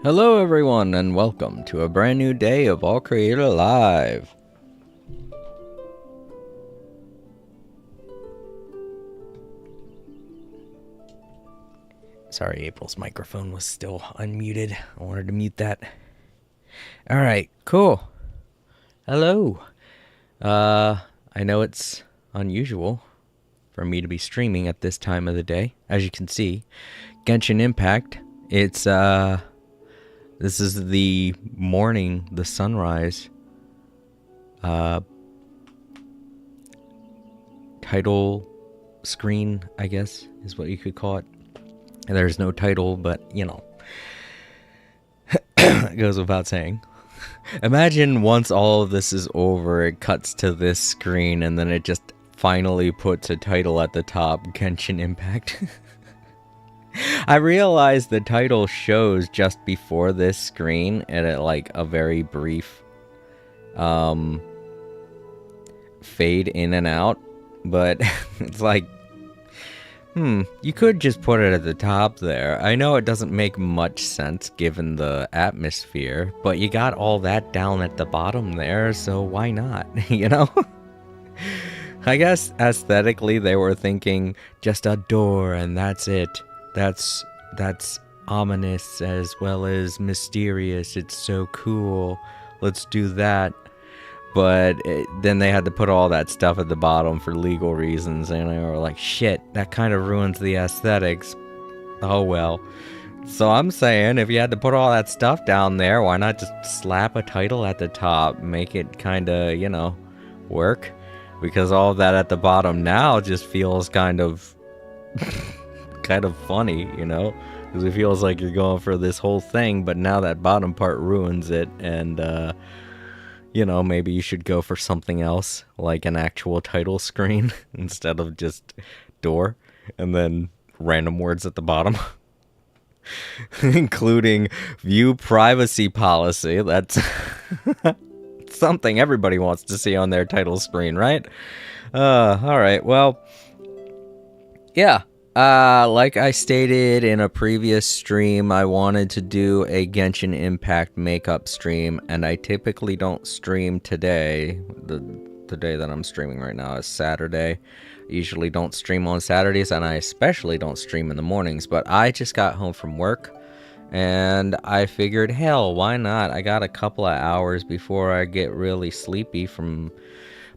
Hello everyone and welcome to a brand new day of All Creator Live. Sorry, April's microphone was still unmuted. I wanted to mute that. Alright, cool. Hello. I know it's unusual for me to be streaming at this time of the day. As you can see, Genshin Impact. It's, this is the morning, the sunrise, title screen, I guess, is what you could call it. There's no title, but, you know, it goes without saying. Imagine once all of this is over, it cuts to this screen, and then it just finally puts a title at the top, Genshin Impact. I realized the title shows just before this screen at like a very brief fade in and out, but it's like, you could just put it at the top there. I know it doesn't make much sense given the atmosphere, but you got all that down at the bottom there, so why not, you know? I guess aesthetically they were thinking just a door and that's it. That's ominous as well as mysterious. It's so cool. Let's do that. But then they had to put all that stuff at the bottom for legal reasons, and they were like, shit, that kind of ruins the aesthetics. Oh well. So I'm saying, if you had to put all that stuff down there, why not just slap a title at the top? Make it kind of, you know, work? Because all of that at the bottom now just feels kind of kind of funny, you know? Because it feels like you're going for this whole thing, but now that bottom part ruins it, and you know, maybe you should go for something else, like an actual title screen instead of just door, and then random words at the bottom. Including view privacy policy. That's something everybody wants to see on their title screen, right? Alright, well, yeah. Like I stated in a previous stream, I wanted to do a Genshin Impact makeup stream, and I typically don't stream today. The day that I'm streaming right now is Saturday. I usually don't stream on Saturdays, and I especially don't stream in the mornings, but I just got home from work, and I figured, hell, why not? I got a couple of hours before I get really sleepy from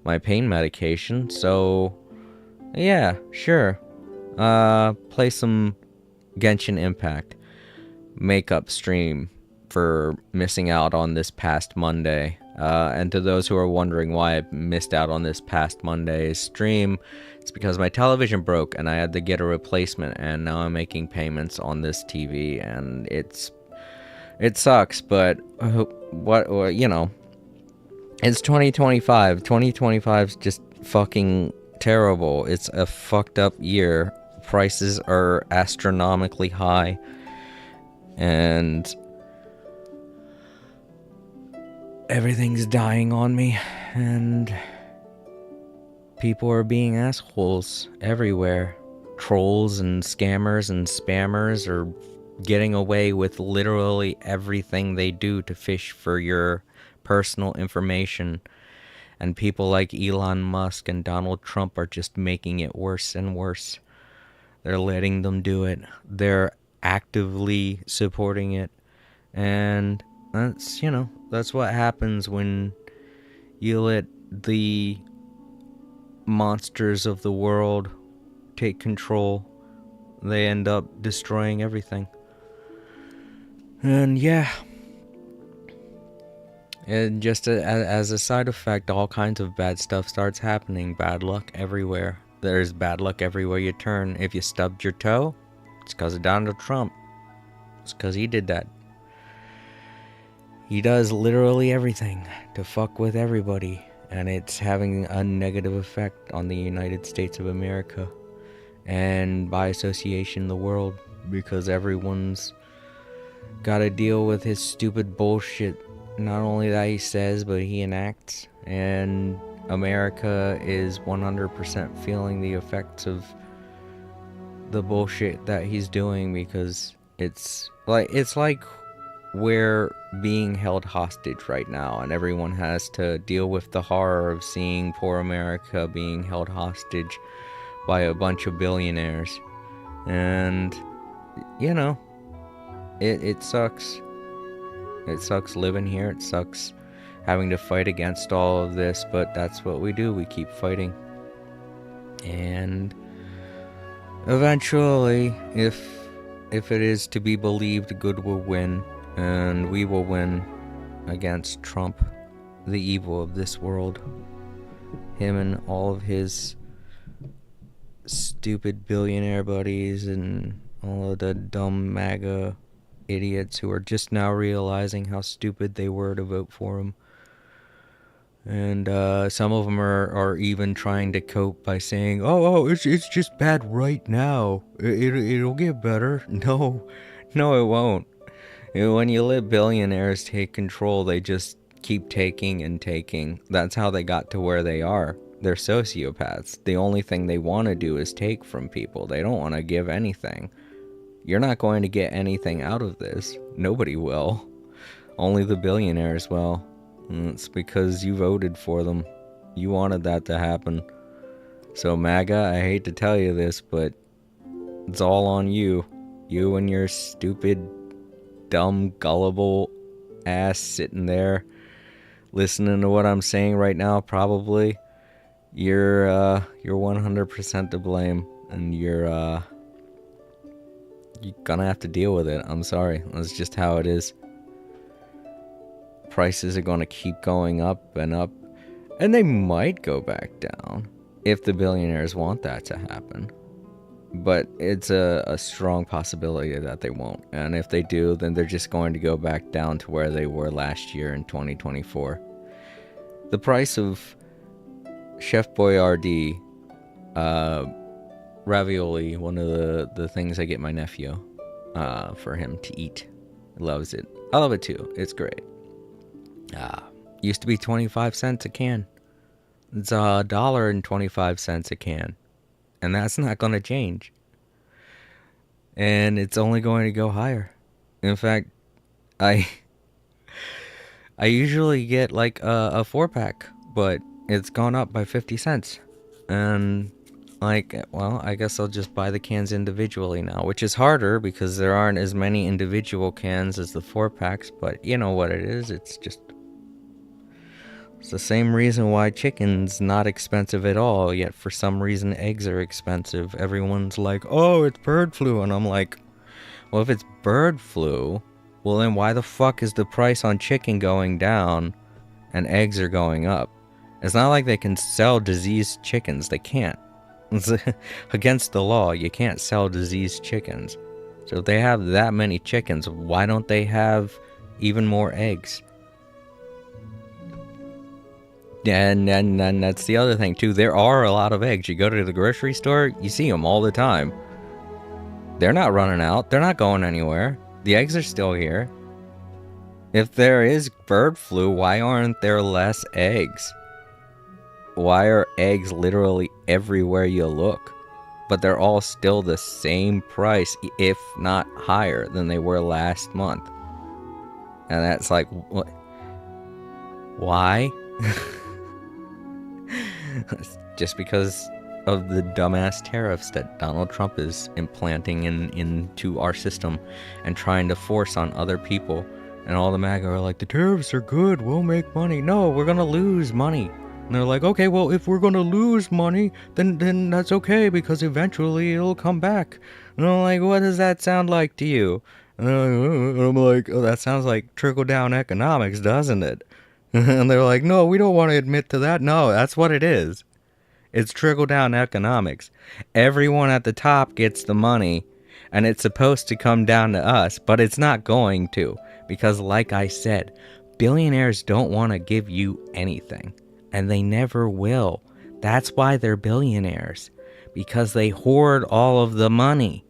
my pain medication, so yeah, sure. Play some Genshin Impact makeup stream for missing out on this past Monday. And to those who are wondering why I missed out on this past Monday's stream, it's because my television broke and I had to get a replacement, and now I'm making payments on this TV, and it sucks, but what, you know, it's 2025. 2025 is just fucking terrible. It's a fucked up year. Prices are astronomically high, and everything's dying on me, and people are being assholes everywhere. Trolls and scammers and spammers are getting away with literally everything they do to fish for your personal information, and people like Elon Musk and Donald Trump are just making it worse and worse. They're letting them do it. They're actively supporting it. And that's, you know, that's what happens when you let the monsters of the world take control. They end up destroying everything. And yeah. And just as a side effect, all kinds of bad stuff starts happening. Bad luck everywhere. There's bad luck everywhere you turn. If you stubbed your toe, it's because of Donald Trump. It's because he did that. He does literally everything to fuck with everybody, and it's having a negative effect on the United States of America, and by association the world, because everyone's got to deal with his stupid bullshit. Not only that he says, but he enacts, and America is 100% feeling the effects of the bullshit that he's doing, because it's like we're being held hostage right now, and everyone has to deal with the horror of seeing poor America being held hostage by a bunch of billionaires. And, you know, it sucks. It sucks living here. It sucks having to fight against all of this, but that's what we do. We keep fighting. And eventually, if it is to be believed, good will win, and we will win against Trump, the evil of this world. Him and all of his stupid billionaire buddies and all of the dumb MAGA idiots who are just now realizing how stupid they were to vote for him. And some of them are even trying to cope by saying, it's just bad right now. It'll get better. No, it won't. When you let billionaires take control, they just keep taking and taking. That's how they got to where they are. They're sociopaths. The only thing they want to do is take from people. They don't want to give anything. You're not going to get anything out of this. Nobody will. Only the billionaires will. It's because you voted for them. You wanted that to happen. So MAGA, I hate to tell you this, but it's all on you. You and your stupid, dumb, gullible ass sitting there listening to what I'm saying right now, probably. You're 100% to blame, and you're gonna have to deal with it. I'm sorry. That's just how it is. Prices are going to keep going up, and they might go back down if the billionaires want that to happen. But it's a strong possibility that they won't. And if they do, then they're just going to go back down to where they were last year in 2024. The price of Chef Boyardee ravioli, one of the things I get my nephew for him to eat. He loves it. I love it too. It's great. Used to be 25 cents a can. It's $1.25 a can. And that's not going to change. And it's only going to go higher. In fact, I usually get like a 4-pack, but it's gone up by 50 cents. And I guess I'll just buy the cans individually now, which is harder because there aren't as many individual cans as the 4-packs, but you know what it is. It's the same reason why chicken's not expensive at all, yet for some reason eggs are expensive. Everyone's like, oh, it's bird flu, and I'm like, well, if it's bird flu, well then why the fuck is the price on chicken going down and eggs are going up? It's not like they can sell diseased chickens. They can't. It's against the law. You can't sell diseased chickens. So if they have that many chickens, why don't they have even more eggs? And that's the other thing too. There are a lot of eggs. You go to the grocery store, you see them all the time. They're not running out. They're not going anywhere. The eggs are still here. If there is bird flu, why aren't there less eggs? Why are eggs literally everywhere you look? But they're all still the same price, if not higher than they were last month. And that's like, what? Why? Just because of the dumbass tariffs that Donald Trump is implanting into our system and trying to force on other people. And all the MAGA are like, the tariffs are good, we'll make money. No, we're gonna lose money. And they're like, okay, well, if we're gonna lose money, then that's okay, because eventually it'll come back. And I'm like, what does that sound like to you? And I'm like, oh, that sounds like trickle-down economics, doesn't it? And they're like, no, we don't want to admit to that. No, that's what it is. It's trickle-down economics. Everyone at the top gets the money, and it's supposed to come down to us, but it's not going to. Because like I said, billionaires don't want to give you anything. And they never will. That's why they're billionaires. Because they hoard all of the money.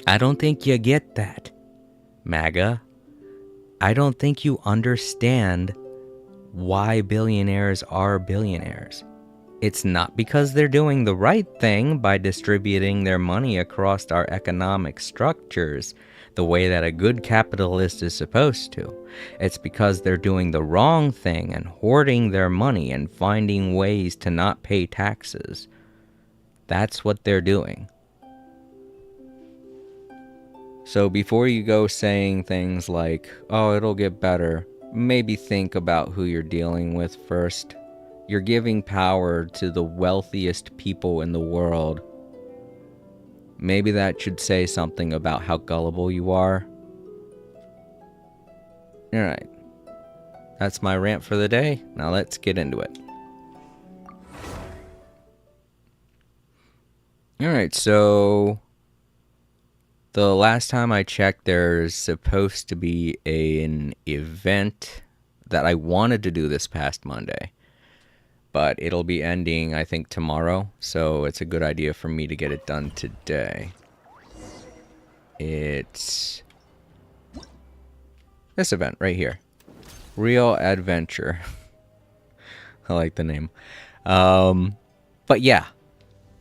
I don't think you get that, MAGA. I don't think you understand why billionaires are billionaires. It's not because they're doing the right thing by distributing their money across our economic structures the way that a good capitalist is supposed to. It's because they're doing the wrong thing and hoarding their money and finding ways to not pay taxes. That's what they're doing. So before you go saying things like, oh, it'll get better, maybe think about who you're dealing with first. You're giving power to the wealthiest people in the world. Maybe that should say something about how gullible you are. Alright. That's my rant for the day. Now let's get into it. Alright, so the last time I checked, there's supposed to be an event that I wanted to do this past Monday. But it'll be ending, I think, tomorrow. So it's a good idea for me to get it done today. It's this event right here. Real Adventure. I like the name. But yeah.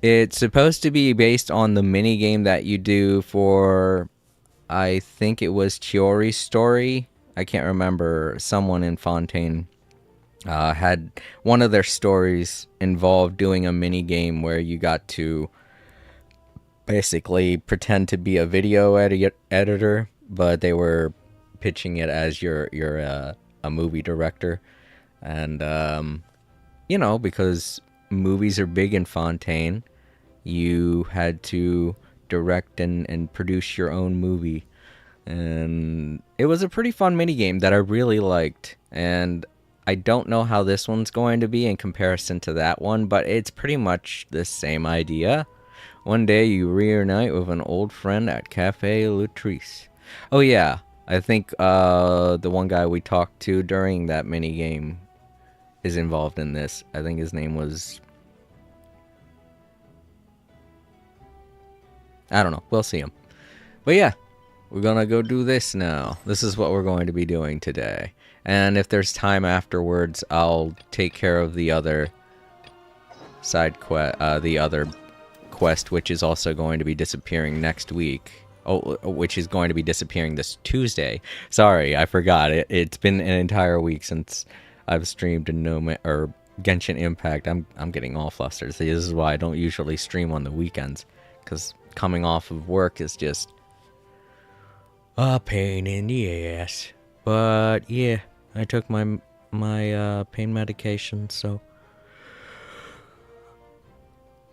It's supposed to be based on the mini game that you do for, I think it was Chiori's story. I can't remember. Someone in Fontaine had one of their stories involved doing a mini game where you got to basically pretend to be a video editor, but they were pitching it as you're a movie director, and you know, because movies are big in Fontaine, you had to direct and produce your own movie. And it was a pretty fun minigame that I really liked. And I don't know how this one's going to be in comparison to that one, but it's pretty much the same idea. One day you reunite with an old friend at Cafe Latrice. Oh yeah, I think the one guy we talked to during that minigame is involved in this. I think his name was... I don't know. We'll see him. But yeah, we're gonna go do this now. This is what we're going to be doing today. And if there's time afterwards, I'll take care of the other side quest, which is also going to be disappearing next week. Oh, which is going to be disappearing this Tuesday. Sorry, I forgot. It's been an entire week since I've streamed or Genshin Impact. I'm getting all flustered. See, this is why I don't usually stream on the weekends, because coming off of work is just a pain in the ass. But yeah, I took my pain medication, so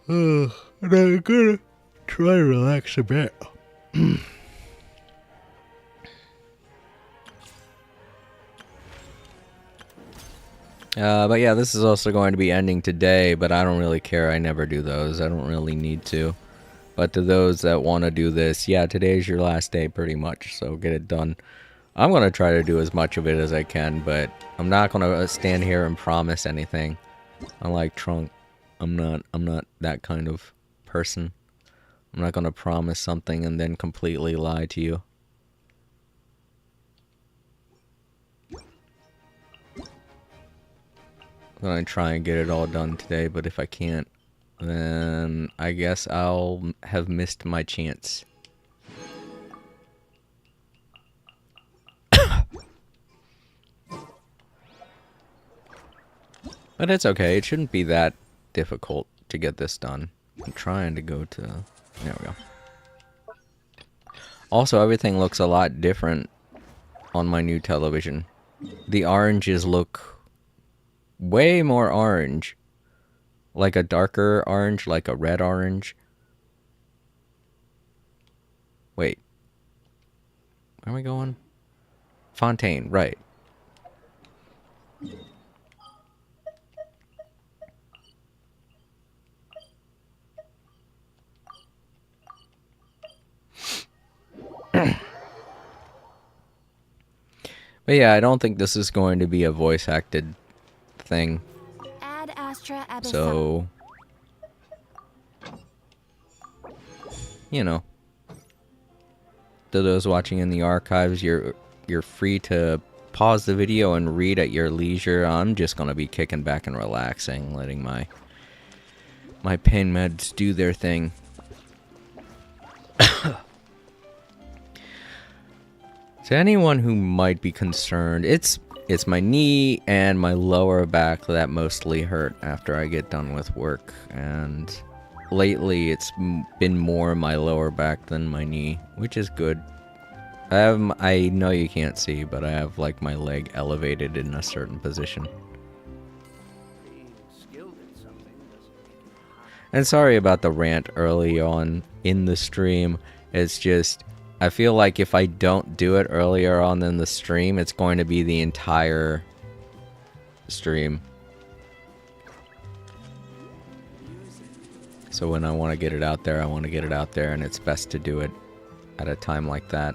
and I'm gonna try to relax a bit. But yeah, this is also going to be ending today, but I don't really care. I never do those. I don't really need to. But to those that want to do this, yeah, today's your last day pretty much, so get it done. I'm going to try to do as much of it as I can, but I'm not going to stand here and promise anything. Unlike Trunk, I'm not that kind of person. I'm not going to promise something and then completely lie to you. I'm going to try and get it all done today, but if I can't, then I guess I'll have missed my chance. But it's okay. It shouldn't be that difficult to get this done. I'm trying to go to... There we go. Also, everything looks a lot different on my new television. The oranges look way more orange. Like a darker orange, like a red orange. Wait. Where am I going? Fontaine, right. But yeah, I don't think this is going to be a voice acted thing. So, you know, to those watching in the archives, you're free to pause the video and read at your leisure. I'm just gonna be kicking back and relaxing, letting my pain meds do their thing. To anyone who might be concerned, it's my knee and my lower back that mostly hurt after I get done with work, and lately it's been more my lower back than my knee, which is good. I know you can't see, but I have like my leg elevated in a certain position. And sorry about the rant early on in the stream. It's just, I feel like if I don't do it earlier on in the stream, it's going to be the entire stream. So when I want to get it out there, I want to get it out there, and it's best to do it at a time like that.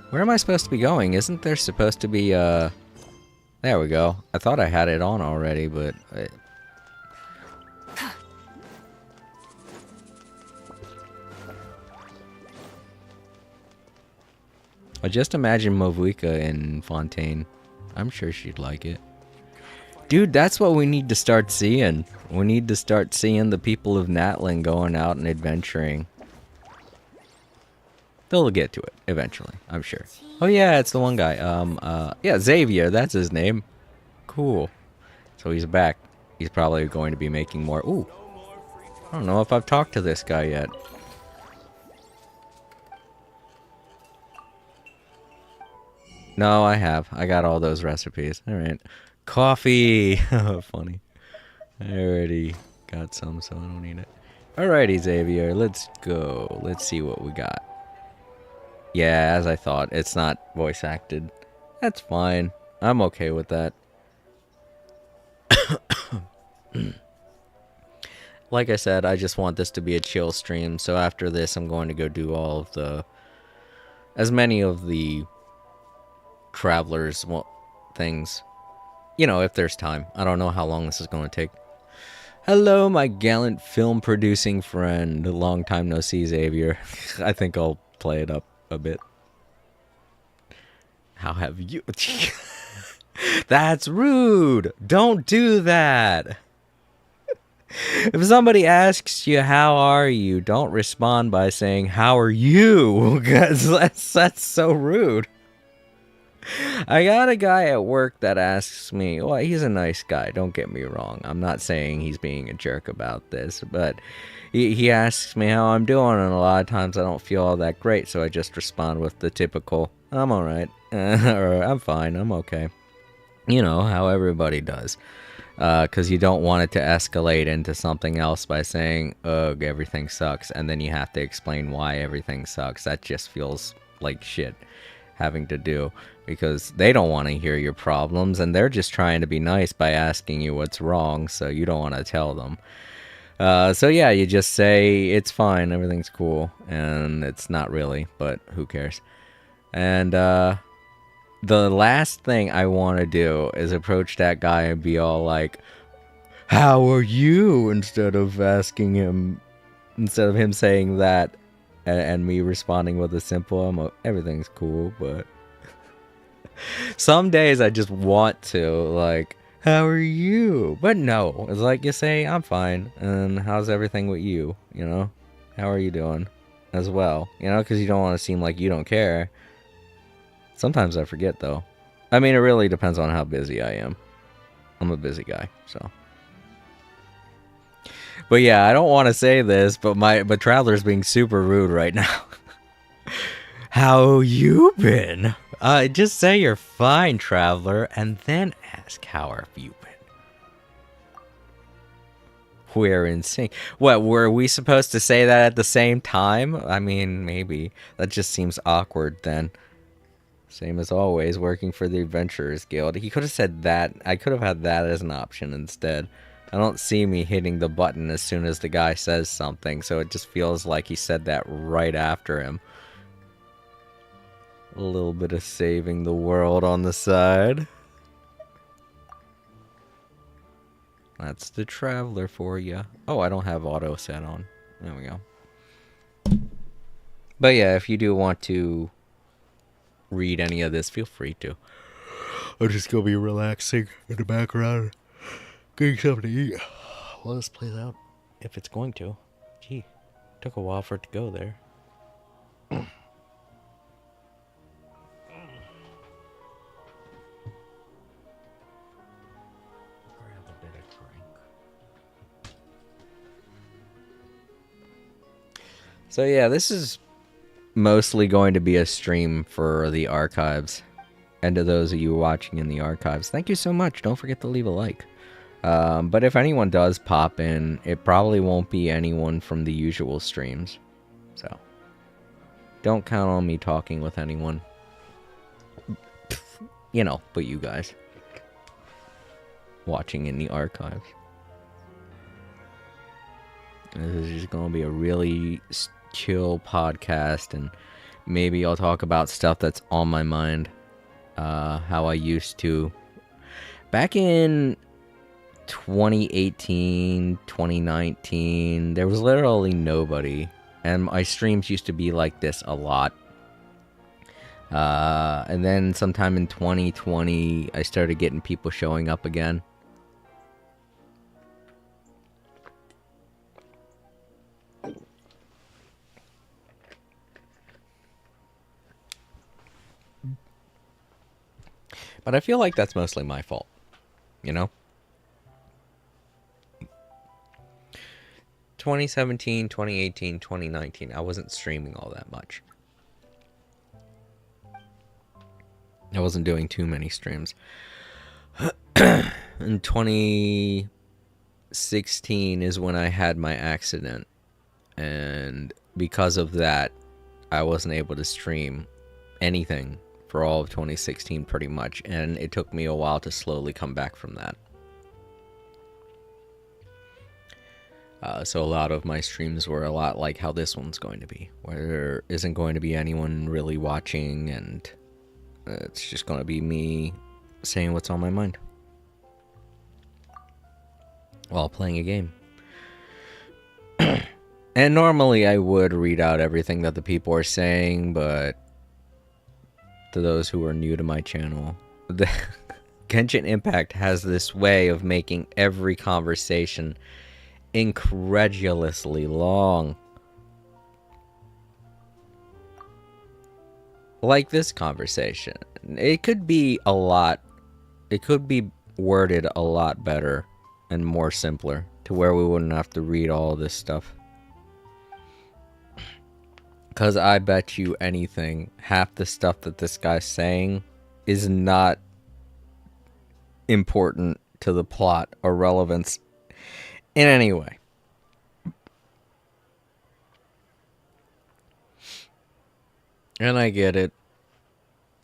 Where am I supposed to be going? Isn't there supposed to be, there we go. I thought I had it on already, but... I just imagine Movuika in Fontaine. I'm sure she'd like it. Dude, that's what we need to start seeing. We need to start seeing the people of Natlan going out and adventuring. They'll get to it eventually, I'm sure. Oh yeah, it's the one guy. Yeah, Xavier, that's his name. Cool. So he's back. He's probably going to be making more. Ooh. I don't know if I've talked to this guy yet. No, I have. I got all those recipes. Alright. Coffee! Funny. I already got some, so I don't need it. Alrighty, Xavier. Let's go. Let's see what we got. Yeah, as I thought. It's not voice acted. That's fine. I'm okay with that. Like I said, I just want this to be a chill stream, so after this I'm going to go do all of the... as many of the... travelers things, you know, if there's time. I don't know how long this is going to take. Hello, my gallant film producing friend. Long time no see, Xavier. I think I'll play it up a bit. How have you... That's rude. Don't do that. If somebody asks you how are you, don't respond by saying how are you, because that's so rude. I got a guy at work that asks me, well, he's a nice guy, don't get me wrong. I'm not saying he's being a jerk about this, but he asks me how I'm doing, and a lot of times I don't feel all that great, so I just respond with the typical, I'm alright, or I'm fine, I'm okay. You know, how everybody does. Because you don't want it to escalate into something else by saying, ugh, everything sucks, and then you have to explain why everything sucks. That just feels like shit having to do, because they don't want to hear your problems, and they're just trying to be nice by asking you what's wrong, so you don't want to tell them. So yeah, you just say, it's fine, everything's cool, and it's not really, but who cares. And, the last thing I want to do is approach that guy and be all like, how are you? Instead of him saying that and me responding with a simple, everything's cool, but some days I just want to, like, how are you? But no, it's like you say, I'm fine, and how's everything with you, you know? How are you doing as well, you know, because you don't want to seem like you don't care. Sometimes I forget, though. I mean, it really depends on how busy I am. I'm a busy guy, so. But yeah, I don't want to say this, but Traveler's being super rude right now. How you been? Just say you're fine, Traveler, and then ask how have you been. We're in sync. What, were we supposed to say that at the same time? I mean, maybe. That just seems awkward then. Same as always, working for the Adventurers Guild. He could have said that. I could have had that as an option instead. I don't see me hitting the button as soon as the guy says something, so it just feels like he said that right after him. A little bit of saving the world on the side. That's the Traveler for you. Oh, I don't have auto set on. There we go. But yeah, if you do want to read any of this, feel free to. I'm just gonna be relaxing in the background, getting something to eat while this plays out, if it's going to. Gee, took a while for it to go there. So yeah, this is mostly going to be a stream for the archives. And to those of you watching in the archives, thank you so much. Don't forget to leave a like. But if anyone does pop in, it probably won't be anyone from the usual streams. So don't count on me talking with anyone. You know, but you guys watching in the archives. This is just going to be a really chill podcast, and maybe I'll talk about stuff that's on my mind. How I used to. Back in 2018, 2019, there was literally nobody. And my streams used to be like this a lot. And then sometime in 2020, I started getting people showing up again. But I feel like that's mostly my fault, you know? 2017, 2018, 2019, I wasn't streaming all that much. I wasn't doing too many streams. In 2016 is when I had my accident. And because of that, I wasn't able to stream anything for all of 2016 pretty much, and it took me a while to slowly come back from that. So a lot of my streams were a lot like how this one's going to be, where there isn't going to be anyone really watching, and it's just going to be me saying what's on my mind while playing a game. And normally I would read out everything that the people are saying, but to those who are new to my channel, the Genshin Impact has this way of making every conversation incredulously long. Like this conversation. It could be a lot. It could be worded a lot better and more simpler to where we wouldn't have to read all this stuff. Because I bet you anything, half the stuff that this guy's saying is not important to the plot or relevance in any way. And I get it.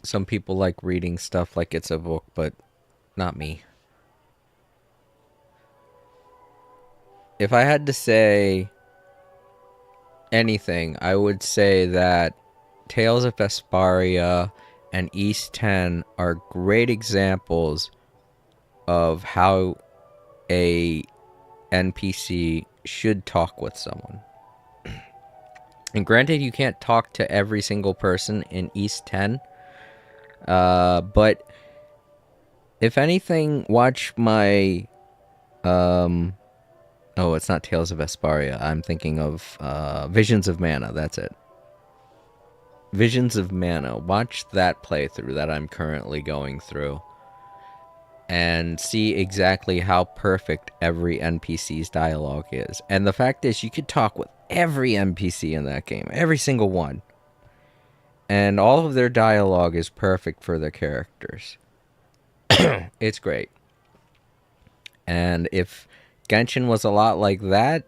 Some people like reading stuff like it's a book, but not me. If I had to say anything, I would say that Tales of Vesperia and East 10 are great examples of how a NPC should talk with someone. And granted, you can't talk to every single person in East 10, but if anything, watch my oh, it's not Tales of Vesperia. I'm thinking of Visions of Mana. That's it. Visions of Mana. Watch that playthrough that I'm currently going through. And see exactly how perfect every NPC's dialogue is. And the fact is, you could talk with every NPC in that game. Every single one. And all of their dialogue is perfect for their characters. It's great. And if Genshin was a lot like that,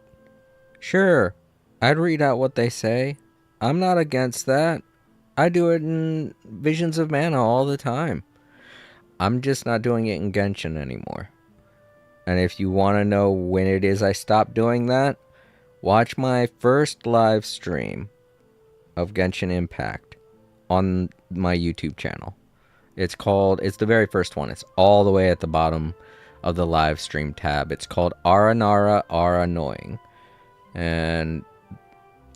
sure, I'd read out what they say. I'm not against that. I do it in Visions of Mana all the time. I'm just not doing it in Genshin anymore. And if you want to know when it is I stopped doing that, watch my first live stream of Genshin Impact on my YouTube channel. It's the very first one. It's all the way at the bottom of the live stream tab. It's called Aranara Are Annoying. And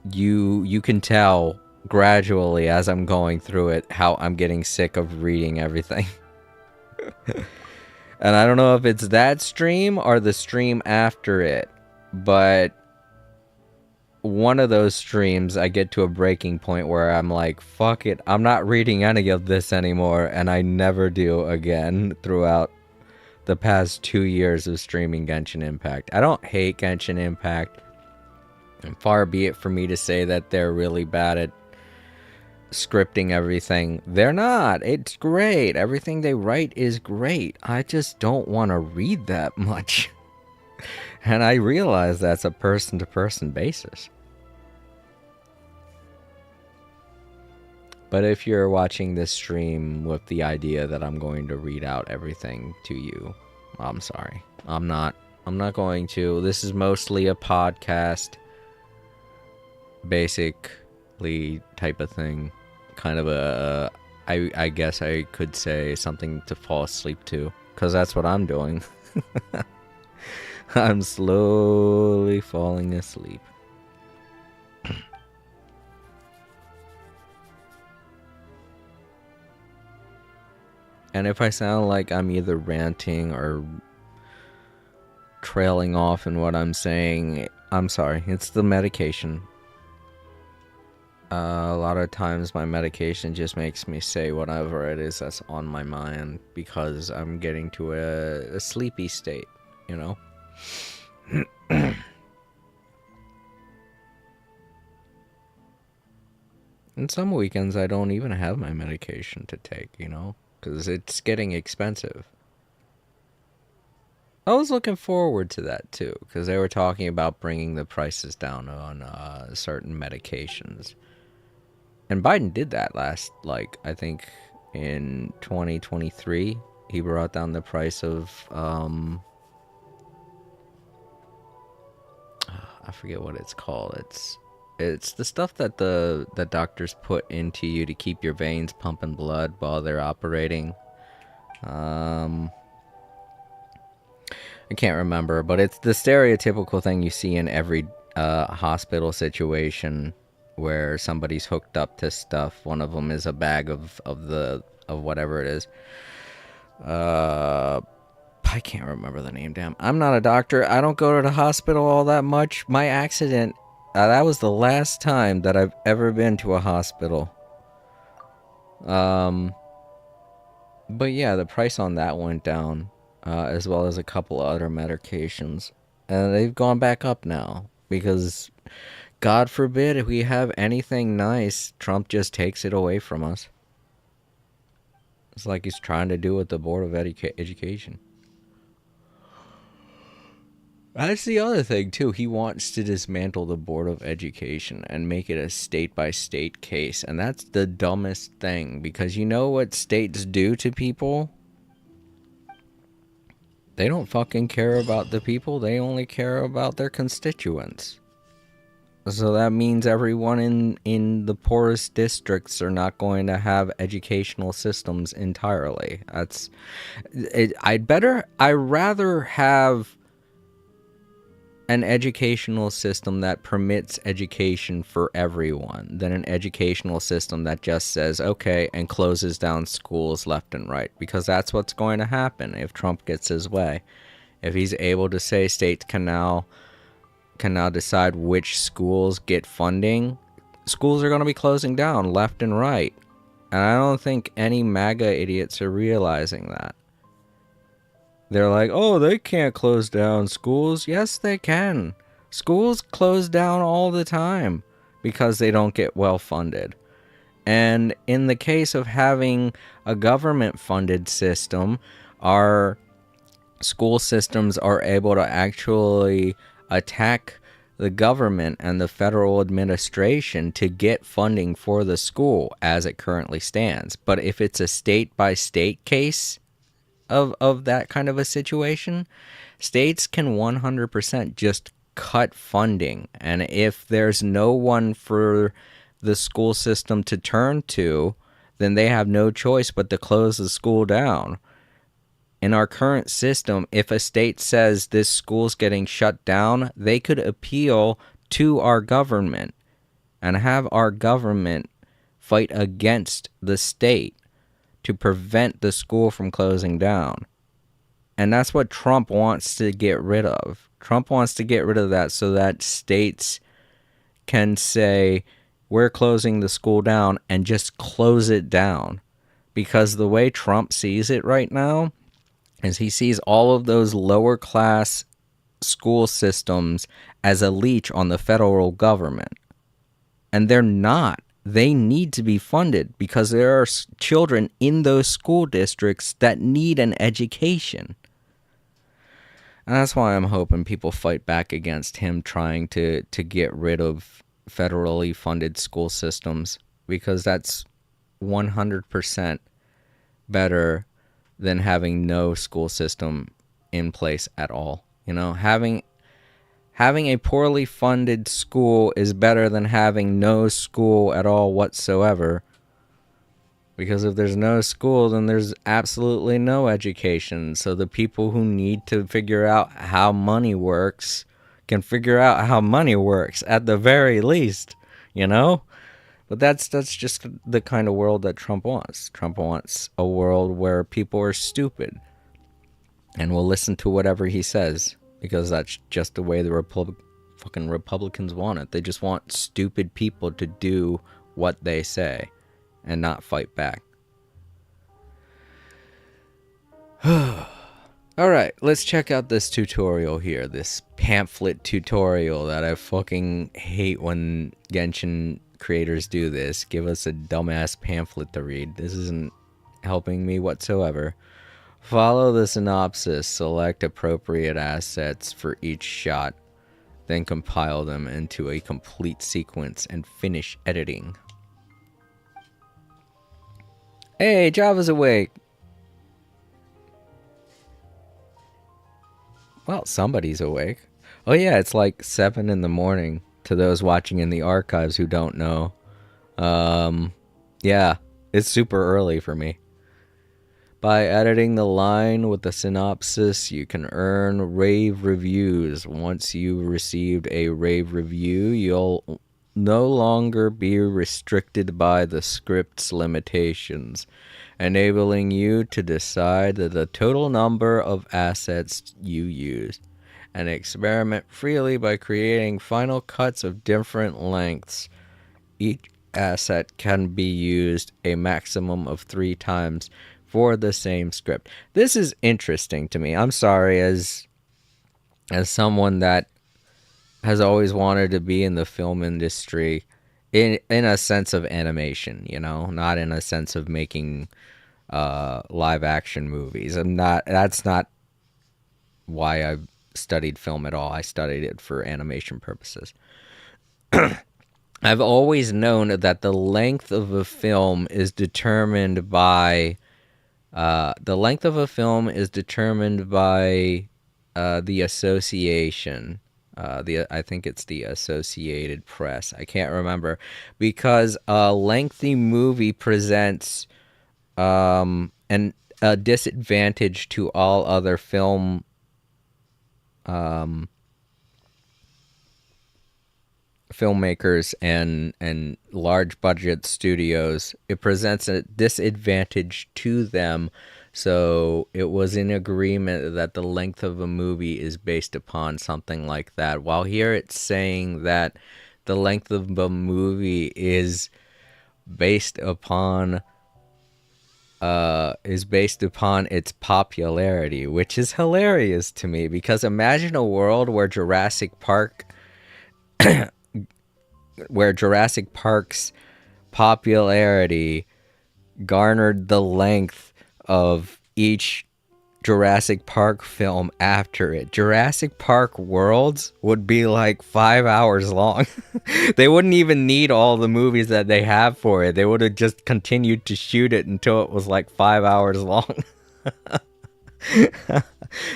you can tell gradually as I'm going through it how I'm getting sick of reading everything. And I don't know if it's that stream or the stream after it, but one of those streams I get to a breaking point where I'm like, fuck it, I'm not reading any of this anymore, and I never do again throughout the past 2 years of streaming Genshin Impact. I don't hate Genshin Impact. And far be it for me to say that they're really bad at scripting everything. They're not. It's great. Everything they write is great. I just don't want to read that much. And I realize that's a person-to-person basis. But if you're watching this stream with the idea that I'm going to read out everything to you, I'm sorry. I'm not going to. This is mostly a podcast, basically type of thing. Kind of a, I guess I could say something to fall asleep to, because that's what I'm doing. I'm slowly falling asleep. And if I sound like I'm either ranting or trailing off in what I'm saying, I'm sorry. It's the medication. A lot of times my medication just makes me say whatever it is that's on my mind because I'm getting to a sleepy state, you know? And some weekends I don't even have my medication to take, you know? Because it's getting expensive. I was looking forward to that too, because they were talking about bringing the prices down on certain medications. And Biden did that last, I think in 2023, he brought down the price of, I forget what it's called. It's the stuff that the doctors put into you to keep your veins pumping blood while they're operating. I can't remember, but it's the stereotypical thing you see in every hospital situation where somebody's hooked up to stuff. One of them is a bag of whatever it is. I can't remember the name. Damn, I'm not a doctor. I don't go to the hospital all that much. My accident, that was the last time that I've ever been to a hospital. But yeah, the price on that went down, as well as a couple other medications, and they've gone back up now because, God forbid, if we have anything nice, Trump just takes it away from us. It's like he's trying to do with the Board of Education. That's the other thing, too. He wants to dismantle the Board of Education and make it a state-by-state case. And that's the dumbest thing, because you know what states do to people? They don't fucking care about the people. They only care about their constituents. So that means everyone in the poorest districts are not going to have educational systems entirely. I'd rather have an educational system that permits education for everyone than an educational system that just says, okay, and closes down schools left and right. Because that's what's going to happen if Trump gets his way. If he's able to say states can now decide which schools get funding, schools are going to be closing down left and right. And I don't think any MAGA idiots are realizing that. They're like, oh, they can't close down schools. Yes, they can. Schools close down all the time because they don't get well funded. And in the case of having a government-funded system, our school systems are able to actually attack the government and the federal administration to get funding for the school as it currently stands. But if it's a state-by-state case of that kind of a situation, states can 100% just cut funding. And if there's no one for the school system to turn to, then they have no choice but to close the school down. In our current system, if a state says this school's getting shut down, they could appeal to our government and have our government fight against the state to prevent the school from closing down. And that's what Trump wants to get rid of. Trump wants to get rid of that so that states can say, we're closing the school down, and just close it down. Because the way Trump sees it right now is he sees all of those lower class school systems as a leech on the federal government. And they're not. They need to be funded because there are children in those school districts that need an education. And that's why I'm hoping people fight back against him trying to get rid of federally funded school systems, because that's 100% better than having no school system in place at all. You know, having a poorly funded school is better than having no school at all whatsoever. Because if there's no school, then there's absolutely no education. So the people who need to figure out how money works can figure out how money works at the very least, you know? But that's just the kind of world that Trump wants. Trump wants a world where people are stupid and will listen to whatever he says, because that's just the way the fucking Republicans want it. They just want stupid people to do what they say and not fight back. Alright, let's check out this tutorial here. This pamphlet tutorial that I fucking hate when Genshin creators do this. Give us a dumbass pamphlet to read. This isn't helping me whatsoever. Follow the synopsis. Select appropriate assets for each shot. Then compile them into a complete sequence and finish editing. Hey, Java's awake. Well, somebody's awake. Oh yeah, it's like 7 in the morning to those watching in the archives who don't know. Yeah, it's super early for me. By editing the line with the synopsis, you can earn rave reviews. Once you've received a rave review, you'll no longer be restricted by the script's limitations, enabling you to decide the total number of assets you use, and experiment freely by creating final cuts of different lengths. Each asset can be used a maximum of 3 times for the same script. This is interesting to me. I'm sorry, as someone that has always wanted to be in the film industry, in a sense of animation, you know, not in a sense of making live action movies. That's not why I studied film at all. I studied it for animation purposes. I've always known that the length of a film is determined by the association. I think it's the Associated Press. I can't remember, because a lengthy movie presents a disadvantage to all other film filmmakers and large budget studios. It presents a disadvantage to them. So it was in agreement that the length of a movie is based upon something like that. While here it's saying that the length of a movie is based upon its popularity, which is hilarious to me, because imagine a world where Jurassic Park's popularity garnered the length of each Jurassic Park film after it. Jurassic Park Worlds would be like 5 hours long. They wouldn't even need all the movies that they have for it. They would have just continued to shoot it until it was like 5 hours long.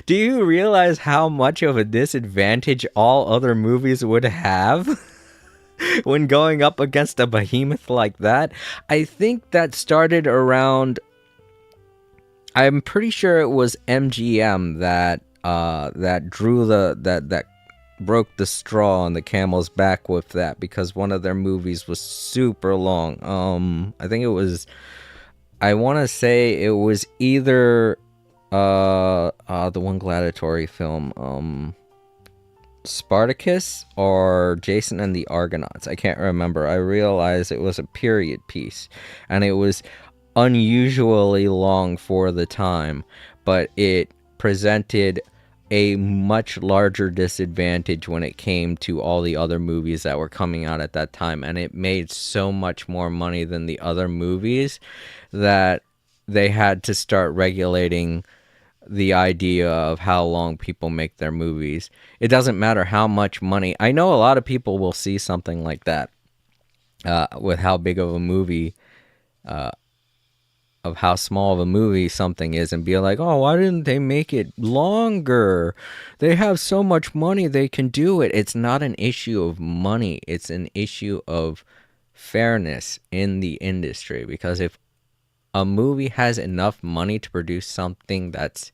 Do you realize how much of a disadvantage all other movies would have when going up against a behemoth like that? I think that started around, I'm pretty sure it was MGM that broke the straw on the camel's back with that, because one of their movies was super long. I think it was, I want to say it was either the one gladiatory film, Spartacus or Jason and the Argonauts. I can't remember. I realized it was a period piece, and it was unusually long for the time, but it presented a much larger disadvantage when it came to all the other movies that were coming out at that time, and it made so much more money than the other movies that they had to start regulating the idea of how long people make their movies. It doesn't matter how much money. I know a lot of people will see something like that with how big of a movie, of how small of a movie something is, and be like, oh, why didn't they make it longer? They have so much money, they can do it. It's not an issue of money. It's an issue of fairness in the industry. Because if a movie has enough money to produce something that's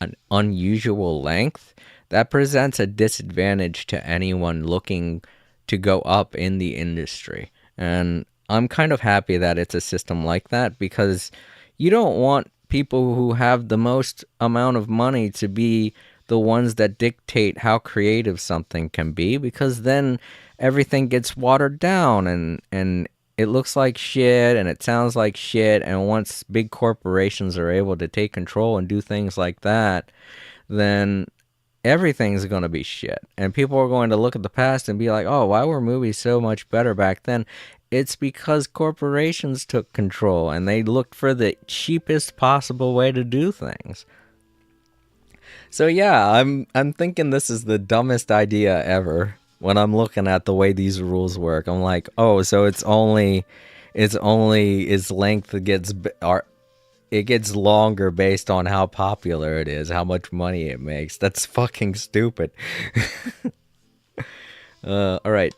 an unusual length, that presents a disadvantage to anyone looking to go up in the industry. And I'm kind of happy that it's a system like that, because you don't want people who have the most amount of money to be the ones that dictate how creative something can be, because then everything gets watered down and it looks like shit and it sounds like shit. And once big corporations are able to take control and do things like that, then everything's going to be shit. And people are going to look at the past and be like, oh, why were movies so much better back then? It's because corporations took control and they looked for the cheapest possible way to do things. So yeah, I'm thinking this is the dumbest idea ever when I'm looking at the way these rules work. I'm like, oh, so it's only its length gets longer based on how popular it is, how much money it makes. That's fucking stupid. All right.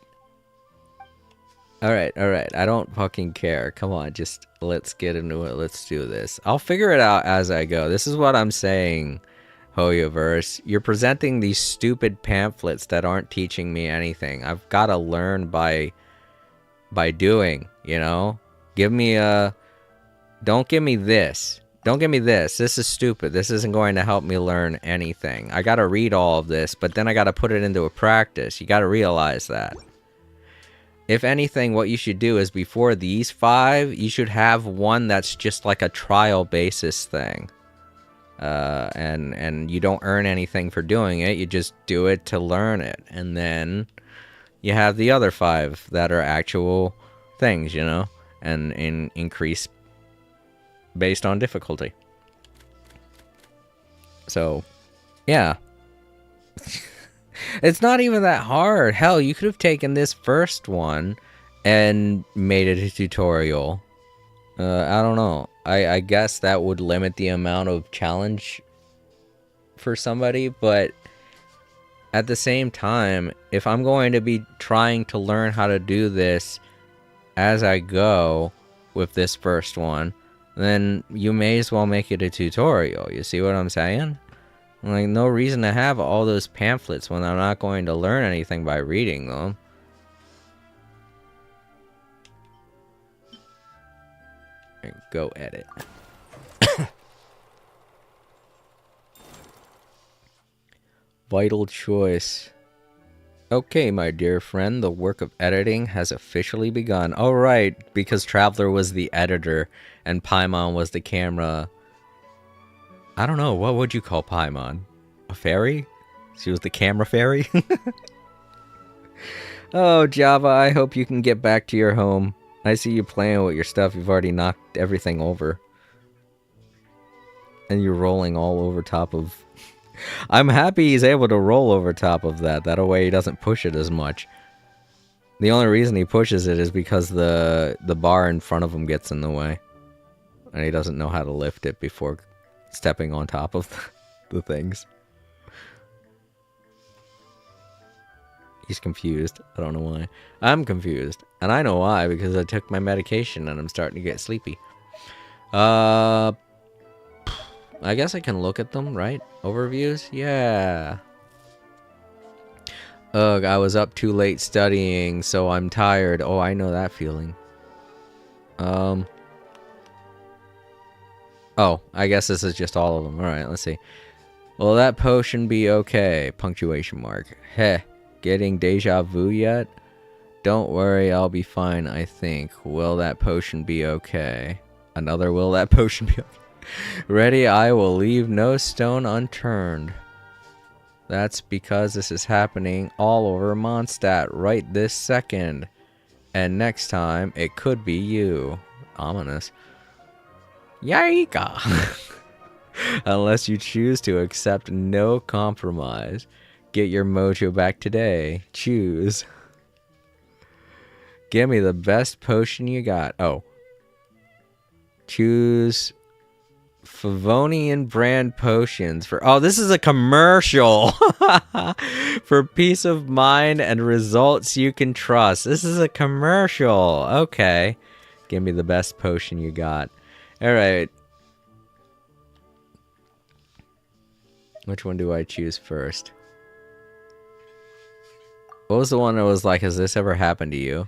I don't fucking care. Come on, just let's get into it. Let's do this. I'll figure it out as I go. This is what I'm saying, Hoyoverse. You're presenting these stupid pamphlets that aren't teaching me anything. I've got to learn by doing, you know? Don't give me this. Don't give me this. This is stupid. This isn't going to help me learn anything. I got to read all of this, but then I got to put it into a practice. You got to realize that. If anything, what you should do is before these 5, you should have one that's just like a trial basis thing. And you don't earn anything for doing it. You just do it to learn it. And then you have the other 5 that are actual things, you know, and increase based on difficulty. So, yeah. It's not even that hard. Hell, you could have taken this first one and made it a tutorial. I don't know. I guess that would limit the amount of challenge for somebody, but at the same time, if I'm going to be trying to learn how to do this as I go with this first one, then you may as well make it a tutorial. You see what I'm saying? Like, no reason to have all those pamphlets when I'm not going to learn anything by reading them. Go edit. Vital choice. Okay, my dear friend, the work of editing has officially begun. Oh, right, because Traveler was the editor and Paimon was the camera. I don't know, what would you call Paimon? A fairy? She was the camera fairy? Oh, Java, I hope you can get back to your home. I see you playing with your stuff. You've already knocked everything over. And you're rolling all over top of... I'm happy he's able to roll over top of that. That way he doesn't push it as much. The only reason he pushes it is because the bar in front of him gets in the way. And he doesn't know how to lift it before stepping on top of the things. He's confused. I don't know why. I'm confused. And I know why, because I took my medication and I'm starting to get sleepy. I guess I can look at them, right? Overviews? Yeah. Ugh, I was up too late studying, so I'm tired. Oh, I know that feeling. Oh, I guess this is just all of them. Alright, let's see. Will that potion be okay? Punctuation mark. Heh. Getting deja vu yet? Don't worry, I'll be fine, I think. Will that potion be okay? Another will that potion be okay? Ready, I will leave no stone unturned. That's because this is happening all over Mondstadt right this second. And next time, it could be you. Ominous. Yika! Unless you choose to accept no compromise. Get your mojo back today. Choose. Give me the best potion you got. Oh. Choose Favonian brand potions for... Oh, this is a commercial. For peace of mind and results you can trust. This is a commercial. Okay. Give me the best potion you got. All right. Which one do I choose first? What was the one that was like, has this ever happened to you?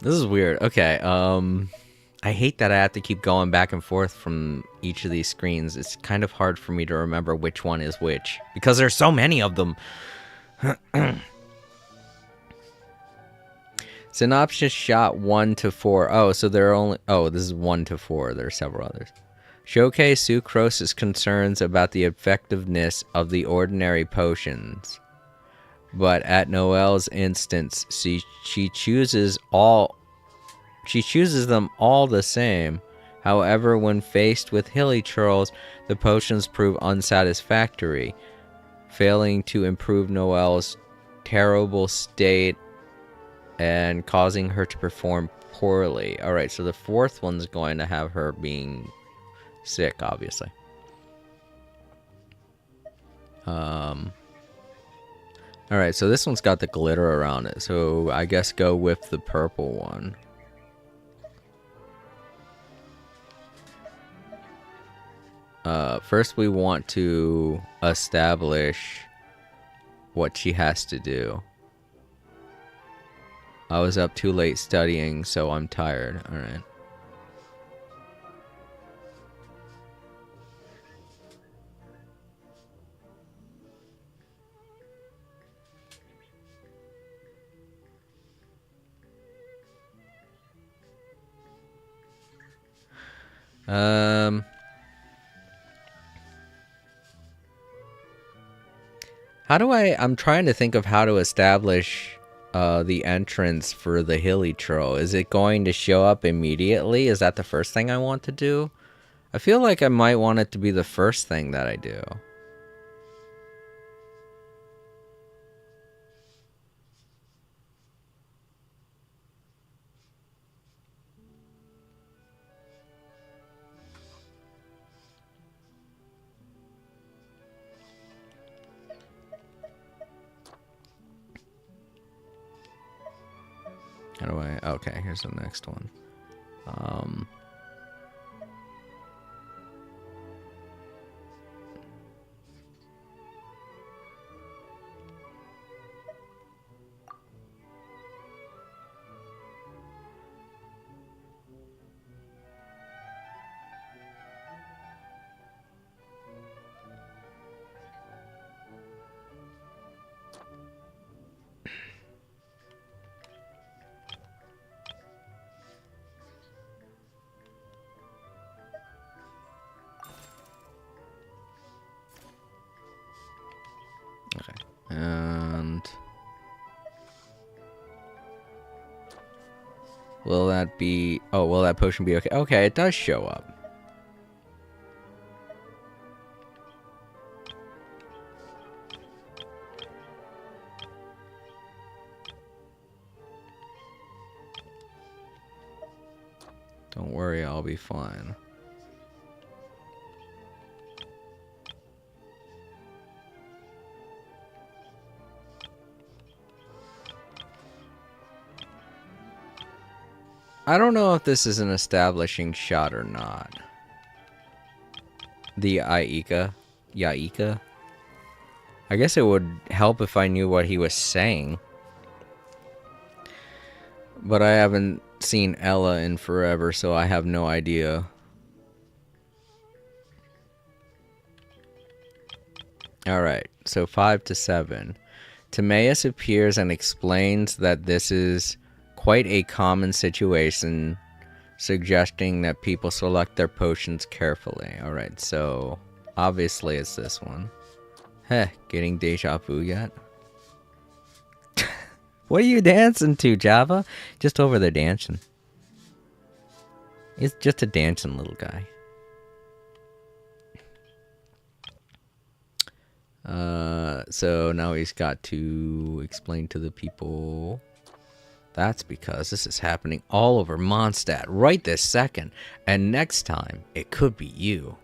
This is weird. Okay, I hate that I have to keep going back and forth from each of these screens. It's kind of hard for me to remember which one is which, because there's so many of them. Synopsis shot 1 to 4. Oh, so there are only... Oh, this is 1 to 4. There are several others. Showcase Sucrose's concerns about the effectiveness of the ordinary potions. But at Noelle's instance, she chooses them all the same. However, when faced with hilly churls, the potions prove unsatisfactory, failing to improve Noelle's terrible state and causing her to perform poorly. Alright, so the fourth one's going to have her being sick, obviously. Alright, so this one's got the glitter around it, so I guess go with the purple one. First we want to establish what she has to do. I was up too late studying, so I'm tired. Alright. How do I'm trying to think of how to establish the entrance for the hilly troll. Is it going to show up immediately? Is that the first thing I want to do? I feel like I might want it to be the first thing that I do. How do I... Okay, here's the next one. Okay, and will that be... Oh, will that potion be okay? Okay, it does show up. Don't worry, I'll be fine. I don't know if this is an establishing shot or not. The Yaika. I guess it would help if I knew what he was saying. But I haven't seen Ella in forever, so I have no idea. Alright, so 5 to 7. Timaeus appears and explains that this is quite a common situation, suggesting that people select their potions carefully. Alright, so obviously it's this one. Heh, getting deja vu yet? What are you dancing to, Java? Just over there dancing. He's just a dancing little guy. So now he's got to explain to the people. That's because this is happening all over Mondstadt right this second. And next time, it could be you.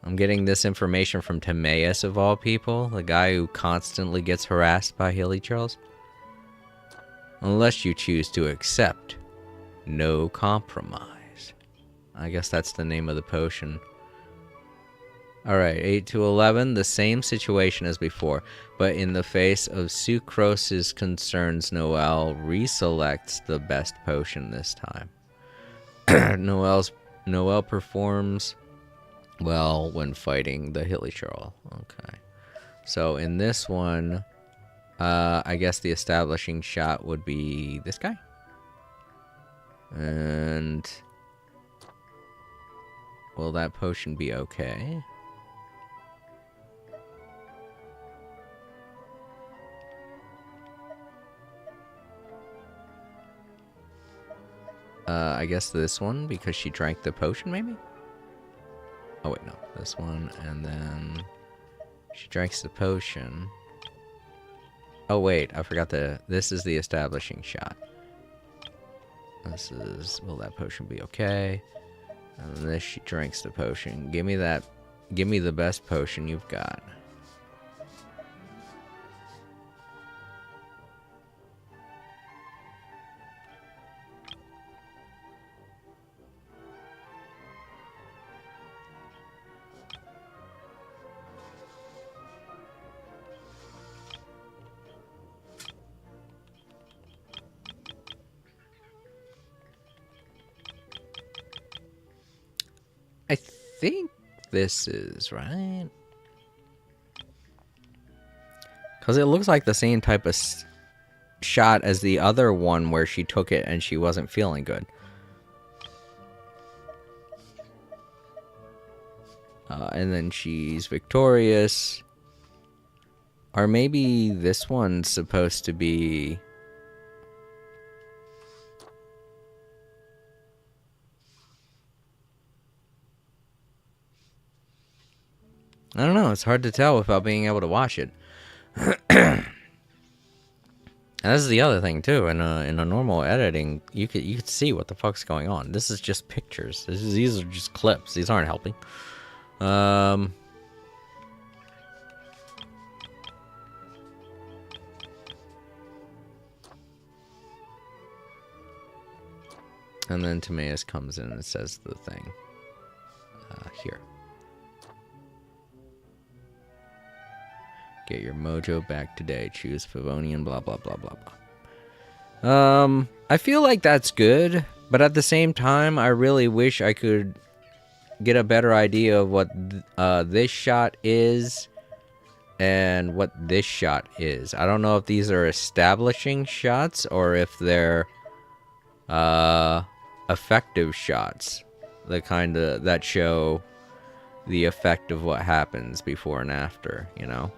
I'm getting this information from Timaeus of all people, the guy who constantly gets harassed by Hilly Charles. Unless you choose to accept no compromise. I guess that's the name of the potion. Alright, 8 to 11, the same situation as before, but in the face of Sucrose's concerns, Noelle reselects the best potion this time. Noelle performs well when fighting the Hilly Charl. Okay. So in this one, I guess the establishing shot would be this guy. And will that potion be okay? I guess this one, because she drank the potion, maybe? Oh, wait, no. This one, and then she drinks the potion. Oh, wait, I forgot this is the establishing shot. This is, will that potion be okay? And then this, she drinks the potion. Give me the best potion you've got. I think this is right. Because it looks like the same type of shot as the other one where she took it and she wasn't feeling good. And then she's victorious. Or maybe this one's supposed to be... I don't know. It's hard to tell without being able to watch it. And this is the other thing too. In a normal editing, you could see what the fuck's going on. This is just pictures. These are just clips. These aren't helping. And then Timaeus comes in and says the thing. Here. Get your mojo back today. Choose Favonian, blah, blah, blah, blah, blah. I feel like that's good, but at the same time, I really wish I could get a better idea of what this shot is and what this shot is. I don't know if these are establishing shots or if they're effective shots. The kind of that show the effect of what happens before and after, you know?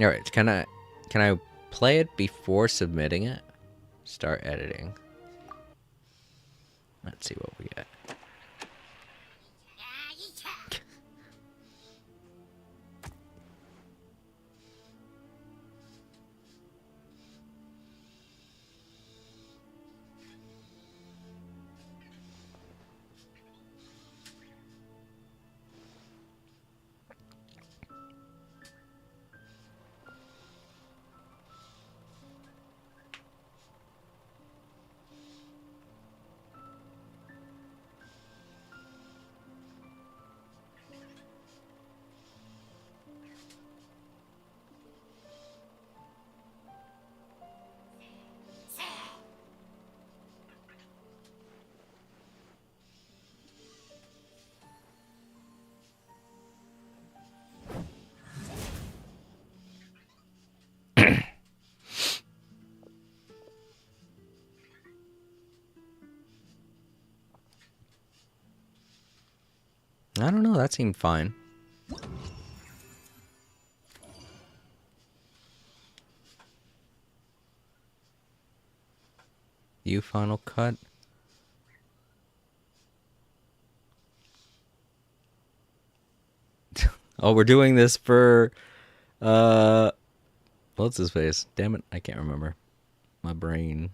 Alright, can I play it before submitting it? Start editing. Let's see what we get. I don't know. That seemed fine. You Final Cut. Oh, we're doing this for what's his face? Damn it, I can't remember. My brain.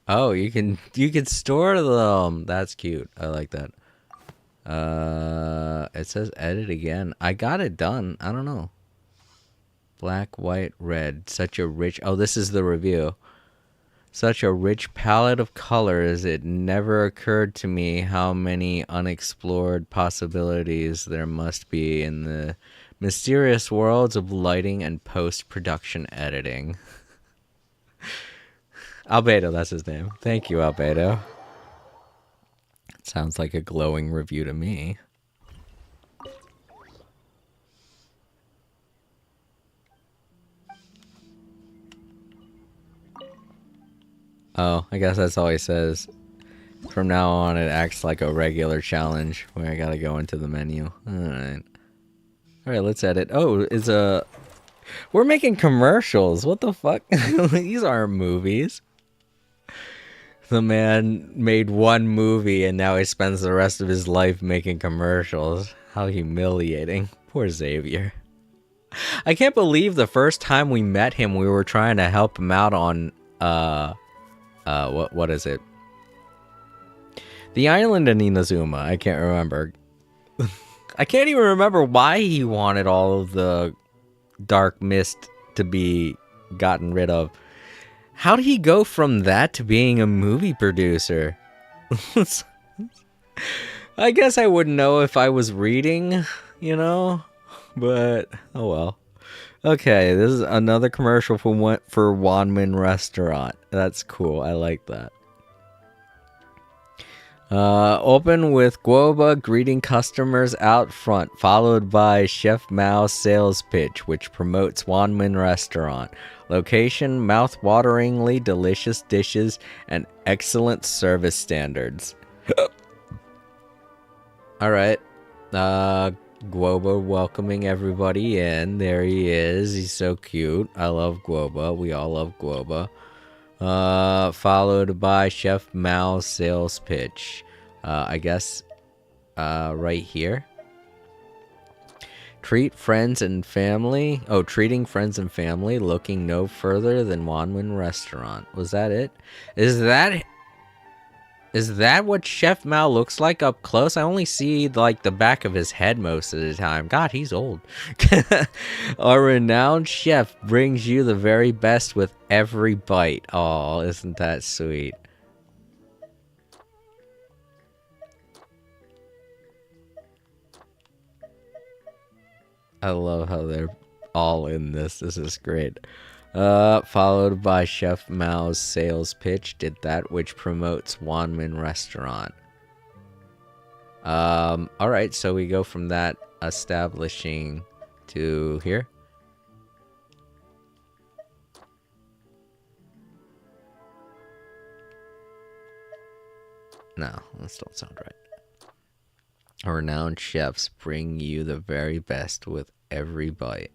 Oh, you can store them. That's cute. I like that. It says edit again. I got it done. I don't know. Black, white, red. Such a rich. Oh, this is the review. Such a rich palette of colors. It never occurred to me how many unexplored possibilities there must be in the mysterious worlds of lighting and post-production editing. Albedo, that's his name. Thank you, Albedo. Sounds like a glowing review to me. Oh, I guess that's all he says. From now on, it acts like a regular challenge where I gotta go into the menu. Alright. Alright, let's edit. Oh, it's a... We're making commercials. What the fuck? These aren't movies. The man made one movie and now he spends the rest of his life making commercials. How humiliating. Poor Xavier. I can't believe the first time we met him, we were trying to help him out on, what is it? The island in Inazuma. I can't remember. I can't even remember why he wanted all of the dark mist to be gotten rid of. How did he go from that to being a movie producer? I guess I wouldn't know if I was reading, you know? But, oh well. Okay, this is another commercial for Wanmin Restaurant. That's cool. I like that. Open with Guoba greeting customers out front, followed by Chef Mao's sales pitch, which promotes Wanmin Restaurant. Location, mouth-wateringly delicious dishes, and excellent service standards. Alright. Guoba welcoming everybody in. There he is. He's so cute. I love Guoba. We all love Guoba. Followed by Chef Mao's sales pitch. I guess right here. Treating friends and family, looking no further than Wanmin Restaurant. Was that it? Is that what Chef Mao looks like up close? I only see like the back of his head most of the time. God, he's old. A renowned chef brings you the very best with every bite. Oh, isn't that sweet? I love how they're all in this. This is great. Followed by Chef Mao's sales pitch, did that which promotes Wanmin Restaurant. Alright, so we go from that establishing to here. No, that don't sound right. Renowned chefs bring you the very best with every bite.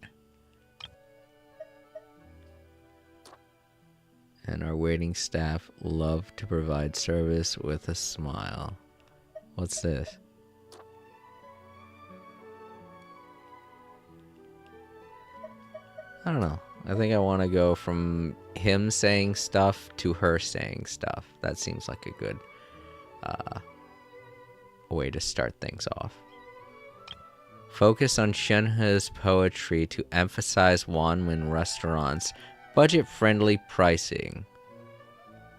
And our waiting staff love to provide service with a smile. What's this? I don't know. I think I want to go from him saying stuff to her saying stuff. That seems like a good way to start things off. Focus on Shenhe's poetry to emphasize Wanmin Restaurant's budget-friendly pricing,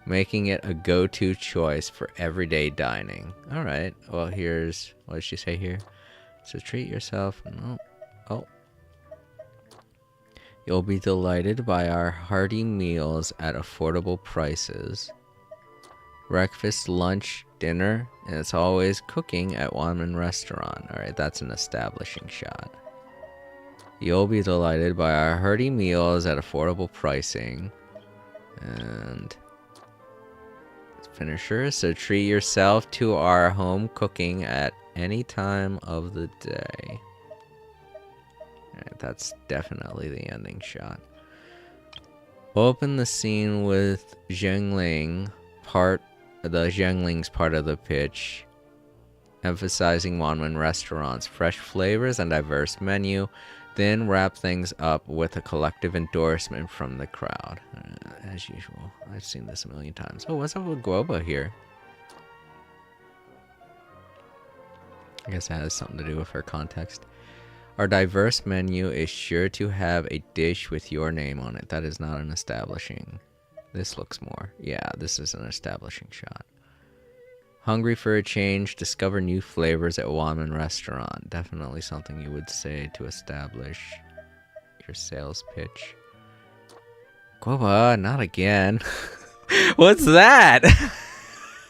making it a go-to choice for everyday dining. Alright, well here's... what did she say here? So treat yourself... no. Oh. You'll be delighted by our hearty meals at affordable prices. Breakfast, lunch, dinner, and it's always cooking at Wanman Restaurant. Alright, that's an establishing shot. You'll be delighted by our hearty meals at affordable pricing. And finisher, so treat yourself to our home cooking at any time of the day. Alright, that's definitely the ending shot. Open the scene with Zhengling's part of the pitch, emphasizing Wanman Restaurant's fresh flavors and diverse menu. Then wrap things up with a collective endorsement from the crowd. As usual, I've seen this a million times. Oh, what's up with Guoba here? I guess it has something to do with her context. Our diverse menu is sure to have a dish with your name on it. That is not an establishing. This looks more. Yeah, this is an establishing shot. Hungry for a change, discover new flavors at Wanman Restaurant. Definitely something you would say to establish your sales pitch. Guoba, not again. What's that?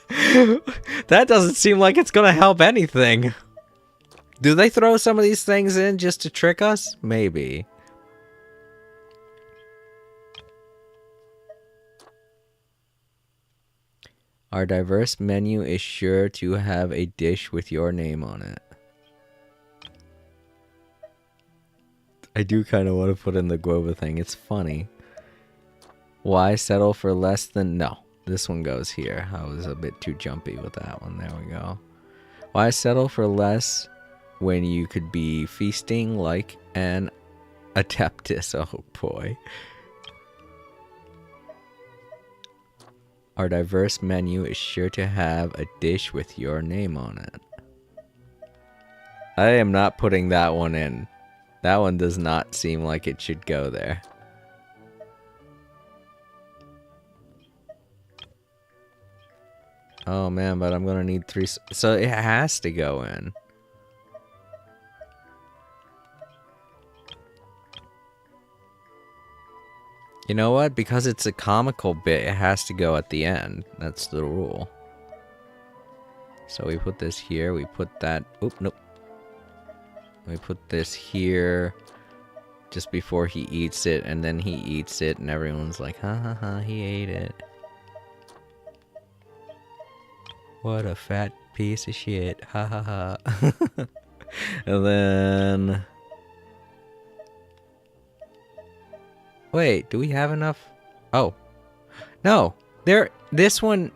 That doesn't seem like it's gonna help anything. Do they throw some of these things in just to trick us? Maybe. Our diverse menu is sure to have a dish with your name on it. I do kind of want to put in the guava thing. It's funny. Why settle for less than... No, this one goes here. I was a bit too jumpy with that one. There we go. Why settle for less when you could be feasting like an adeptus? Oh boy. Our diverse menu is sure to have a dish with your name on it. I am not putting that one in. That one does not seem like it should go there. Oh man, but I'm gonna need 3... So it has to go in. You know what? Because it's a comical bit, it has to go at the end. That's the rule. So we put this here, we put that... Oop, nope. We put this here just before he eats it, and then he eats it, and everyone's like, ha ha ha, he ate it. What a fat piece of shit. Ha ha ha. And then... Wait, do we have enough? Oh. No. This one...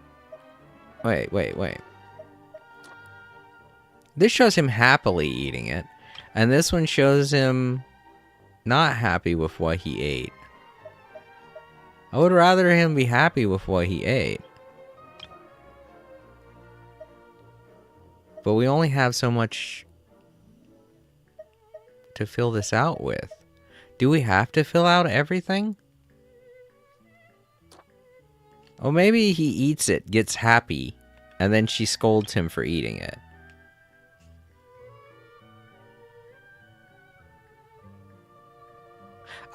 Wait. This shows him happily eating it. And this one shows him not happy with what he ate. I would rather him be happy with what he ate. But we only have so much to fill this out with. Do we have to fill out everything? Oh, maybe he eats it, gets happy, and then she scolds him for eating it.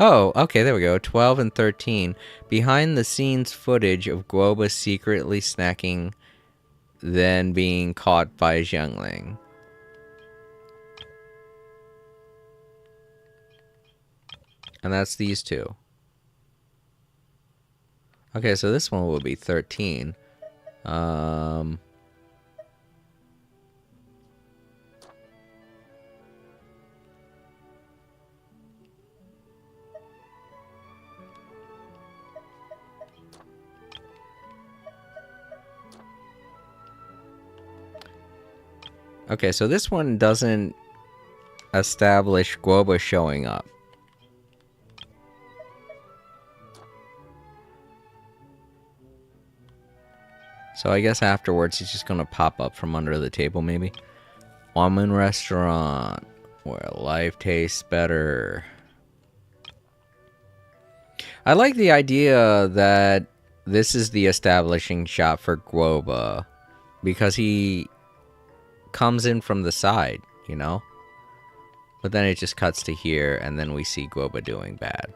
Oh, okay, there we go. 12 and 13. Behind the scenes footage of Guoba secretly snacking, then being caught by Zhengling. And that's these two. Okay, so this one will be 13. Okay, so this one doesn't establish Guoba showing up. So I guess afterwards he's just gonna pop up from under the table, maybe. Wanman Restaurant, where life tastes better. I like the idea that this is the establishing shot for Guoba, because he comes in from the side, you know? But then it just cuts to here, and then we see Guoba doing bad.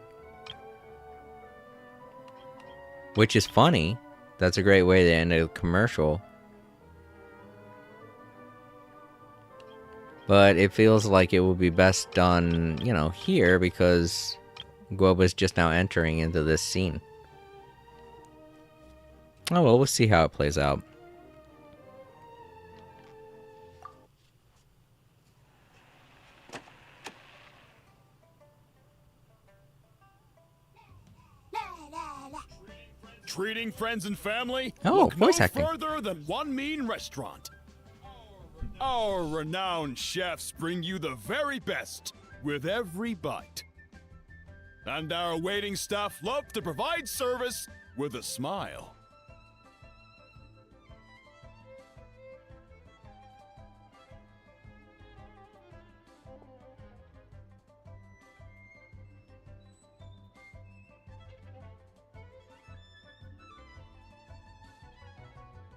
Which is funny. That's a great way to end a commercial. But it feels like it would be best done, you know, here because Guoba's just now entering into this scene. Oh well, we'll see how it plays out. Treating friends and family? Oh, Look voice no acting. further than One Mean Restaurant. Our renowned chefs bring you the very best with every bite. And our waiting staff love to provide service with a smile.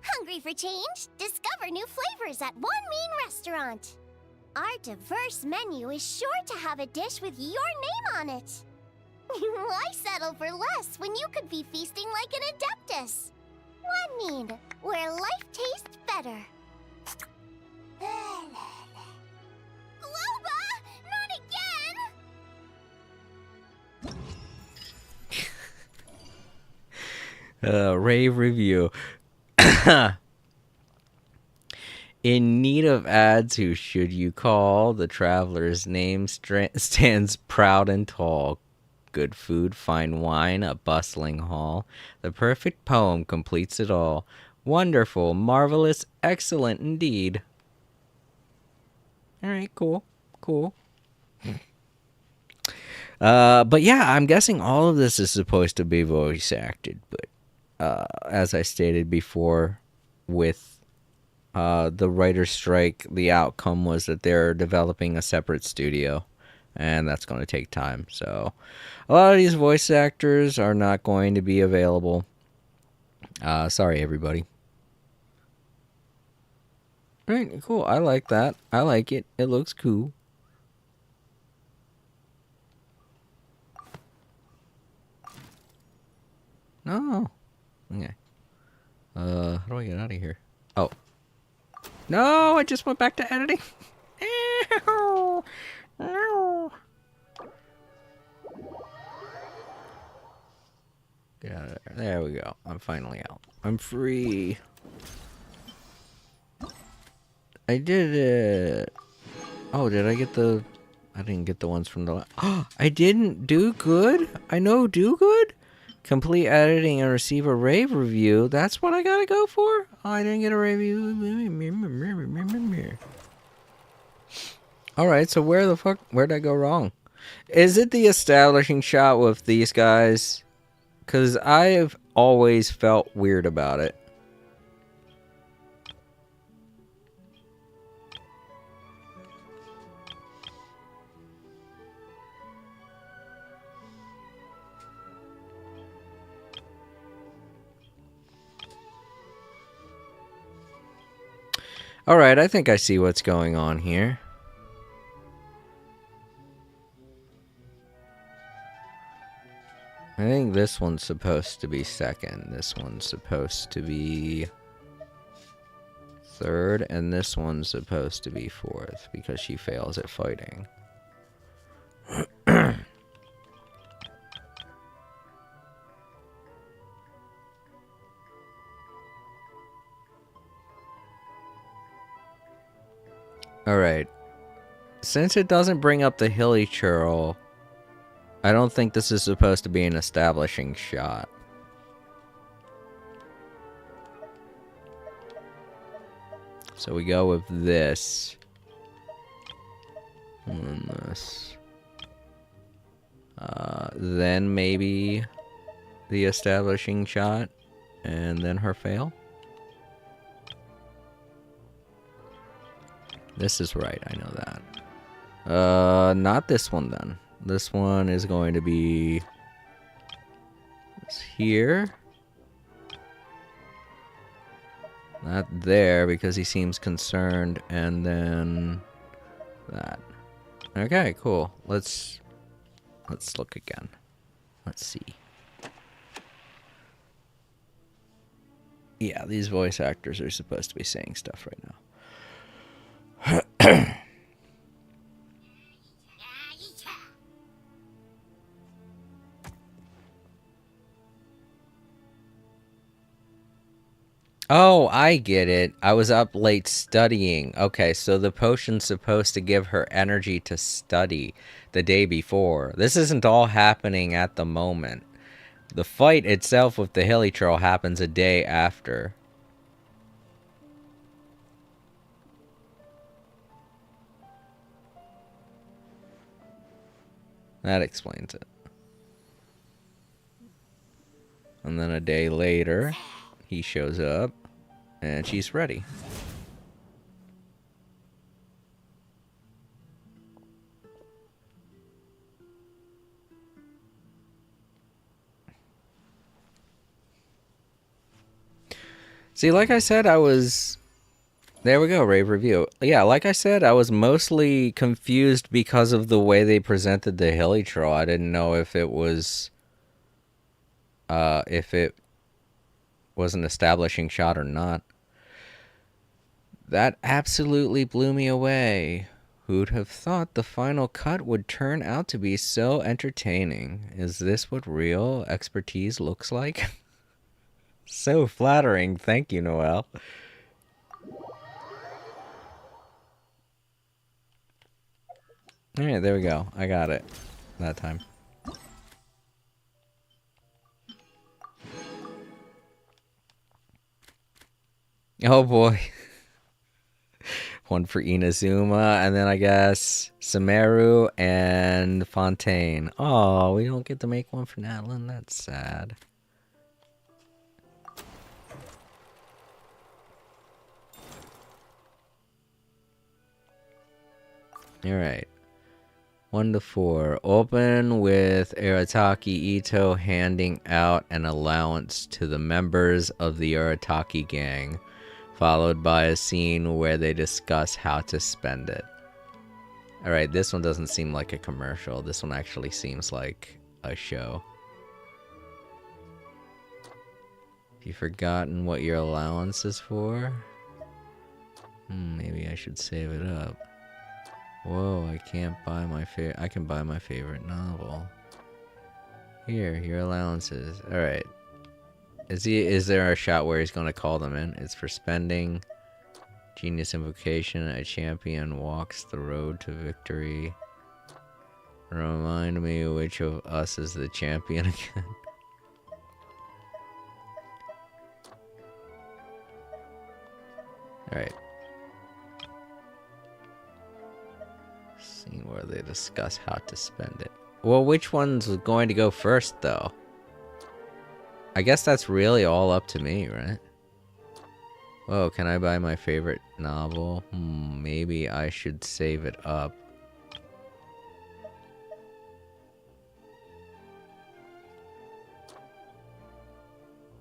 Hungry for change? Discover new flavors at One Mean Restaurant. Our diverse menu is sure to have a dish with your name on it. Why settle for less when you could be feasting like an adeptus? One Mean, where life tastes better. Loba! Not again! Rave review. In need of ads, who should you call? The traveler's name stands proud and tall. Good food, fine wine, a bustling hall. The perfect poem completes it all. Wonderful, marvelous, excellent indeed. Alright, cool. But yeah, I'm guessing all of this is supposed to be voice acted, but as I stated before, with the writer's strike, the outcome was that they're developing a separate studio, and that's going to take time. So a lot of these voice actors are not going to be available. Sorry, everybody. Right, cool. I like that. I like it. It looks cool. No. Okay. How do I get out of here? Oh. No, I just went back to editing. No. Get out of there. There we go. I'm finally out. I'm free. I did it. Oh, did I get the... I didn't get the ones from the... Oh, I didn't do good? I know do good? Complete editing and receive a rave review. That's what I gotta go for? Oh, I didn't get a review. Alright, so where'd I go wrong? Is it the establishing shot with these guys? Because I've always felt weird about it. Alright, I think I see what's going on here. I think this one's supposed to be second. This one's supposed to be third. And this one's supposed to be fourth because she fails at fighting. Alright. Since it doesn't bring up the hilly churl, I don't think this is supposed to be an establishing shot. So we go with this. And then this. Then maybe the establishing shot. And then her fail. This is right, I know that. Not this one then. This one is going to be here. Not there because he seems concerned, and then that. Okay, cool. Let's look again. Let's see. Yeah, these voice actors are supposed to be saying stuff right now. Oh, I get it. I was up late studying. Okay, so the potion's supposed to give her energy to study the day before. This isn't all happening at the moment. The fight itself with the hilly troll happens a day after. That explains it. And then a day later, he shows up, and she's ready. See, like I said, I was... There we go, rave review. Yeah, like I said, I was mostly confused because of the way they presented the hilly troll. I didn't know if it was... if it was an establishing shot or not. That absolutely blew me away. Who'd have thought the final cut would turn out to be so entertaining? Is this what real expertise looks like? So flattering. Thank you, Noel. Alright, there we go. I got it. That time. Oh boy. One for Inazuma, and then I guess Sumeru and Fontaine. Oh, we don't get to make one for Natlin? That's sad. Alright. 1 to 4. Open with Arataki Ito handing out an allowance to the members of the Arataki gang, followed by a scene where they discuss how to spend it. Alright, this one doesn't seem like a commercial. This one actually seems like a show. Have you forgotten what your allowance is for? Maybe I should save it up. Whoa, I can't buy my I can buy my favorite novel. Here, your allowances. Alright. Is there a shot where he's gonna call them in? It's for spending. Genius invocation. A champion walks the road to victory. Remind me which of us is the champion again. Alright. Scene where they discuss how to spend it. Well, which one's going to go first, though? I guess that's really all up to me, right? Whoa, can I buy my favorite novel? Maybe I should save it up.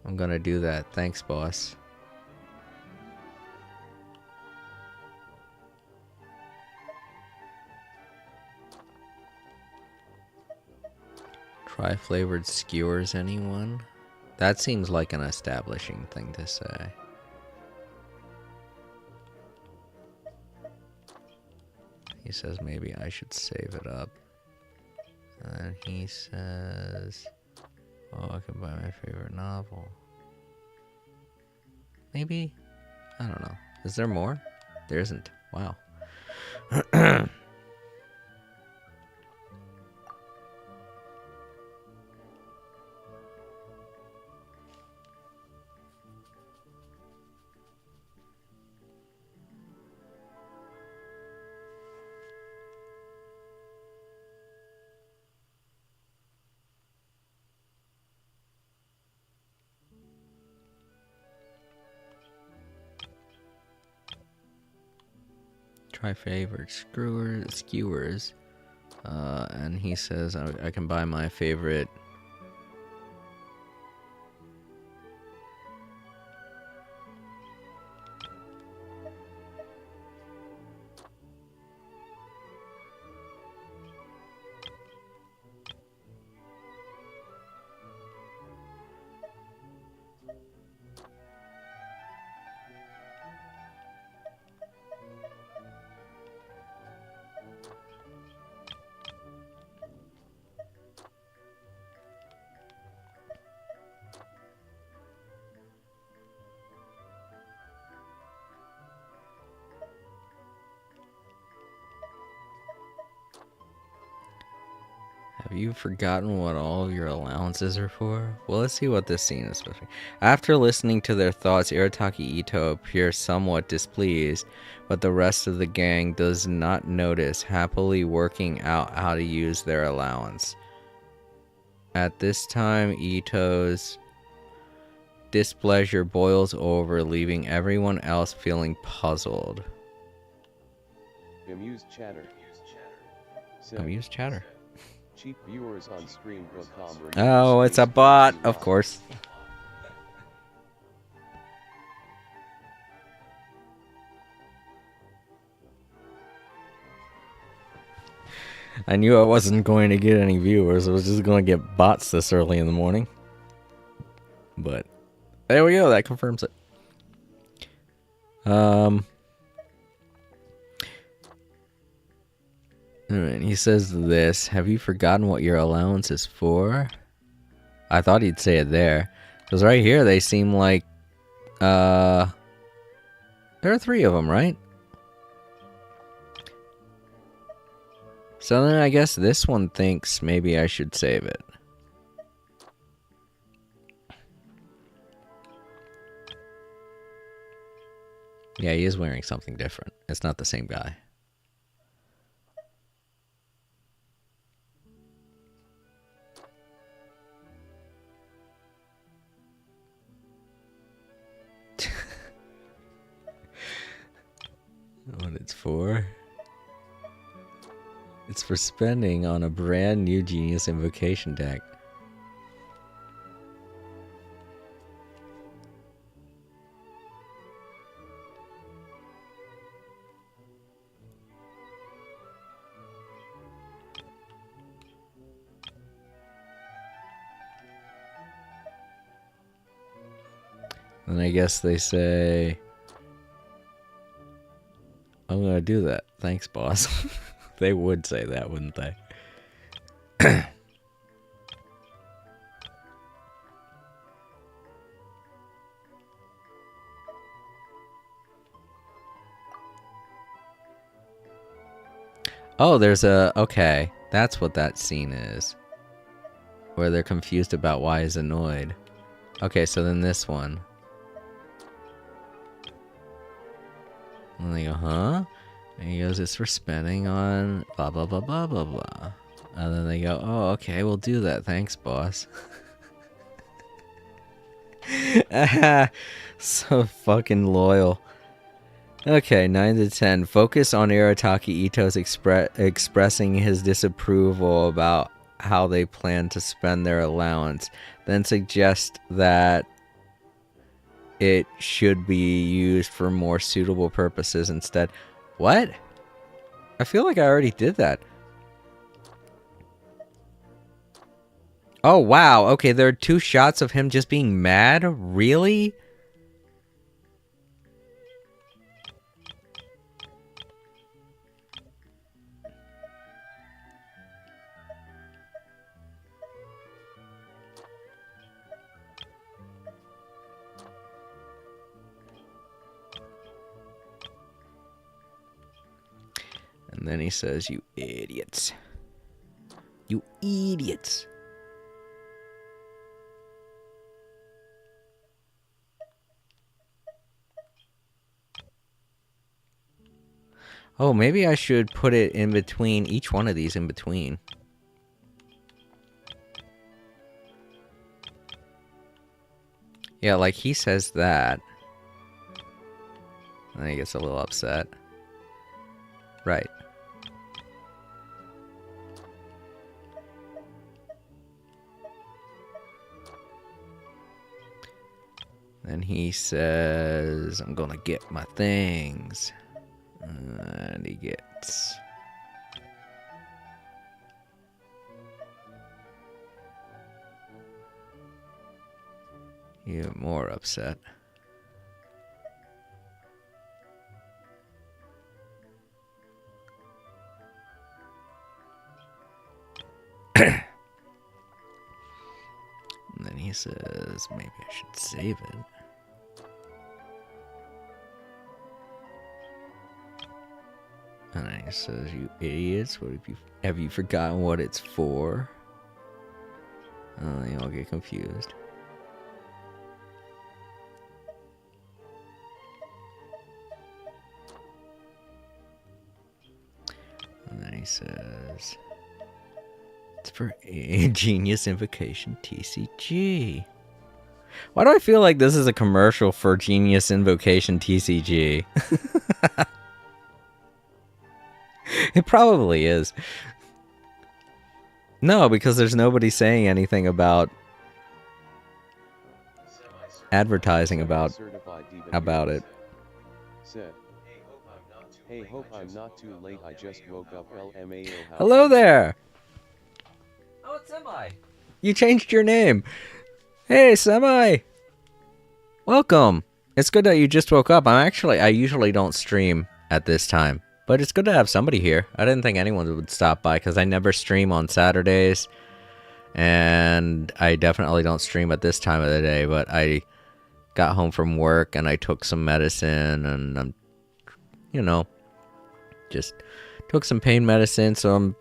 I'm gonna do that. Thanks, boss. Try flavored skewers, anyone? That seems like an establishing thing to say. He says maybe I should save it up. And he says, oh, I can buy my favorite novel. Maybe? I don't know. Is there more? There isn't. Wow. Try favorite skewers. And he says I can buy my favorite. Have you forgotten what all of your allowances are for? Well, let's see what this scene is supposed to be. After listening to their thoughts, Iritaki Ito appears somewhat displeased, but the rest of the gang does not notice, happily working out how to use their allowance. At this time, Ito's displeasure boils over, leaving everyone else feeling puzzled. Amused chatter. Amused chatter. Cheap viewers on stream.com. Oh, it's a bot, of course. I knew I wasn't going to get any viewers. I was just going to get bots this early in the morning. But there we go. That confirms it. Alright, he says this. Have you forgotten what your allowance is for? I thought he'd say it there. Because right here they seem like... there are 3 of them, right? So then I guess this one thinks maybe I should save it. Yeah, he is wearing something different. It's not the same guy. What it's for? It's for spending on a brand new Genius Invocation deck. And I guess they say, I'm gonna do that. Thanks, boss. They would say that, wouldn't they? Oh, there's a... Okay, that's what that scene is. Where they're confused about why he's annoyed. Okay, so then this one. And they go, huh? And he goes, it's for spending on blah, blah, blah, blah, blah, blah. And then they go, oh, okay, we'll do that. Thanks, boss. So fucking loyal. Okay, 9 to 10. Focus on Iritaki Ito's expressing his disapproval about how they plan to spend their allowance. Then suggest that it should be used for more suitable purposes instead. What? I feel like I already did that. Oh, wow. Okay, there are 2 shots of him just being mad? Really? And then he says, you idiots. You idiots. Oh, maybe I should put it in between, each one of these in between. Yeah, like he says that. And then he gets a little upset. Right. Then he says, I'm gonna get my things. And he gets... even more upset. And then he says, maybe I should save it. And then he says, you idiots, what have you forgotten what it's for? Oh, you all get confused. And then he says, it's for a Genius Invocation TCG. Why do I feel like this is a commercial for Genius Invocation TCG? It probably is. No, because there's nobody saying anything about advertising about it. Said, hey, hope I'm not too late. I just woke up. LMAO. Hello there. Oh, it's Semi. You changed your name. Hey, Semi. Welcome. It's good that you just woke up. I usually don't stream at this time, but it's good to have somebody here. I didn't think anyone would stop by because I never stream on Saturdays, and I definitely don't stream at this time of the day, but I got home from work and I took some medicine and I'm, just took some pain medicine, so I'm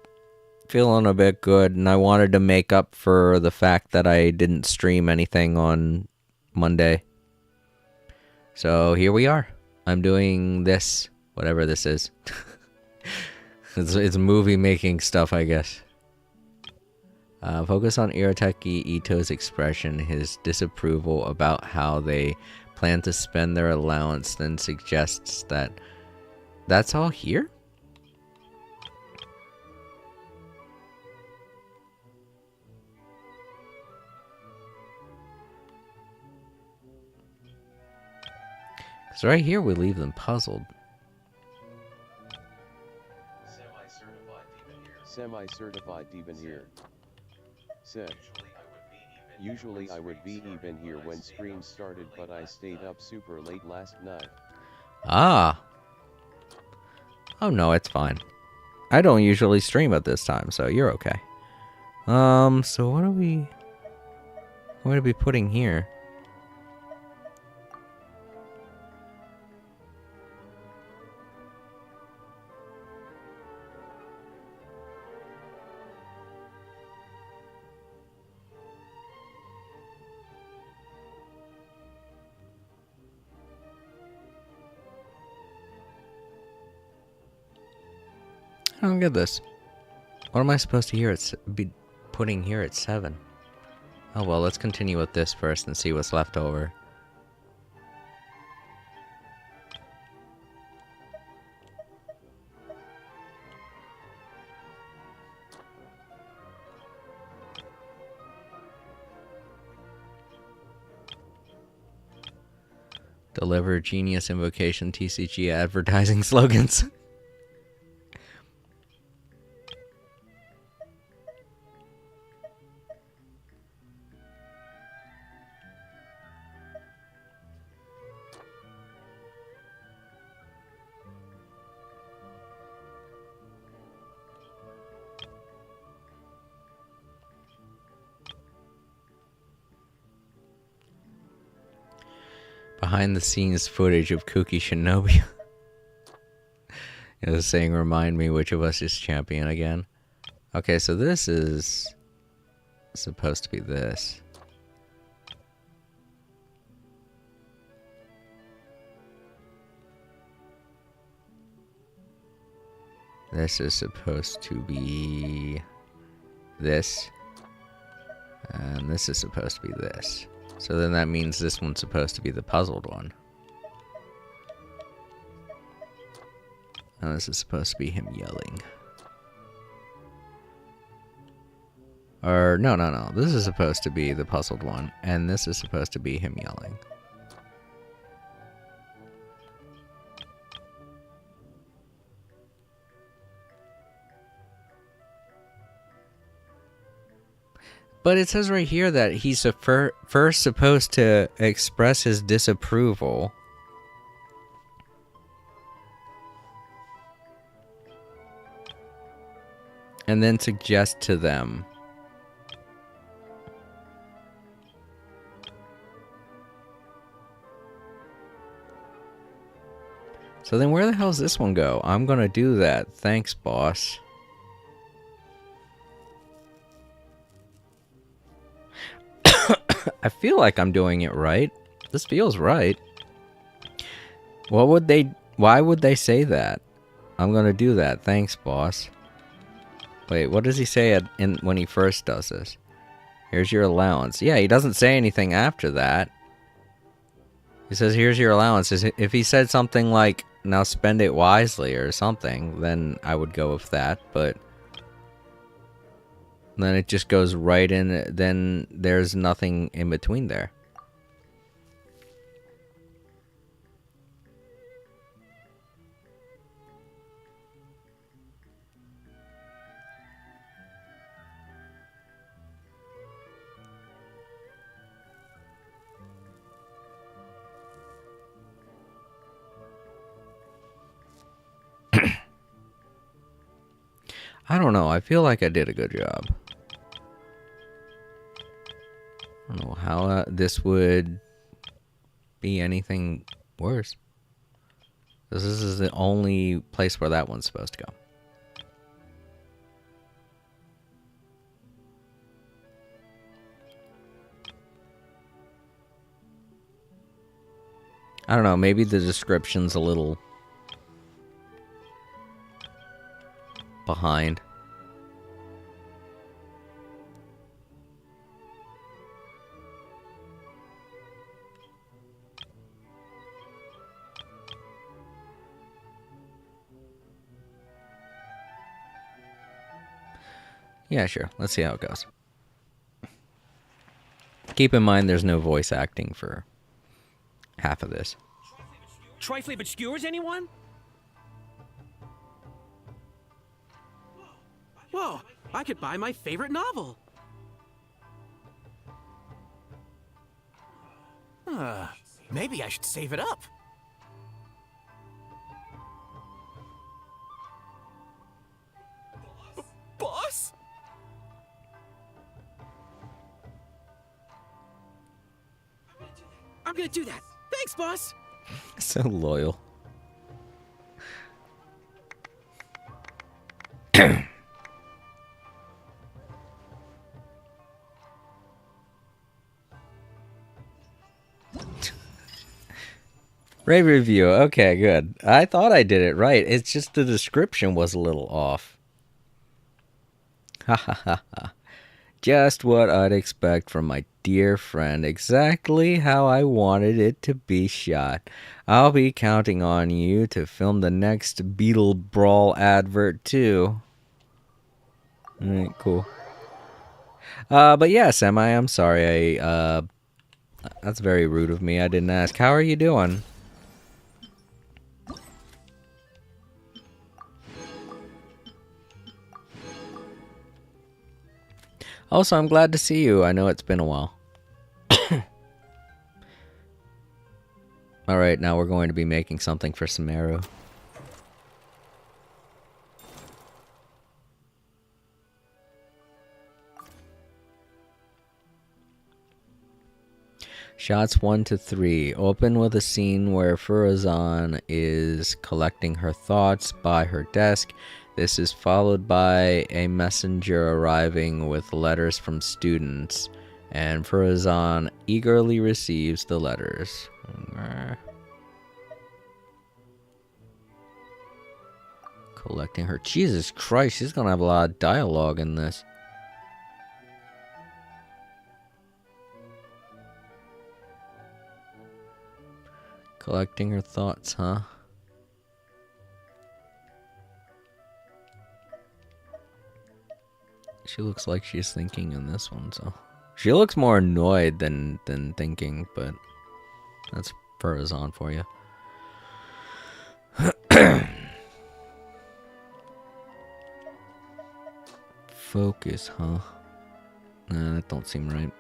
feeling a bit good, and I wanted to make up for the fact that I didn't stream anything on Monday. So here we are. I'm doing this, whatever this is. It's movie making stuff, I guess. Focus on Irateki Ito's expression, his disapproval about how they plan to spend their allowance, then suggests that that's all here? Because right here we leave them puzzled. Semi-certified even here. Said, usually I would be even here when stream started, but I stayed up super late last night. Ah. Oh no, it's fine. I don't usually stream at this time, so you're okay. So what are we putting here? I don't get this. What am I supposed to be putting here at 7? Oh well, let's continue with this first and see what's left over. Deliver Genius Invocation TCG advertising slogans. Behind the scenes footage of Kuki Shinobi. It was saying, remind me which of us is champion again. Okay, so this is supposed to be this. This is supposed to be this. And this is supposed to be this. So then that means this one's supposed to be the puzzled one. And this is supposed to be him yelling. Or, no. This is supposed to be the puzzled one. And this is supposed to be him yelling. But it says right here that he's first supposed to express his disapproval. And then suggest to them. So then where the hell does this one go? I'm gonna do that. Thanks, boss. I feel like I'm doing it right. This feels right. What would they... Why would they say that? I'm gonna do that. Thanks, boss. Wait, what does he say when he first does this? Here's your allowance. Yeah, he doesn't say anything after that. He says, here's your allowance. If he said something like, now spend it wisely or something, then I would go with that, but... Then it just goes right in, then there's nothing in between there. I don't know, I feel like I did a good job. I don't know how this would be anything worse. This is the only place where that one's supposed to go. I don't know, maybe the description's a little behind. Yeah, sure. Let's see how it goes. Keep in mind there's no voice acting for half of this. Tri-flavored skewers, anyone? Whoa, I could buy my favorite novel. Maybe I should save it up. Boss? I'm gonna do that. Thanks, boss. So loyal. Rave review. Okay, good. I thought I did it right. It's just the description was a little off. Ha ha ha ha. Just what I'd expect from my dear friend. Exactly how I wanted it to be shot. I'll be counting on you to film the next Beetle Brawl advert too. Alright, cool. But yeah, Semi, I'm sorry. That's very rude of me. I didn't ask. How are you doing? Also, I'm glad to see you. I know it's been a while. Alright, now we're going to be making something for Sumeru. Shots 1 to 3. Open with a scene where Furazan is collecting her thoughts by her desk. This is followed by a messenger arriving with letters from students, and Furazan eagerly receives the letters. Collecting her. Jesus Christ, she's gonna have a lot of dialogue in this. Collecting her thoughts, huh? She looks like she's thinking in this one, so... She looks more annoyed than thinking, but... That's Furazan for you. Focus, huh? Nah, that don't seem right.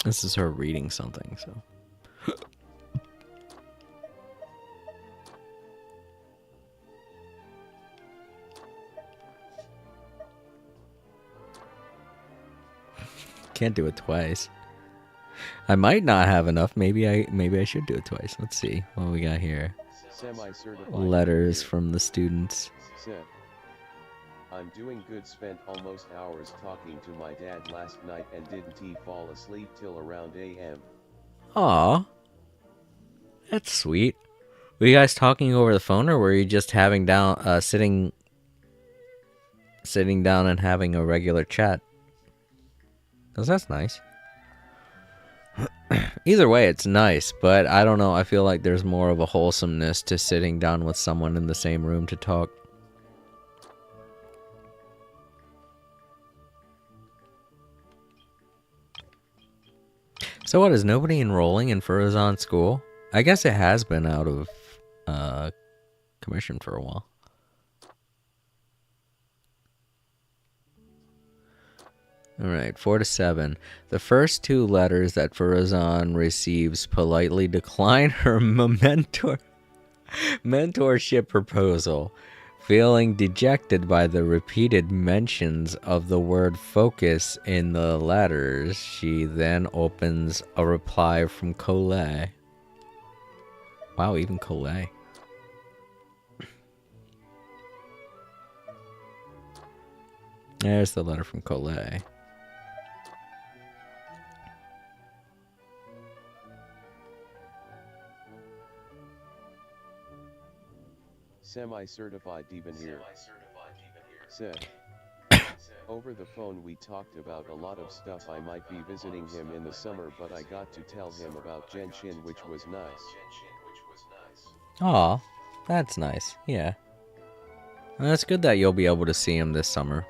This is her reading something, so... Can't do it twice. I might not have enough. Maybe I should do it twice. Let's see what we got here. Semi-certified letters here. from the students. Said, I'm doing good, spent almost hours talking to my dad last night and didn't he fall asleep till around AM. Aw, that's sweet. Were you guys talking over the phone, or were you just having down, sitting down and having a regular chat? Cause that's nice. Either way, it's nice, but I don't know. I feel like there's more of a wholesomeness to sitting down with someone in the same room to talk. So what, is nobody enrolling in Furazon school? I guess it has been out of commission for a while. Alright, 4 to 7. The first two letters that Furazon receives politely decline her mentorship proposal. Feeling dejected by the repeated mentions of the word focus in the letters, she then opens a reply from Colette. Wow, even Colette. There's the letter from Colette. Semi-certified even here. Said, over the phone we talked about a lot of stuff. I might be visiting him in the summer, but I got to tell him about Genshin, which was nice. Aw, that's nice, yeah. And that's good that you'll be able to see him this summer.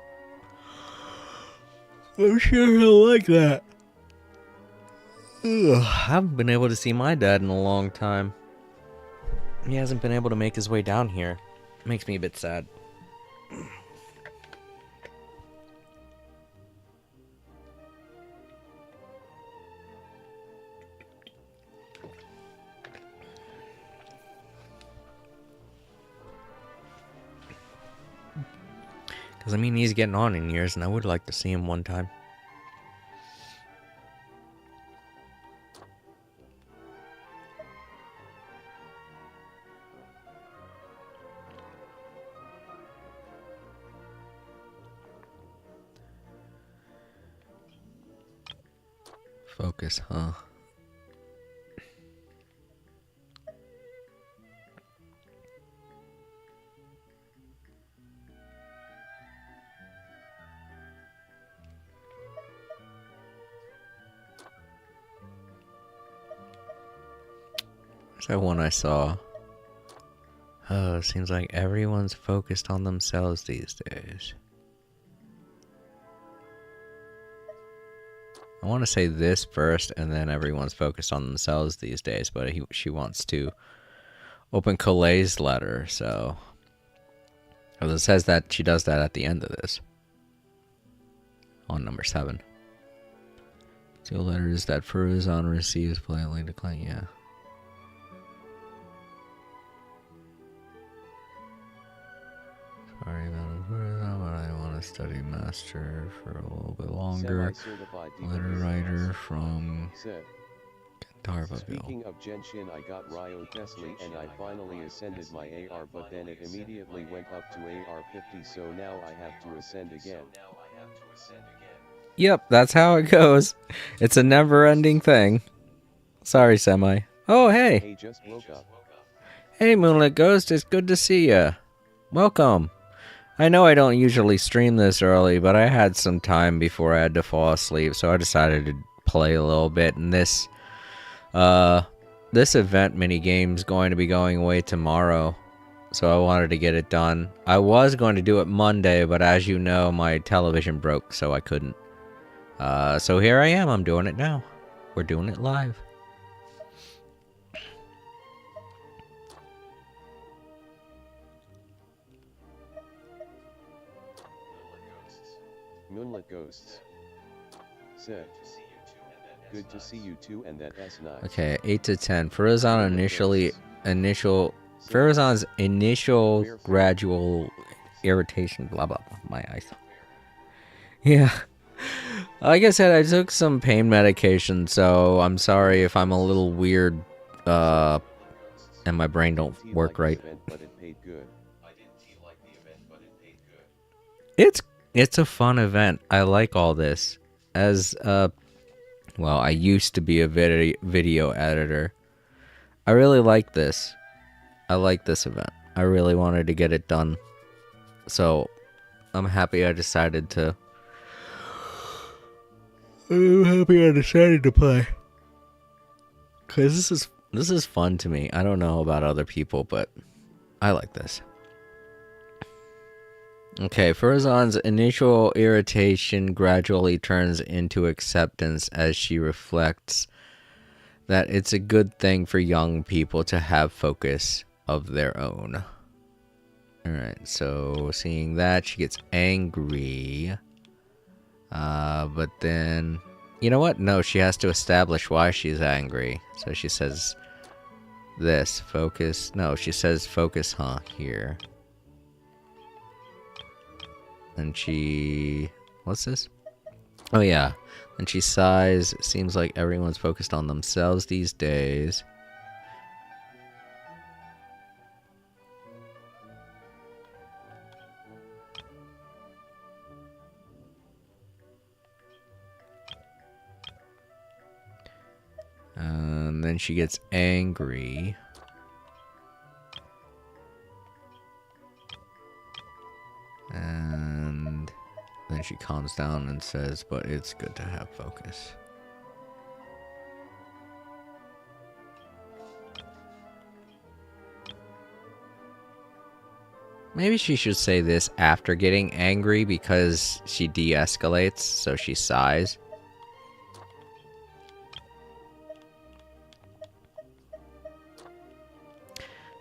I'm sure he'll like that. Ugh, I haven't been able to see my dad in a long time. He hasn't been able to make his way down here. Makes me a bit sad. Because, I mean, he's getting on in years, and I would like to see him one time. Focus, huh? Where's that one I saw? Oh, it seems like everyone's focused on themselves these days. I want to say this first, and then everyone's focused on themselves these days, but she wants to open Colette's letter, so... Well, it says that she does that at the end of this. On number 7. Two letters that Furazon receives politely decline, yeah. Sorry about Furazon, but I want to study master for a little bit longer. Letter writer from Tarvaville. Speaking of Genshin, I got Ryo Tesley and I finally ascended my AR, but then it immediately went up to AR 50, so now I have to ascend again. Yep, that's how it goes. It's a never-ending thing. Sorry, Semi. Oh, hey. Hey, just woke up. Hey, Moonlit Ghost, it's good to see ya. Welcome. I know I don't usually stream this early, but I had some time before I had to fall asleep, so I decided to play a little bit. And this event minigame's going to be going away tomorrow, so I wanted to get it done. I was going to do it Monday, but as you know, my television broke, so I couldn't. So here I am, I'm doing it now. We're doing it live. Moonlit Ghosts said, good to see you too, and that S nice. Okay, 8 to 10. Furazon's initial gradual irritation, blah blah blah. My eyes. Yeah. Like I said, I took some pain medication, so I'm sorry if I'm a little weird and my brain don't Didn't work like right. the event, but it paid good. It's a fun event. I like all this. As well, I used to be a video editor. I really like this. I like this event. I really wanted to get it done. So, I'm happy I decided to play. Cuz this is fun to me. I don't know about other people, but I like this. Okay, Furzon's initial irritation gradually turns into acceptance as she reflects that it's a good thing for young people to have focus of their own. Alright, so seeing that, she gets angry. But then, you know what? No, she has to establish why she's angry. So she says this, focus. No, she says focus, huh, here. And she... what's this? Oh, yeah. And she sighs. It seems like everyone's focused on themselves these days. And then she gets angry. And then she calms down and says, but it's good to have focus. Maybe she should say this after getting angry because she de-escalates, so she sighs.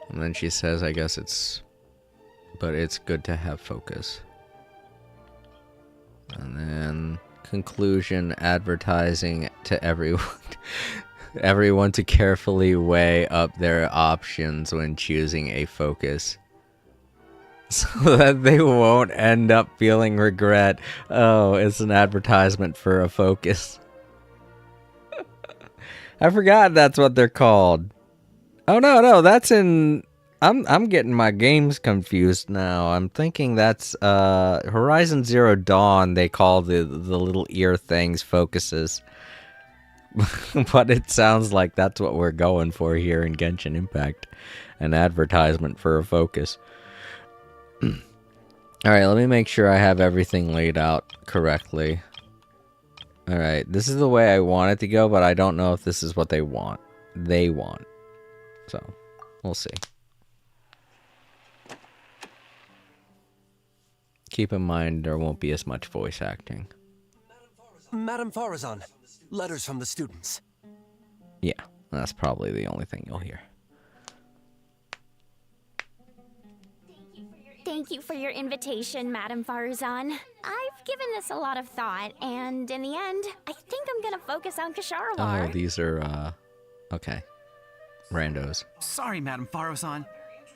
And then she says, I guess it's... but it's good to have focus. And then conclusion, advertising to everyone to carefully weigh up their options when choosing a focus. So that they won't end up feeling regret. Oh, it's an advertisement for a focus. I forgot that's what they're called. Oh no, that's in... I'm getting my games confused now. I'm thinking that's Horizon Zero Dawn. They call the little ear things focuses. But it sounds like that's what we're going for here in Genshin Impact. An advertisement for a focus. Alright, let me make sure I have everything laid out correctly. Alright, this is the way I want it to go, but I don't know if this is what they want. So, we'll see. Keep in mind there won't be as much voice acting. Madame Farazan, letters from the students. Yeah, that's probably the only thing you'll hear. Thank you for your invitation, Madame Farazan. I've given this a lot of thought, and in the end, I think I'm gonna focus on Kasharlar. Oh, these are, okay. Randos. Sorry, Madame Farazan.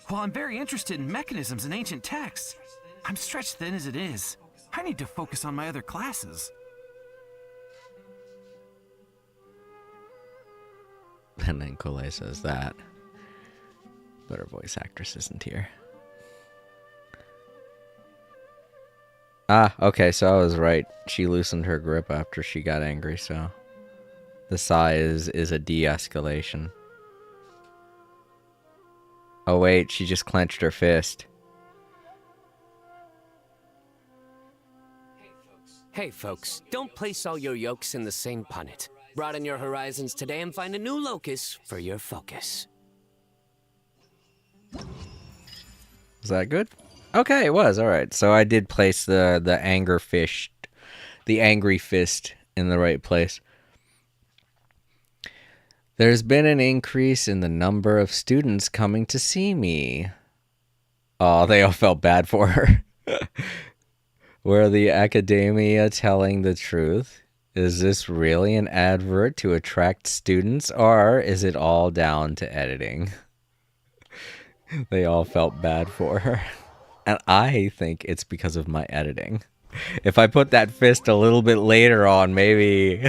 While I'm very interested in mechanisms and ancient texts, I'm stretched thin as it is. I need to focus on my other classes. And then Kole says that. But her voice actress isn't here. Ah, okay, so I was right. She loosened her grip after she got angry, so... the sigh is a de-escalation. Oh wait, she just clenched her fist. Hey folks, don't place all your yolks in the same punnet. Broaden your horizons today and find a new locus for your focus. Is that good? Okay, it was. Alright, so I did place the angry fist in the right place. There's been an increase in the number of students coming to see me. Oh, they all felt bad for her. Were the academia telling the truth? Is this really an advert to attract students, or is it all down to editing? They all felt bad for her. And I think it's because of my editing. If I put that fist a little bit later on, maybe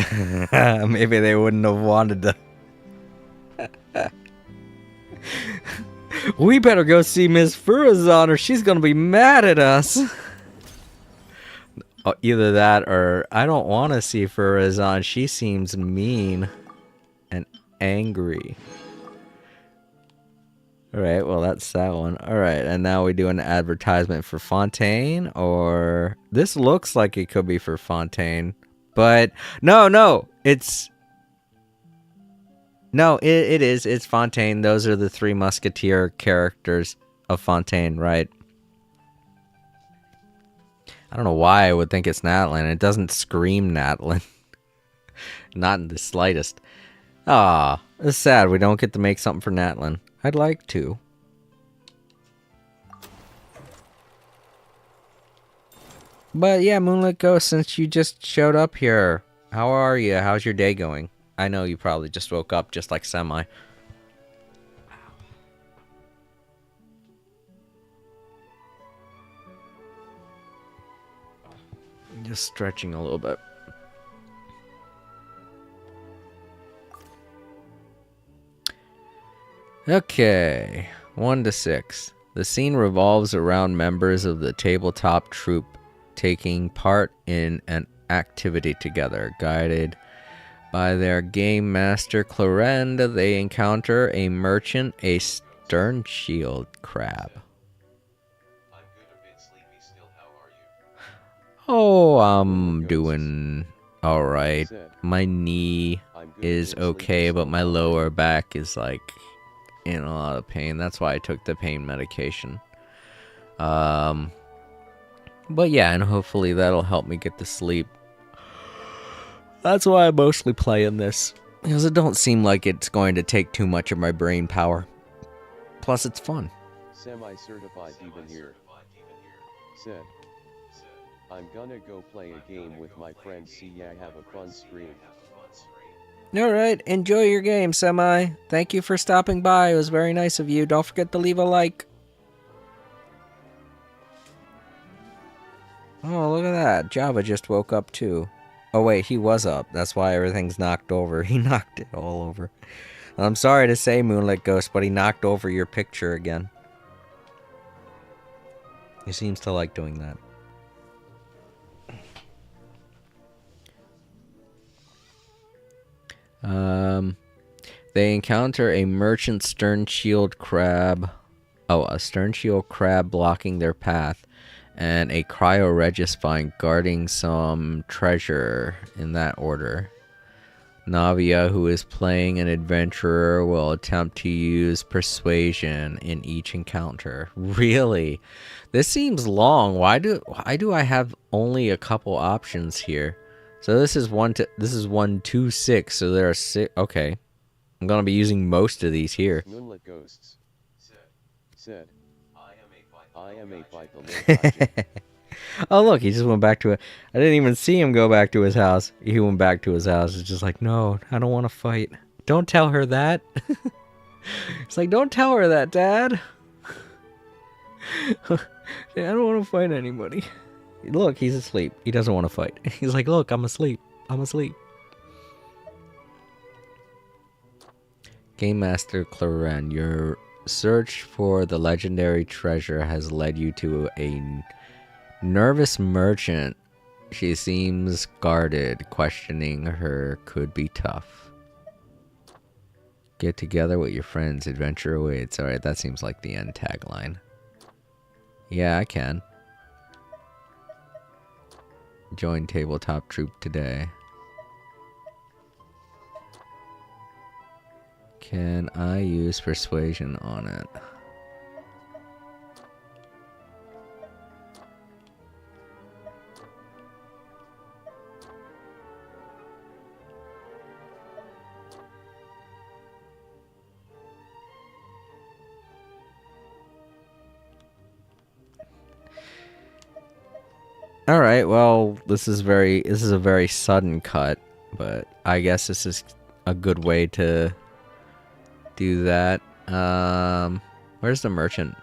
maybe they wouldn't have wanted to. We better go see Miss Furazon or she's gonna be mad at us. Oh, either that or I don't want to see Furazon. She seems mean and angry. Alright, well that's that one. Alright, and now we do an advertisement for Fontaine, or... This looks like it could be for Fontaine, but... No, it's... No, it is. It's Fontaine. Those are the three Musketeer characters of Fontaine, right? I don't know why I would think it's Natlin. It doesn't scream Natlin. Not in the slightest. Ah, it's sad we don't get to make something for Natlin. I'd like to. But yeah, Moonlit Ghost, since you just showed up here, how are you? How's your day going? I know you probably just woke up just like Semi. Just stretching a little bit. Okay, 1 to 6. The scene revolves around members of the tabletop troupe taking part in an activity together. Guided by their game master Clorend, they encounter a merchant, a stern shield crab. I'm good, a bit sleepy still. How are you? Oh, I'm doing alright. My knee is okay, but my lower back is like in a lot of pain. That's why I took the pain medication. But yeah, and hopefully that'll help me get to sleep. That's why I'm mostly playing this, because it don't seem like it's going to take too much of my brain power. Plus, it's fun. Semi-certified even here. Said, I'm gonna go play a game with my friends. See ya, have a fun stream. Alright, enjoy your game, Semi. Thank you for stopping by. It was very nice of you. Don't forget to leave a like. Oh, look at that. Java just woke up too. Oh wait, he was up. That's why everything's knocked over. He knocked it all over. I'm sorry to say, Moonlit Ghost, but he knocked over your picture again. He seems to like doing that. They encounter a merchant stern shield crab. Oh, a stern shield crab blocking their path, and a cryo-regis guarding some treasure in that order. Navia, who is playing an adventurer, will attempt to use persuasion in each encounter. Really? This seems long. Why do I have only a couple options here? So this is 1 2 6. So there are 6. Okay, I'm gonna be using most of these here. Moonlit Ghosts said, I am a fight the Oh look, he just went back to it. I didn't even see him go back to his house. He went back to his house. It's just like, no, I don't want to fight. Don't tell her that. It's like, don't tell her that, Dad. I don't want to fight anybody. Look, he's asleep. He doesn't want to fight. He's like, look, I'm asleep. I'm asleep. Game Master Cloren, your search for the legendary treasure has led you to a nervous merchant. She seems guarded. Questioning her could be tough. Get together with your friends. Adventure awaits. Alright, that seems like the end tagline. Yeah, I can. Join tabletop troupe today. Can I use persuasion on it? All right, well, this is a very sudden cut, but I guess this is a good way to do that. Where's the merchant?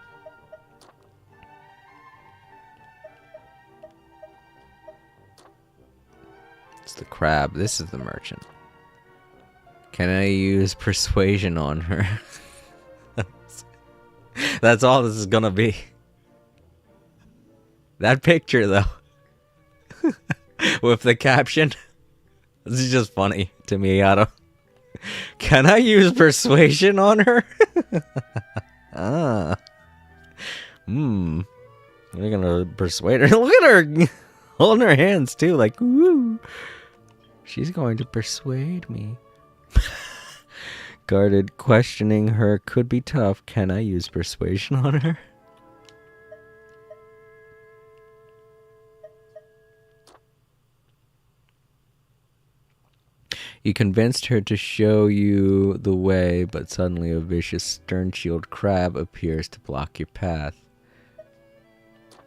It's the crab. This is the merchant. Can I use persuasion on her? That's all this is gonna be. That picture, though, with the caption, this is just funny to me. I don't. Can I use persuasion on her? Ah. We're gonna persuade her. Look at her holding her hands too, like, woo. She's going to persuade me. Guarded, questioning her could be tough. Can I use persuasion on her? You convinced her to show you the way, but suddenly a vicious stern-shield crab appears to block your path.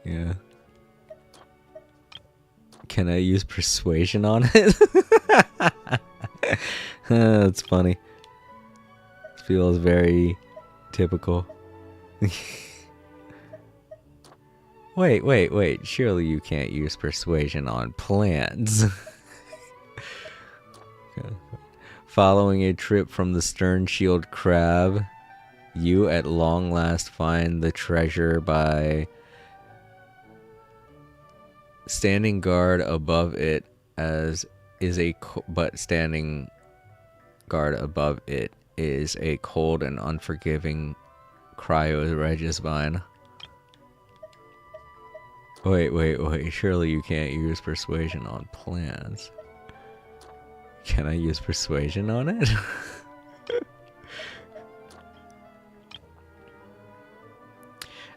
Yeah. Can I use persuasion on it? That's funny. It feels very typical. Wait. Surely you can't use persuasion on plants. Following a trip from the stern shield crab, you at long last find the treasure by standing guard above it but standing guard above it is a cold and unforgiving cryo-regisvine. Wait. Surely you can't use persuasion on plants. Can I use persuasion on it?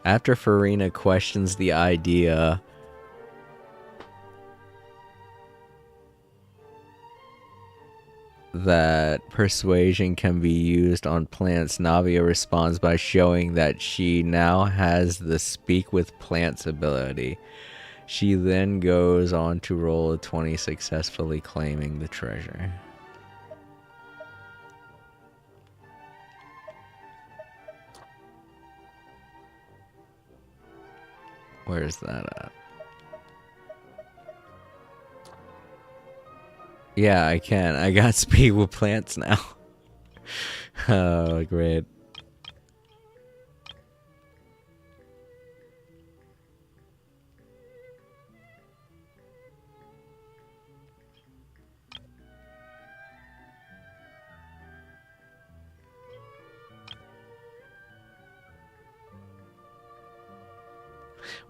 After Farina questions the idea that persuasion can be used on plants, Navia responds by showing that she now has the speak with plants ability. She then goes on to roll a 20, successfully claiming the treasure. Where's that at? Yeah, I can. I got speed with plants now. Oh, great.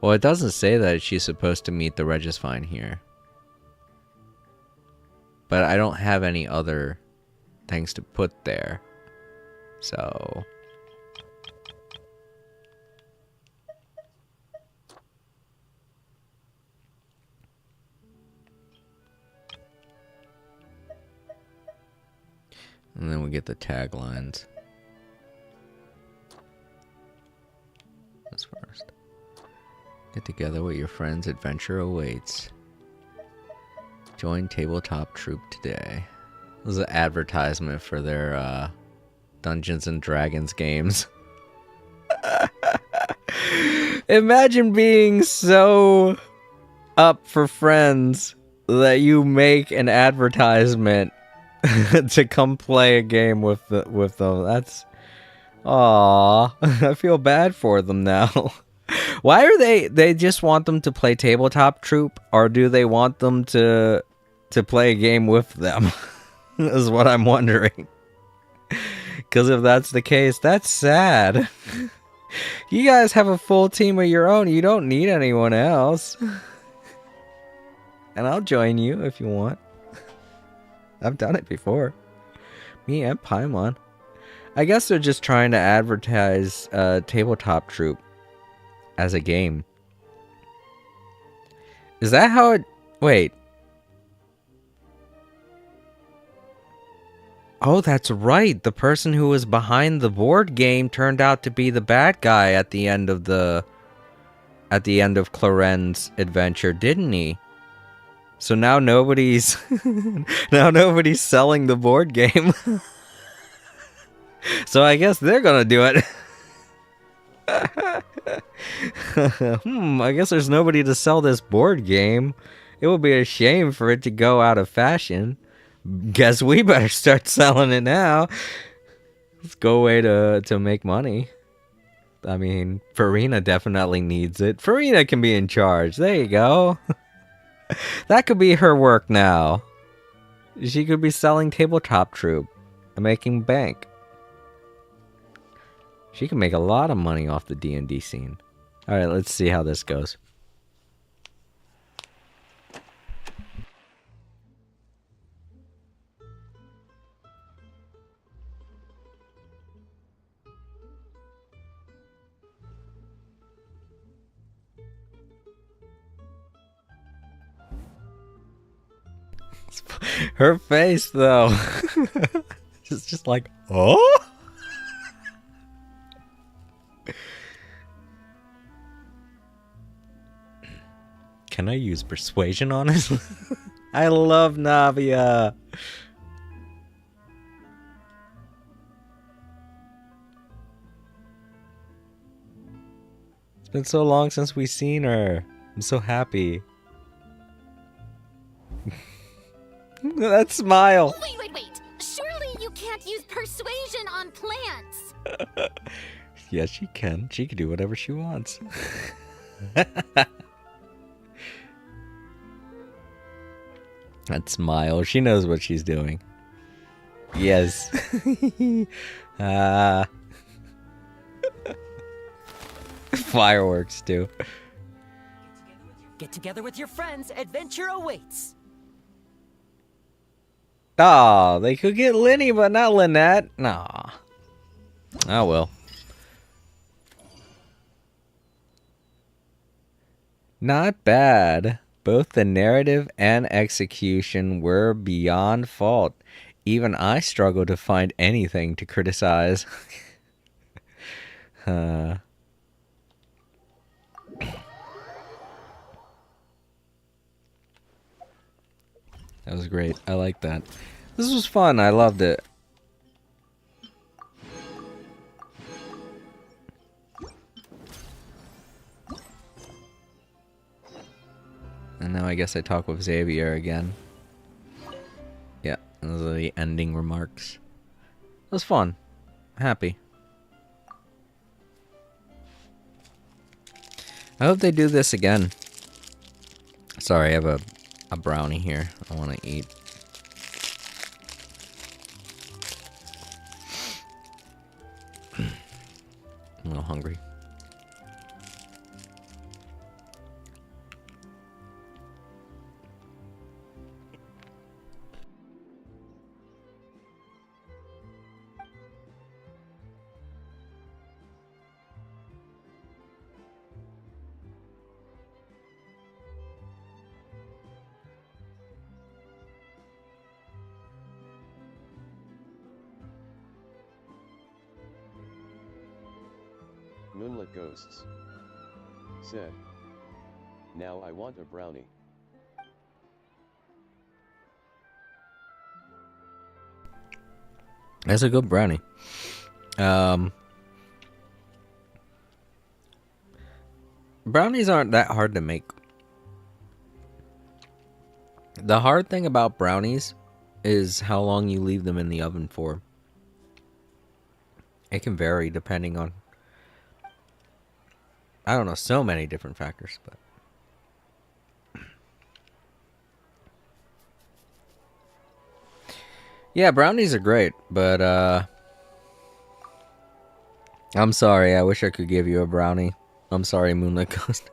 Well, it doesn't say that she's supposed to meet the Regisvine here. But I don't have any other things to put there. So... and then we get the taglines. That's first. Get together with your friends. Adventure awaits. Join Tabletop Troop today. This is an advertisement for their Dungeons and Dragons games. Imagine being so up for friends that you make an advertisement to come play a game with them. That's... Aww. I feel bad for them now. Why are they just want them to play Tabletop Troop, or do they want them to play a game with them? Is what I'm wondering. Because if that's the case, that's sad. You guys have a full team of your own. You don't need anyone else. And I'll join you if you want. I've done it before. Me and Paimon. I guess they're just trying to advertise Tabletop Troop as a game. Is that how it... Wait. Oh, that's right. The person who was behind the board game turned out to be the bad guy at the end of Claren's adventure, didn't he? So now nobody's selling the board game. So I guess they're gonna do it. I guess there's nobody to sell this board game. It would be a shame for it to go out of fashion. Guess we better start selling it now. Let's go away to make money. I mean, Farina definitely needs it. Farina can be in charge. There you go. That could be her work now. She could be selling tabletop troop and making bank. She can make a lot of money off the D&D scene. All right, let's see how this goes. Her face, though. It's just like, oh? Can I use persuasion on it? I love Navia. It's been so long since we've seen her. I'm so happy. That smile. Wait. Surely you can't use persuasion on plants. Yes, she can. She can do whatever she wants. That smile. She knows what she's doing. Yes. Fireworks, too. Get together with your friends. Adventure awaits. Oh, they could get Lenny, but not Lynette. Nah. Oh, well. Not bad. Both the narrative and execution were beyond fault. Even I struggle to find anything to criticize. That was great. I like that. This was fun. I loved it. And now I guess I talk with Xavier again. Yeah, those are the ending remarks. It was fun. Happy. I hope they do this again. Sorry, I have a brownie here I want to eat. I'm a little hungry. Moonlit Ghosts said, "Now I want a brownie." That's a good brownie. Brownies aren't that hard to make. The hard thing about brownies is how long you leave them in the oven for. It can vary depending on, I don't know, so many different factors, but yeah, brownies are great, but I'm sorry, I wish I could give you a brownie. I'm sorry, Moonlit Ghost.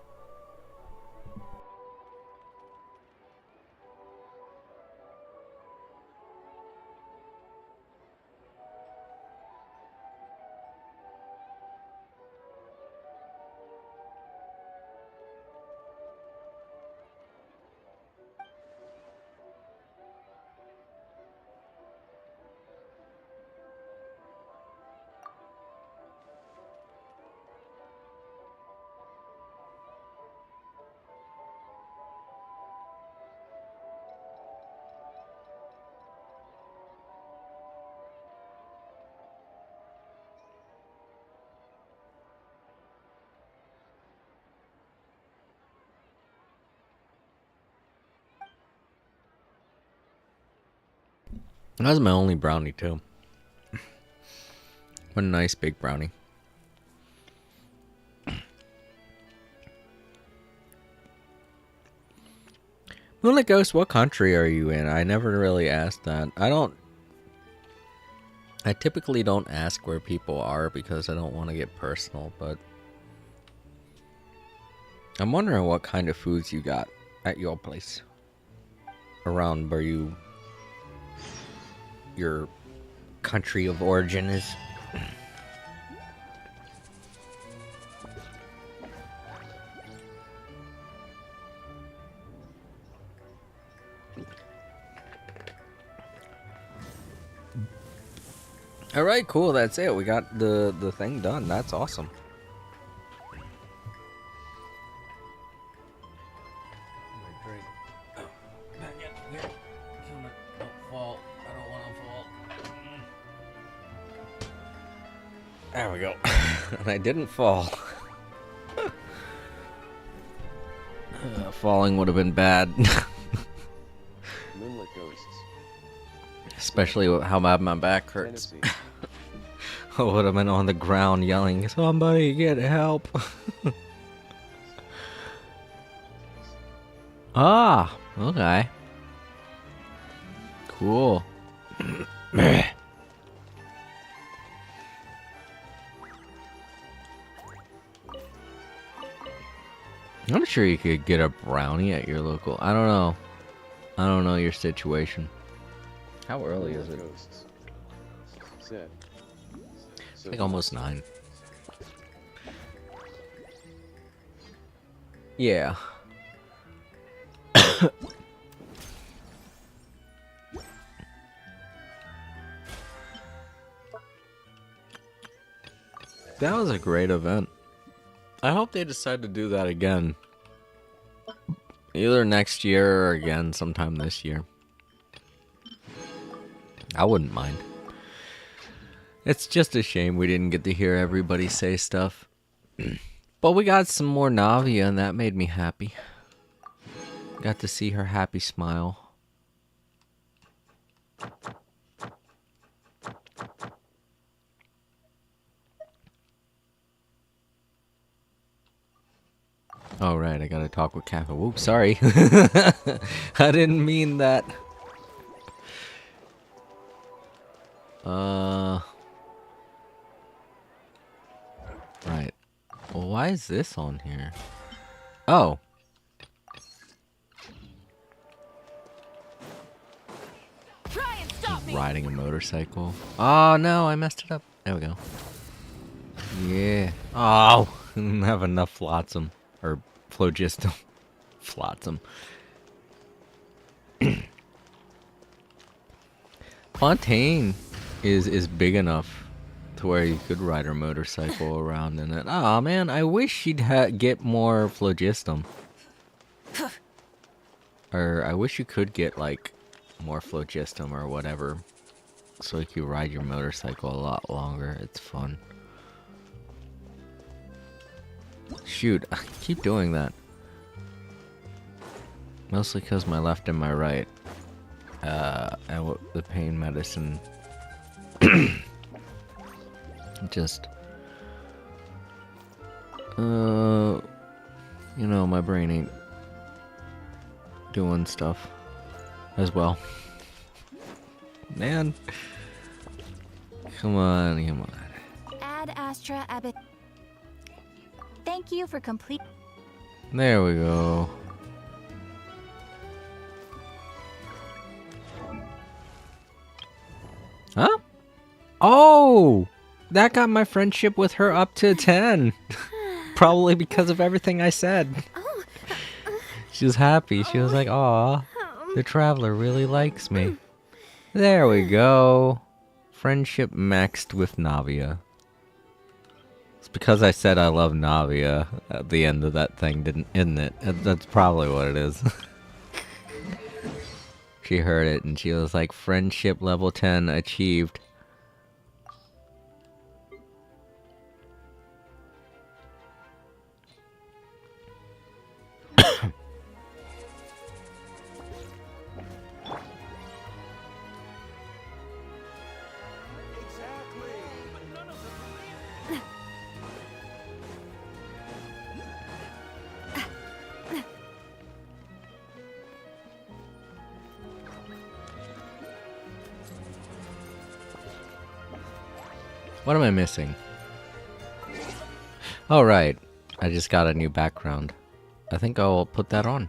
That was my only brownie, too. What a nice big brownie. Moonlit Ghost, what country are you in? I never really asked that. I typically don't ask where people are because I don't want to get personal, but I'm wondering what kind of foods you got at your place. Around where your country of origin is. All right, cool. That's it. We got the thing done. That's awesome. There we go. And I didn't fall. Falling would have been bad. Moonlit Ghosts. Especially with how bad my back hurts. Tennessee. I would have been on the ground yelling, "Somebody get help!" Ah, okay. Cool. I'm sure you could get a brownie at your local. I don't know. I don't know your situation. How early is it? Ghosts. Set. It's like almost 9. Yeah. That was a great event. I hope they decide to do that again. Either next year or again sometime this year. I wouldn't mind. It's just a shame we didn't get to hear everybody say stuff. But we got some more Navia and that made me happy. Got to see her happy smile. Oh, right, I gotta talk with Kappa. Whoops, sorry. I didn't mean that. Right. Well, why is this on here? Oh. Try and stop me. Riding a motorcycle. Oh, no, I messed it up. There we go. Yeah. Oh, didn't have enough flotsam. Or phlogiston. Flotsam. Fontaine is big enough to where you could ride her motorcycle around in it. Aw, man, I wish she'd get more phlogiston. Or I wish you could get, like, more phlogiston or whatever. So you could ride your motorcycle a lot longer. It's fun. Shoot, I keep doing that. Mostly because my left and my right. And the pain medicine. Just. You know, my brain ain't doing stuff as well. Man. Come on, come on. Ad Astra Abbott. Thank you for complete. There we go. Huh? Oh! That got my friendship with her up to 10. Probably because of everything I said. Oh. She was happy. She was like, "Aw, the traveler really likes me." There we go. Friendship maxed with Navia. It's because I said I love Navia at the end of that thing, isn't it? That's probably what it is. She heard it and she was like, "Friendship level 10 achieved." What am I missing? Oh, right. I just got a new background. I think I'll put that on.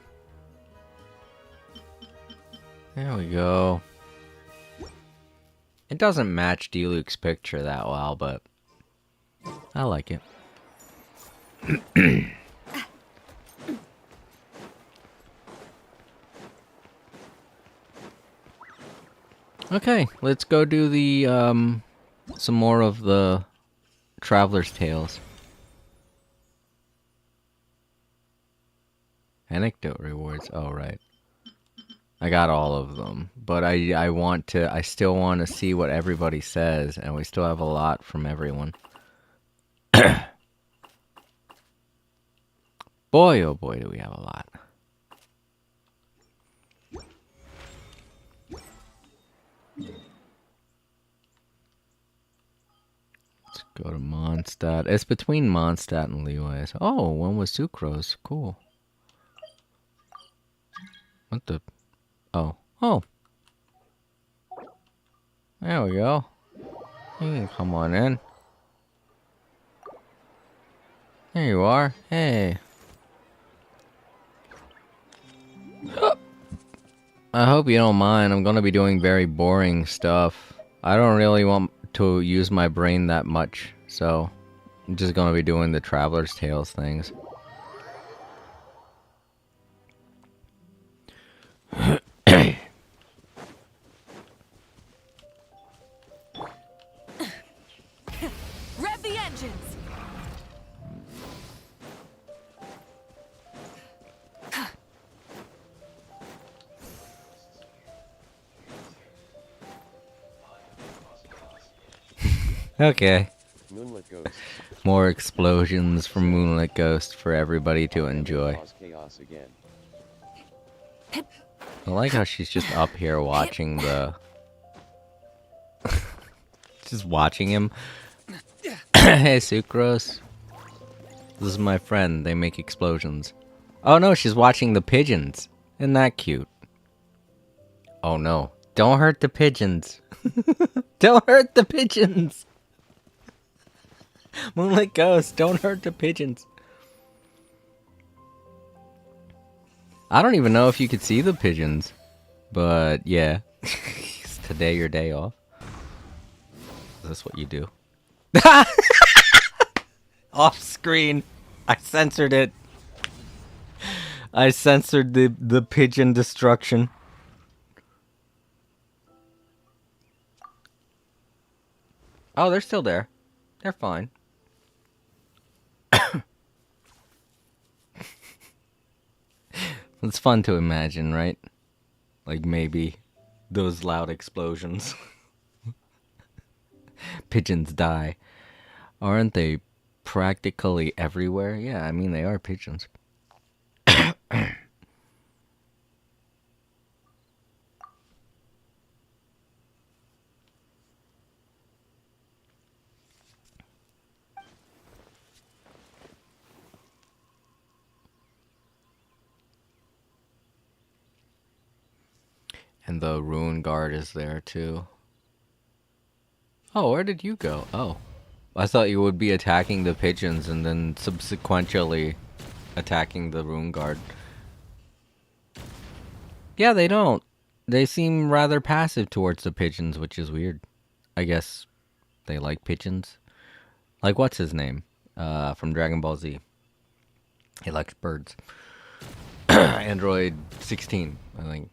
There we go. It doesn't match D-Luke's picture that well, but I like it. Okay, let's go do the some more of the Traveler's Tales. Anecdote rewards. Oh, right. I got all of them, but I still want to see what everybody says, and we still have a lot from everyone. Boy, oh boy, do we have a lot. Let's go to Mondstadt. It's between Mondstadt and Liyue. Oh, one was Sucrose. Cool. What the? Oh. Oh. There we go. You can come on in. There you are. Hey. I hope you don't mind. I'm gonna be doing very boring stuff. I don't really want to use my brain that much, so I'm just gonna be doing the Traveler's Tales things. Rev the engines! Okay. Moonlit Ghost. More explosions from Moonlit Ghost for everybody to enjoy. Chaos again. I like how she's just up here watching the... just watching him. Hey, Sucrose. This is my friend. They make explosions. Oh no, she's watching the pigeons. Isn't that cute? Oh no. Don't hurt the pigeons. Don't hurt the pigeons. Moonlit Ghost, don't hurt the pigeons. I don't even know if you could see the pigeons. But yeah. Is today your day off? Is this what you do? Off screen. I censored it. I censored the pigeon destruction. Oh, they're still there. They're fine. It's fun to imagine, right? Like maybe those loud explosions. Pigeons die. Aren't they practically everywhere? Yeah, I mean, they are pigeons. And the Ruin Guard is there too. Oh, where did you go? Oh. I thought you would be attacking the pigeons and then subsequently attacking the Ruin Guard. Yeah, they don't. They seem rather passive towards the pigeons, which is weird. I guess they like pigeons. Like, what's his name? From Dragon Ball Z. He likes birds. Android 16, I think.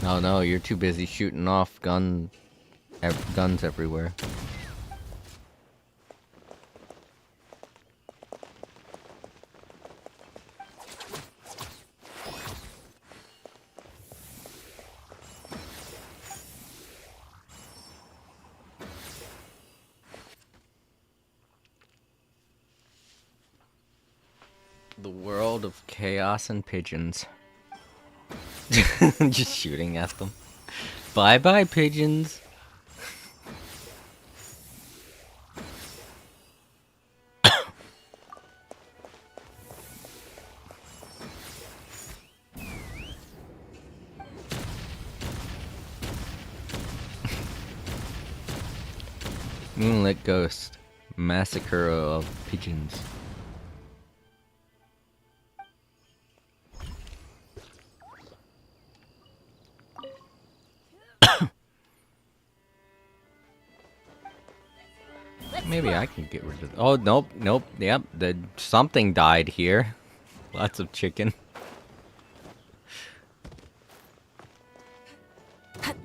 Oh no, you're too busy shooting off guns everywhere. The world of chaos and pigeons. Just shooting at them. Bye-bye, pigeons. Moonlit Ghost. Massacre of pigeons. Maybe I can get rid of. Oh nope, nope. Yep, something died here. Lots of chicken.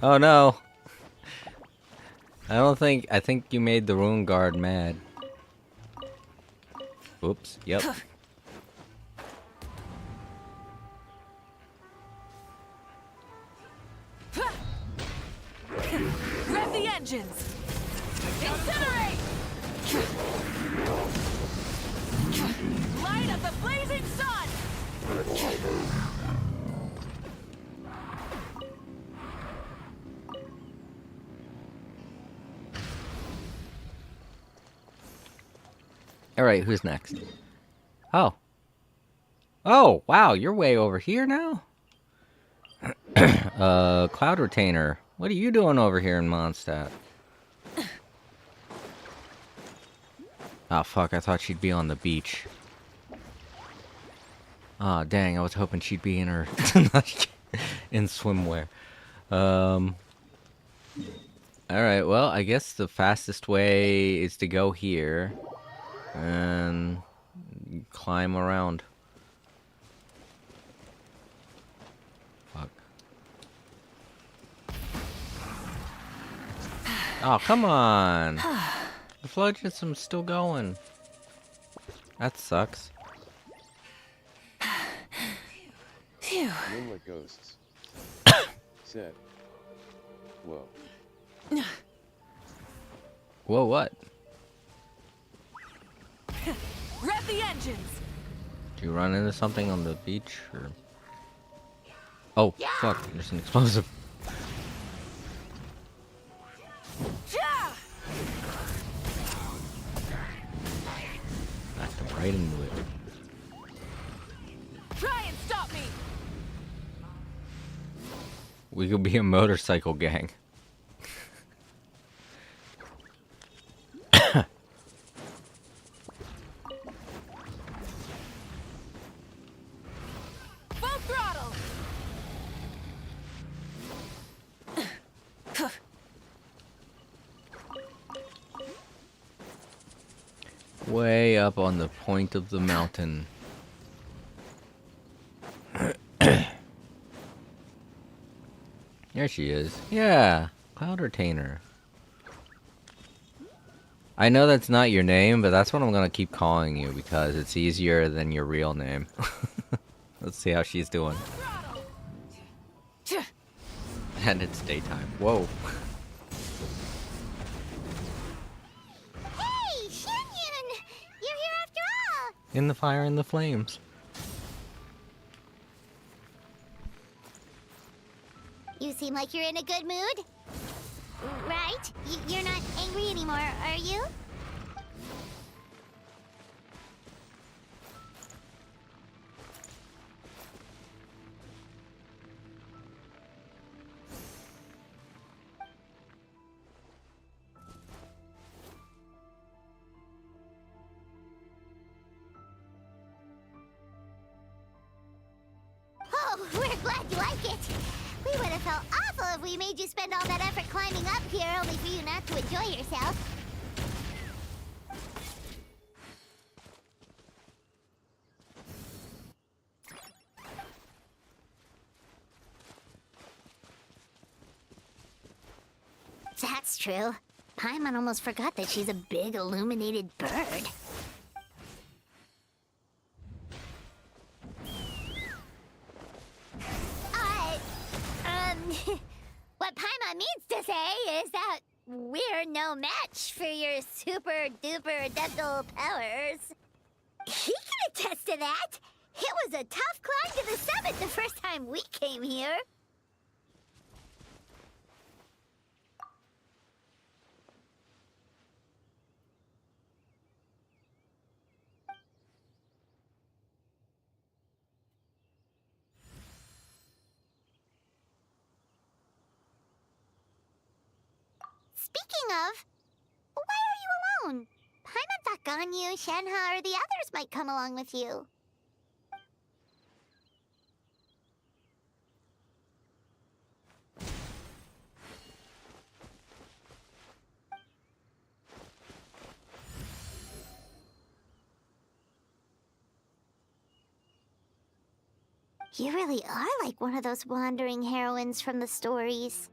Oh no. I think you made the Rune Guard mad. Oops. Yep. Rev the engines! Incinerate! Light of the blazing sun! Alright, who's next? Oh. Oh, wow, you're way over here now? Cloud Retainer. What are you doing over here in Mondstadt? Oh, fuck, I thought she'd be on the beach. Oh, dang, I was hoping she'd be in her... in swimwear. Alright, well, I guess the fastest way is to go here. And... climb around. Fuck. Oh, come on! The flood system's still going. That sucks. Phew. Moonlit Ghosts. Said. Whoa. Whoa, what? Rev the engines! Do you run into something on the beach, or... Oh, fuck, there's an explosive. Yeah! Knocked him right into it. Try and stop me! We could be a motorcycle gang. Full throttle! Way up on the point of the mountain. There she is. Yeah, Cloud Retainer. I know that's not your name, but that's what I'm gonna keep calling you because it's easier than your real name. Let's see how she's doing. And it's daytime. Whoa. Hey, Xianyun! You're here after all! In the fire and the flames. You seem like you're in a good mood. Right? You're not angry anymore, are you? Oh, we're glad you like it. We would have felt awful if we made you spend all that effort climbing up here only for you not to enjoy yourself. That's true. Paimon almost forgot that she's a big illuminated bird. What Paimon means to say is that we're no match for your super duper dental powers. He can attest to that. It was a tough climb to the summit the first time we came here. Speaking of, why alone. Paimon thought Ganyu, Shenhe, or the others might come along with you. You really are like one of those wandering heroines from the stories.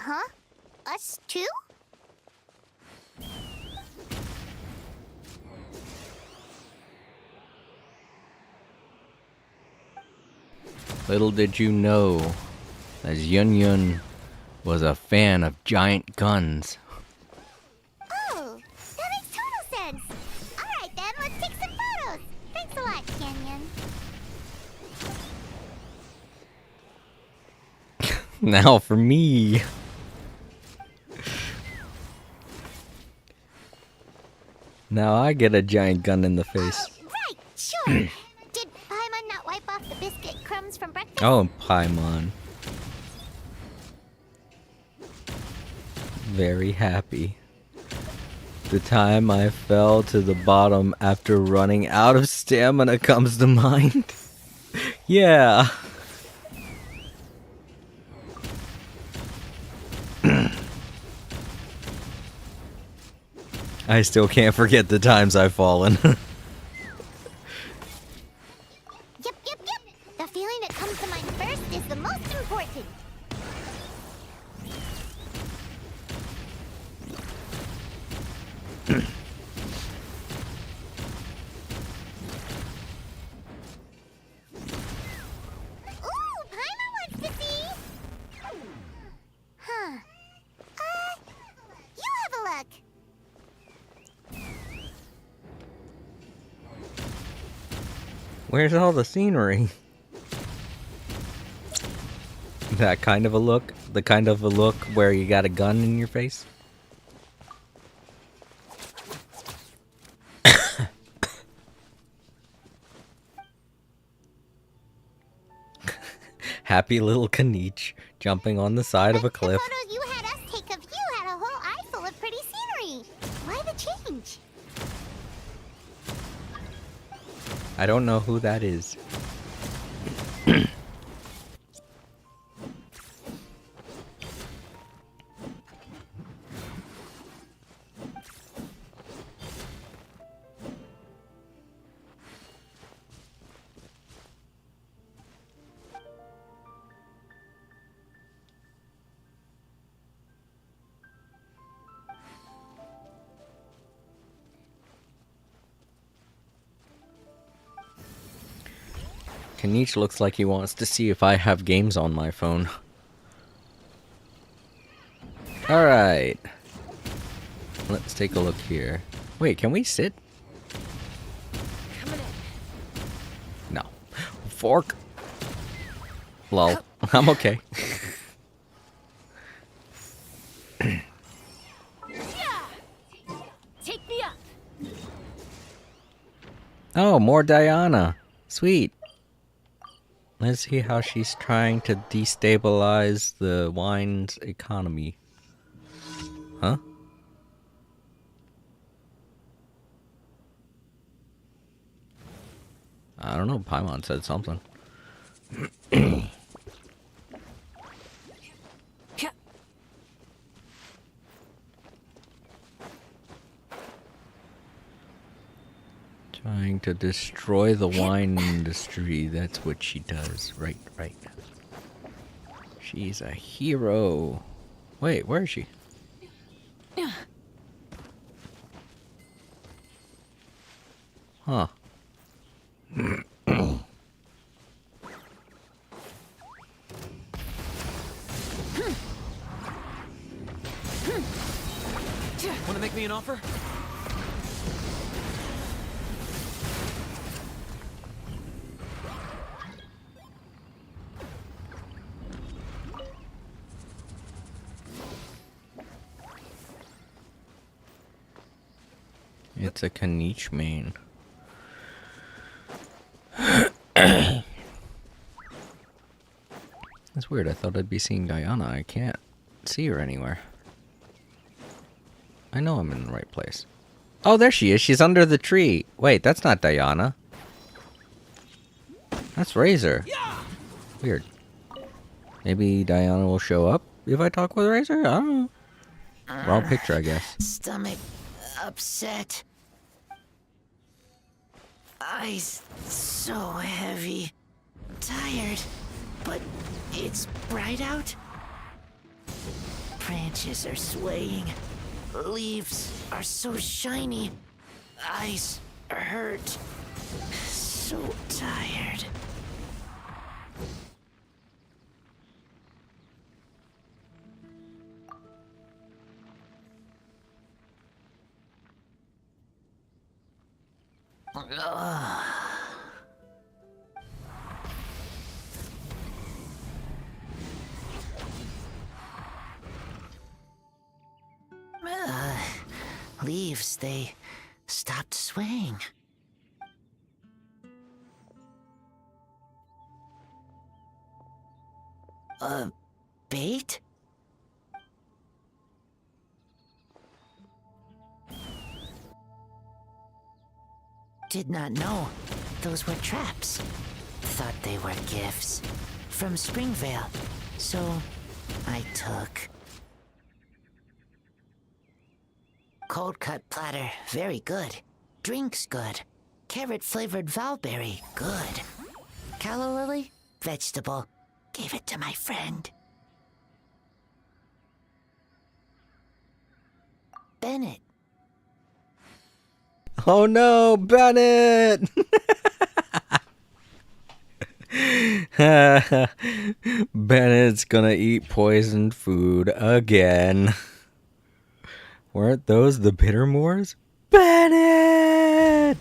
Huh? Us too? Little did you know, as Yun Yun was a fan of giant guns. Oh, that makes total sense. Alright then, let's take some photos. Thanks a lot, Canyon. Now for me. Now I get a giant gun in the face. Right, sure. Did Paimon not wipe off the biscuit crumbs from breakfast? Oh, Paimon. Very happy. The time I fell to the bottom after running out of stamina comes to mind. Yeah. I still can't forget the times I've fallen. Yep. The feeling that comes to mind first is the most important. Ooh, Paimon wants to see! Huh. You have a look. Where's all the scenery? That kind of a look? The kind of a look where you got a gun in your face? Happy little Kanich jumping on the side of a cliff. The photos you had us take of you had a whole eye full of pretty scenery. Why the change? I don't know who that is. Kanich looks like he wants to see if I have games on my phone. Alright. Let's take a look here. Wait, can we sit? Coming in. No. Fork. Lol. I'm okay. Yeah. Take me up. Oh, more Diana. Sweet. Let's see how she's trying to destabilize the wine's economy. Huh? I don't know. Paimon said something. Trying to destroy the wine industry. That's what she does. Right, right. She's a hero. Wait, where is she? Huh. Want to make me an offer? It's a Kaniche main. That's weird. I thought I'd be seeing Diana. I can't see her anywhere. I know I'm in the right place. Oh, there she is. She's under the tree. Wait, that's not Diana. That's Razor. Weird. Maybe Diana will show up if I talk with Razor? I don't know. Wrong picture, I guess. Stomach upset. Eyes so heavy. Tired. But it's bright out. Branches are swaying. Leaves are so shiny. Eyes hurt. So tired. Leaves, they stopped swaying. Bait? Did not know those were traps. Thought they were gifts from Springvale, so I took. Cold cut platter, very good. Drinks good. Carrot flavored valberry, good. Calla lily, vegetable. Gave it to my friend. Bennett. Oh no, Bennett! Bennett's gonna eat poisoned food again. Weren't those the Bittermoors? Bennett!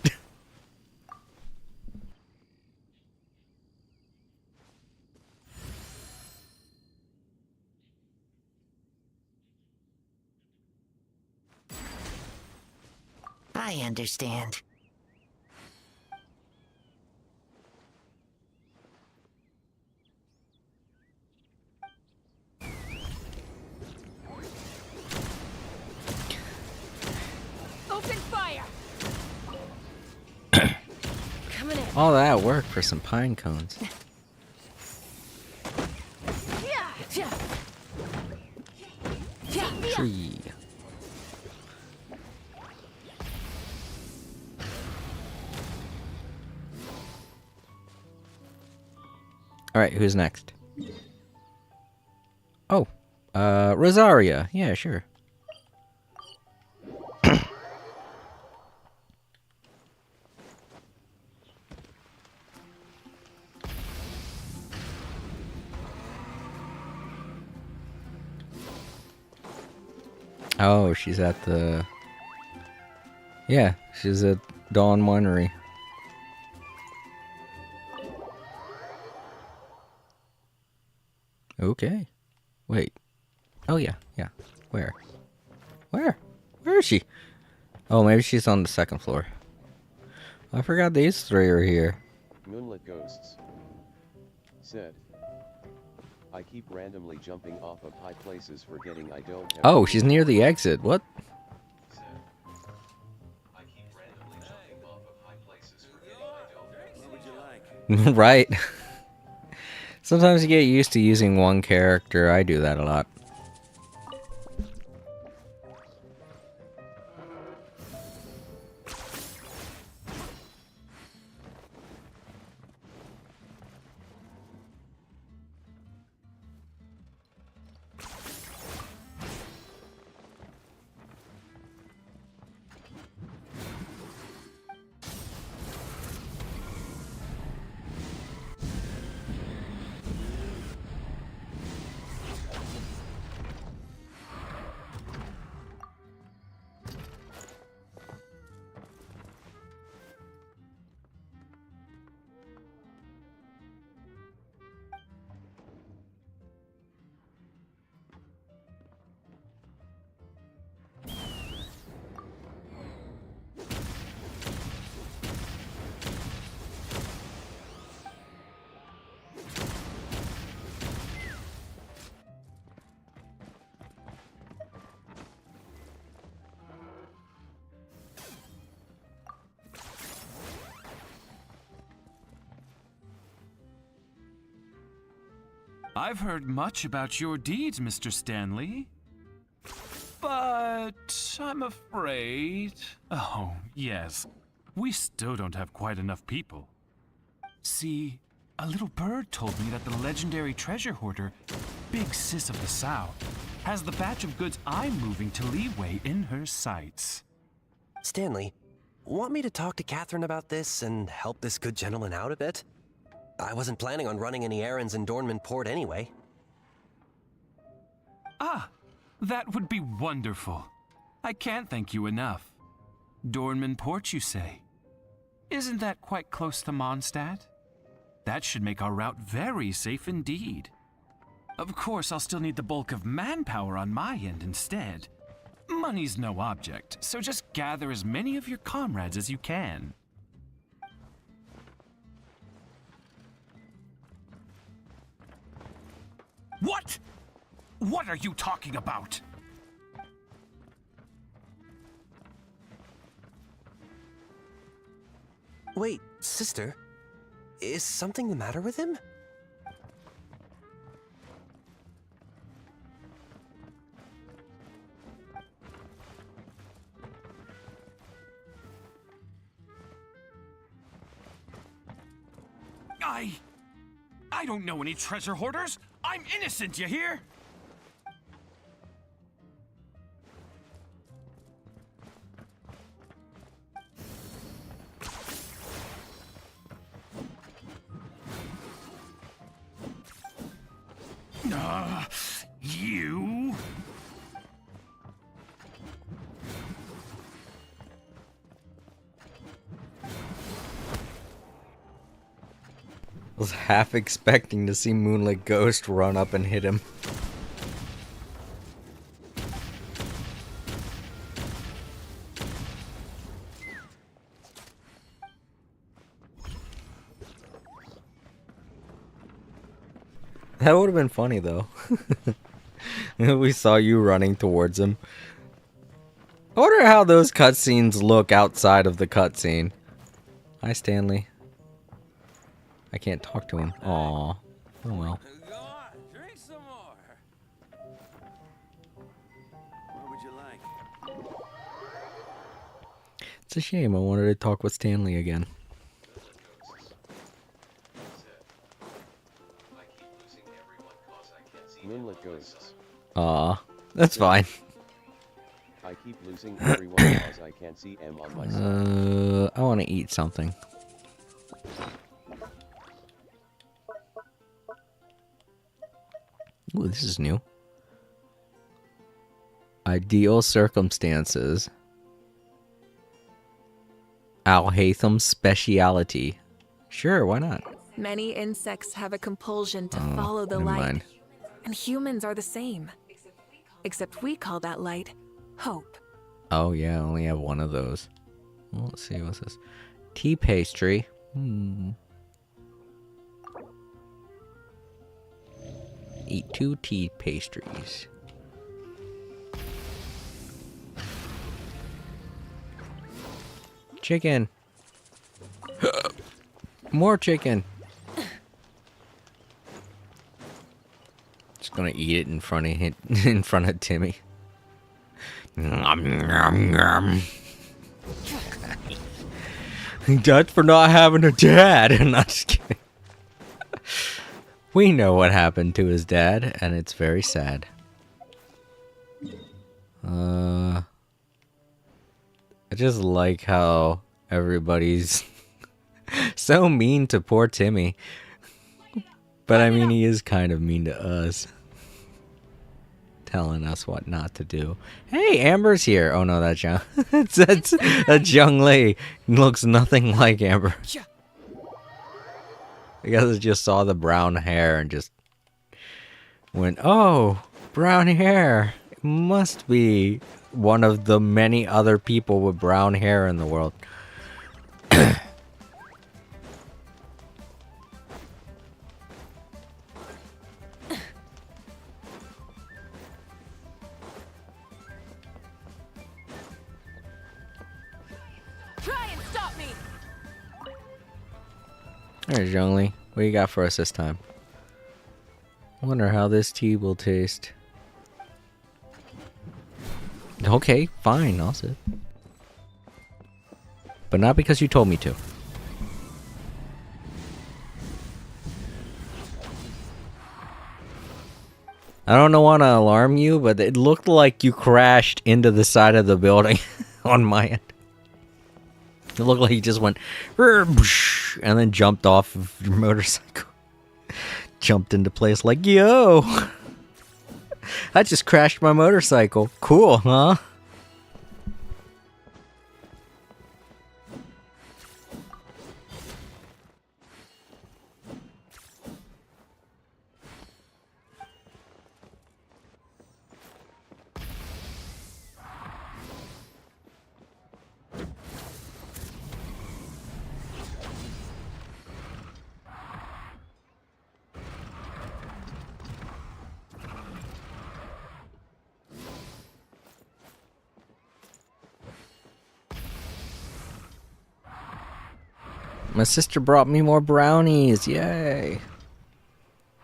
I understand. Open fire! Coming in. All that work for some pine cones. Tree. Alright, who's next? Oh, Rosaria. Yeah, sure. Oh, she's at the... Yeah, she's at Dawn Winery. Okay. Wait. Oh, yeah, yeah. Where? Where? Where is she? Oh, maybe she's on the second floor. I forgot these three are here. Moonlit Ghosts said, I keep randomly jumping off of high places forgetting I don't have... Oh, she's near the exit. What? I keep randomly jumping off of high places forgetting I don't have... Right. Sometimes you get used to using one character. I do that a lot. I've heard much about your deeds, Mr. Stanley. But I'm afraid... Oh, yes. We still don't have quite enough people. See, a little bird told me that the legendary treasure hoarder, Big Sis of the South, has the batch of goods I'm moving to Leeway in her sights. Stanley, want me to talk to Catherine about this and help this good gentleman out a bit? I wasn't planning on running any errands in Dornman Port anyway. Ah, that would be wonderful. I can't thank you enough. Dornman Port, you say? Isn't that quite close to Mondstadt? That should make our route very safe indeed. Of course, I'll still need the bulk of manpower on my end instead. Money's no object, so just gather as many of your comrades as you can. What? What are you talking about? Wait, sister? Is something the matter with him? I don't know any treasure hoarders. I'm innocent, you hear? You? Was half expecting to see Moonlit Ghost run up and hit him. That would have been funny though. We saw you running towards him. I wonder how those cutscenes look outside of the cutscene. Hi, Stanley. I can't talk to him. Aww. Oh well. Go on, drink some more. What would you like? It's a shame. I wanted to talk with Stanley again. Moonlit Ghosts. Aw, that's fine. I keep losing everyone because I can't see M on my side. I want to eat something. Ooh, this is new. Ideal circumstances. Al-Haytham's speciality. Sure, why not? Many insects have a compulsion to Oh, follow the never light. mind. And humans are the same. Except we call that light hope. Oh yeah, I only have one of those. Well, let's see, what's this? Tea pastry. Eat 2 tea pastries. Chicken. More chicken. gonna eat it in front of him, in front of Timmy. Nom, nom, nom. That's for not having a dad. I'm not just kidding. We know what happened to his dad, and it's very sad. I just like how everybody's so mean to poor Timmy. But I mean, he is kind of mean to us. Telling us what not to do. Hey, Amber's here. Oh no, that's Young. That's Young Lee. Looks nothing like Amber. I guess I just saw the brown hair and just went, oh, brown hair. It must be one of the many other people with brown hair in the world. Try and stop me. There's Young Lee. What you got for us this time? Wonder how this tea will taste. Okay, fine, I'll sit. But not because you told me to. I don't want to alarm you, but it looked like you crashed into the side of the building on my end. It looked like you just went and then jumped off of your motorcycle. Jumped into place like, yo! I just crashed my motorcycle. Cool, huh? My sister brought me more brownies. Yay.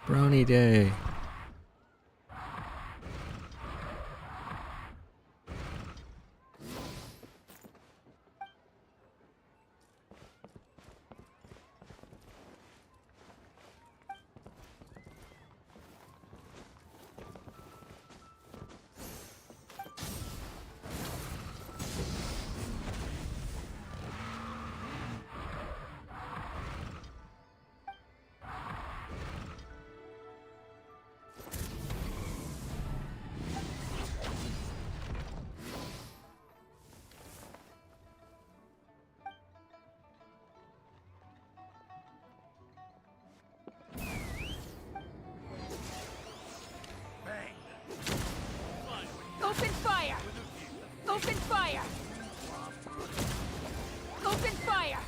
Brownie day. Open fire! Open fire! Open fire!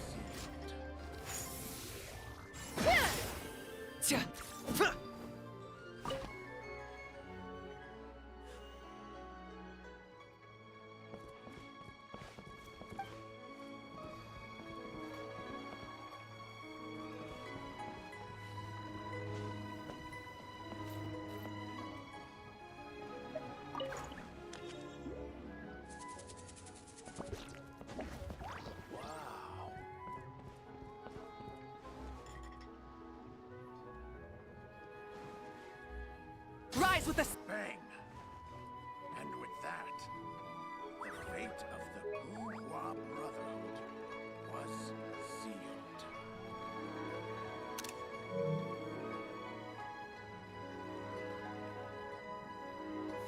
Rise with the Bang! And with that, the fate of the Bourgeois Brotherhood was sealed.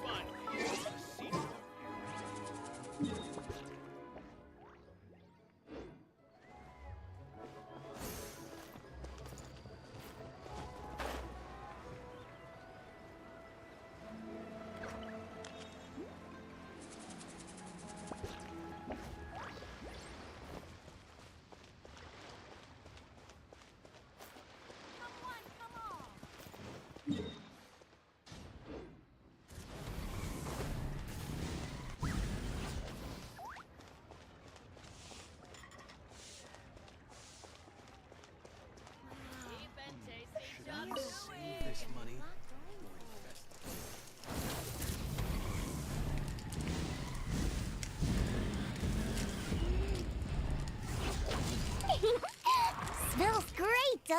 Finally, the seat of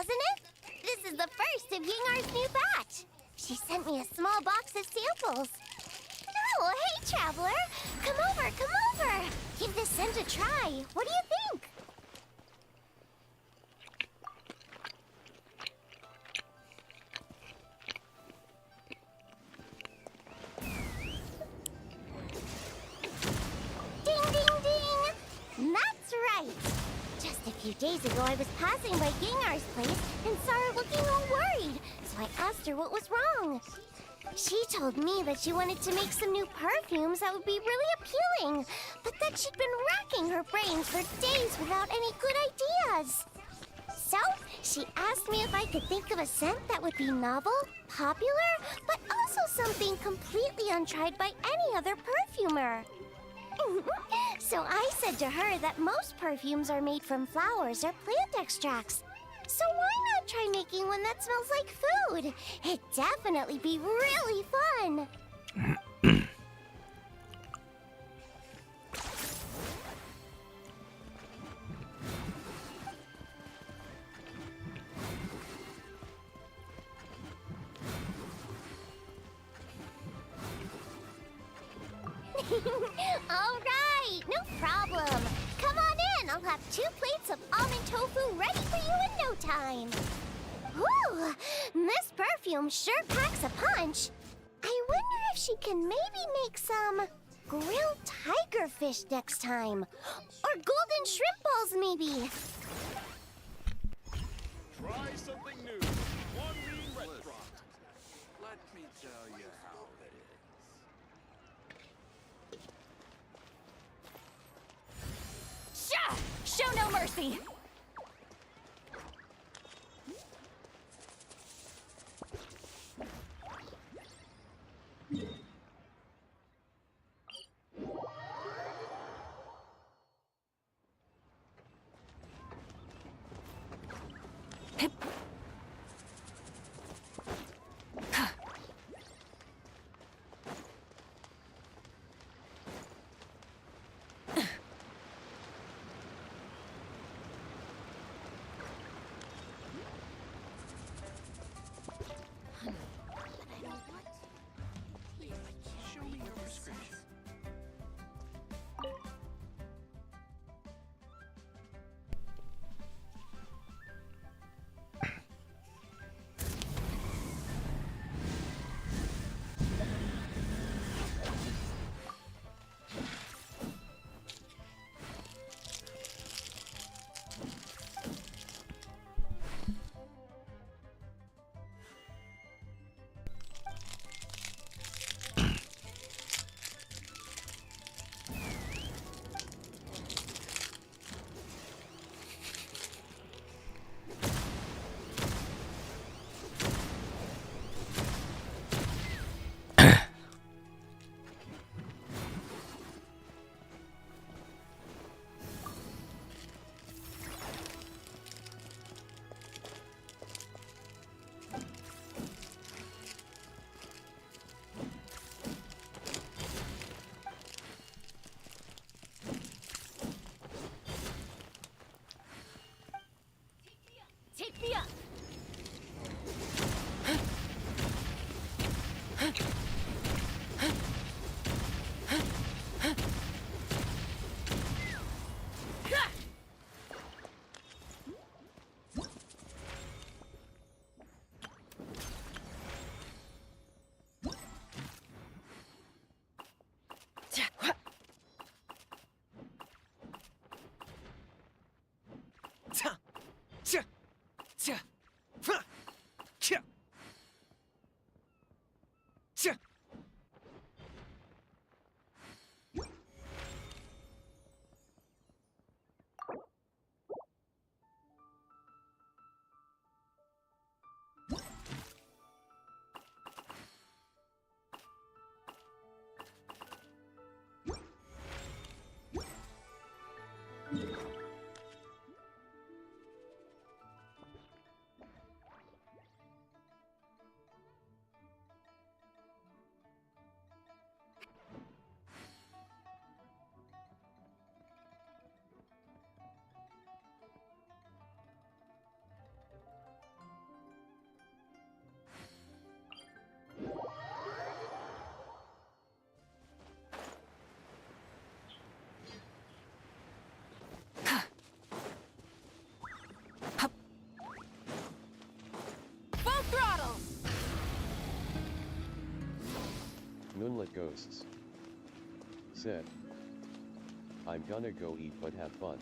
wasn't it? This is the first of Yingar's new batch. She sent me a small box of samples. Oh, hey, Traveler! Come over! Give this scent a try. What do you think? Ding, ding, ding! That's right! Just a few days ago, I was passing by Gengar's place and saw her looking all worried, so I asked her what was wrong. She told me that she wanted to make some new perfumes that would be really appealing, but that she'd been racking her brains for days without any good ideas. So, she asked me if I could think of a scent that would be novel, popular, but also something completely untried by any other perfumer. So I said to her that most perfumes are made from flowers or plant extracts. So why not try making one that smells like food? It'd definitely be really fun. All right, no problem. Come on in. I'll have 2 plates of almond tofu ready for you in no time. Whew, this perfume sure packs a punch. I wonder if she can maybe make some grilled tiger fish next time. Or golden shrimp balls, maybe. Try something new. One Mean Restaurant. Let me tell you how it is. Sha! Show no mercy! Moonlit Ghosts said, I'm gonna go eat but have fun.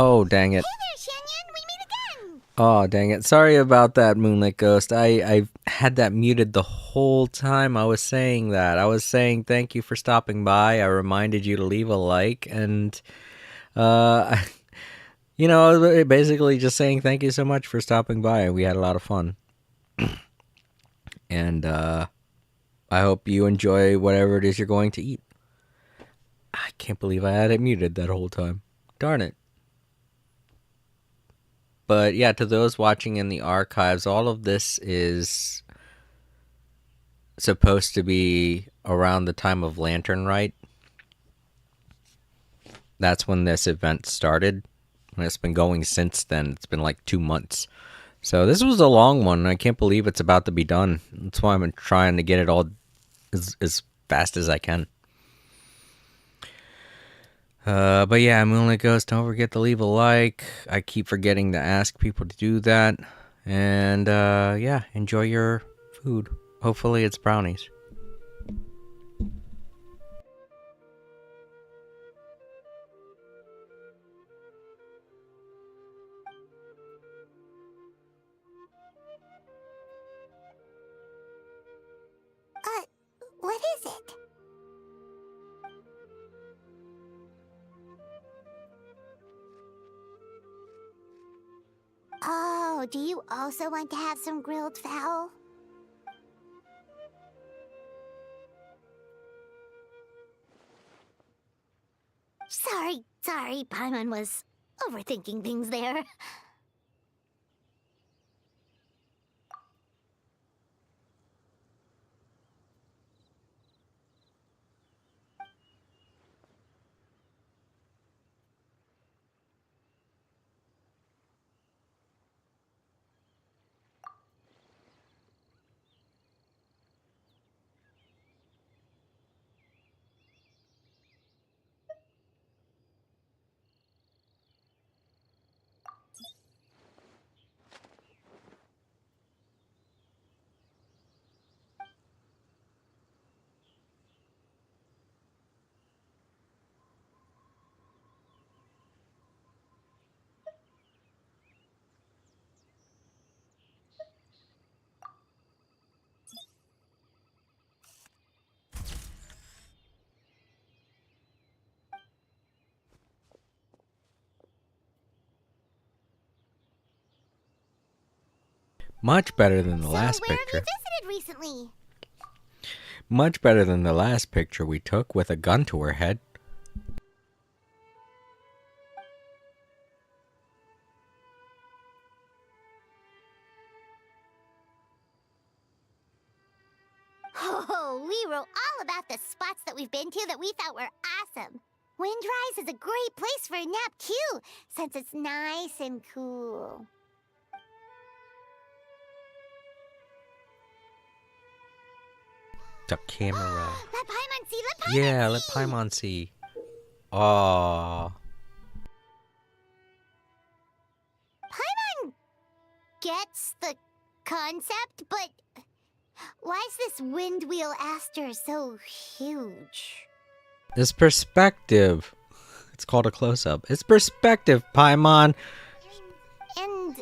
Oh, dang it. Hey there, Shenyan! We meet again! Oh, dang it. Sorry about that, Moonlit Ghost. I had that muted the whole time I was saying that. I was saying thank you for stopping by. I reminded you to leave a like, and, I was basically just saying thank you so much for stopping by. We had a lot of fun. And, I hope you enjoy whatever it is you're going to eat. I can't believe I had it muted that whole time. Darn it. But yeah, to those watching in the archives, all of this is supposed to be around the time of Lantern Rite. That's when this event started. And it's been going since then. It's been like 2 months. So this was a long one. I can't believe it's about to be done. That's why I'm trying to get it all as fast as I can. But yeah, Moonlit Ghost, don't forget to leave a like. I keep forgetting to ask people to do that. And yeah, enjoy your food. Hopefully it's brownies. What is it? Oh, do you also want to have some grilled fowl? Sorry, Paimon was overthinking things there. Much better than the last where picture. have you visited recently? Much better than the last picture we took with a gun to her head. Oh, we wrote all about the spots that we've been to that we thought were awesome. Windrise is a great place for a nap too, since it's nice and cool. The camera. Let Paimon see, let Paimon Yeah, see. let Paimon see. Aww. Paimon gets the concept, but why is this wind wheel Aster so huge? It's perspective. It's called a close-up. It's perspective, Paimon. And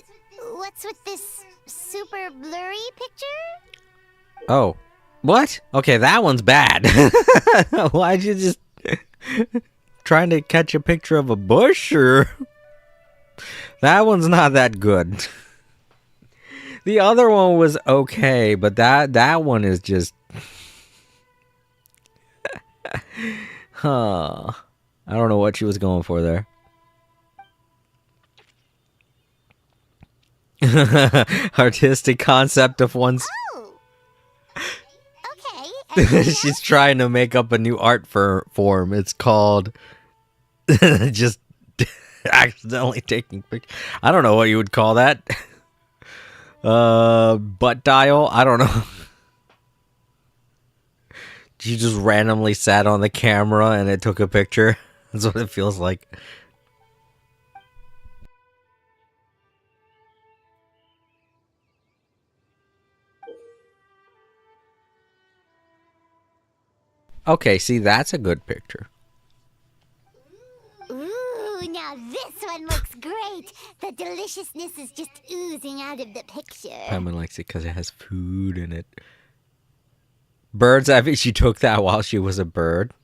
what's with this super blurry picture? Oh. What? Okay, that one's bad. Why'd you just... trying to catch a picture of a bush, or... Paimon, get the camera! Let Paimon see, let Paimon see. Paimon, get the That one's not that good. The other one was okay, but that one is just... Huh. I don't know what she was going for there. Artistic concept of one's... Oh! Okay. She's trying to make up a new art form. It's called... just accidentally taking pictures. I don't know what you would call that. Butt dial? I don't know. She just randomly sat on the camera and it took a picture. That's what it feels like. Okay, see, that's a good picture. Ooh, now this one looks great. The deliciousness is just oozing out of the picture. Pemon likes it because it has food in it. Birds, I think she took that while she was a bird.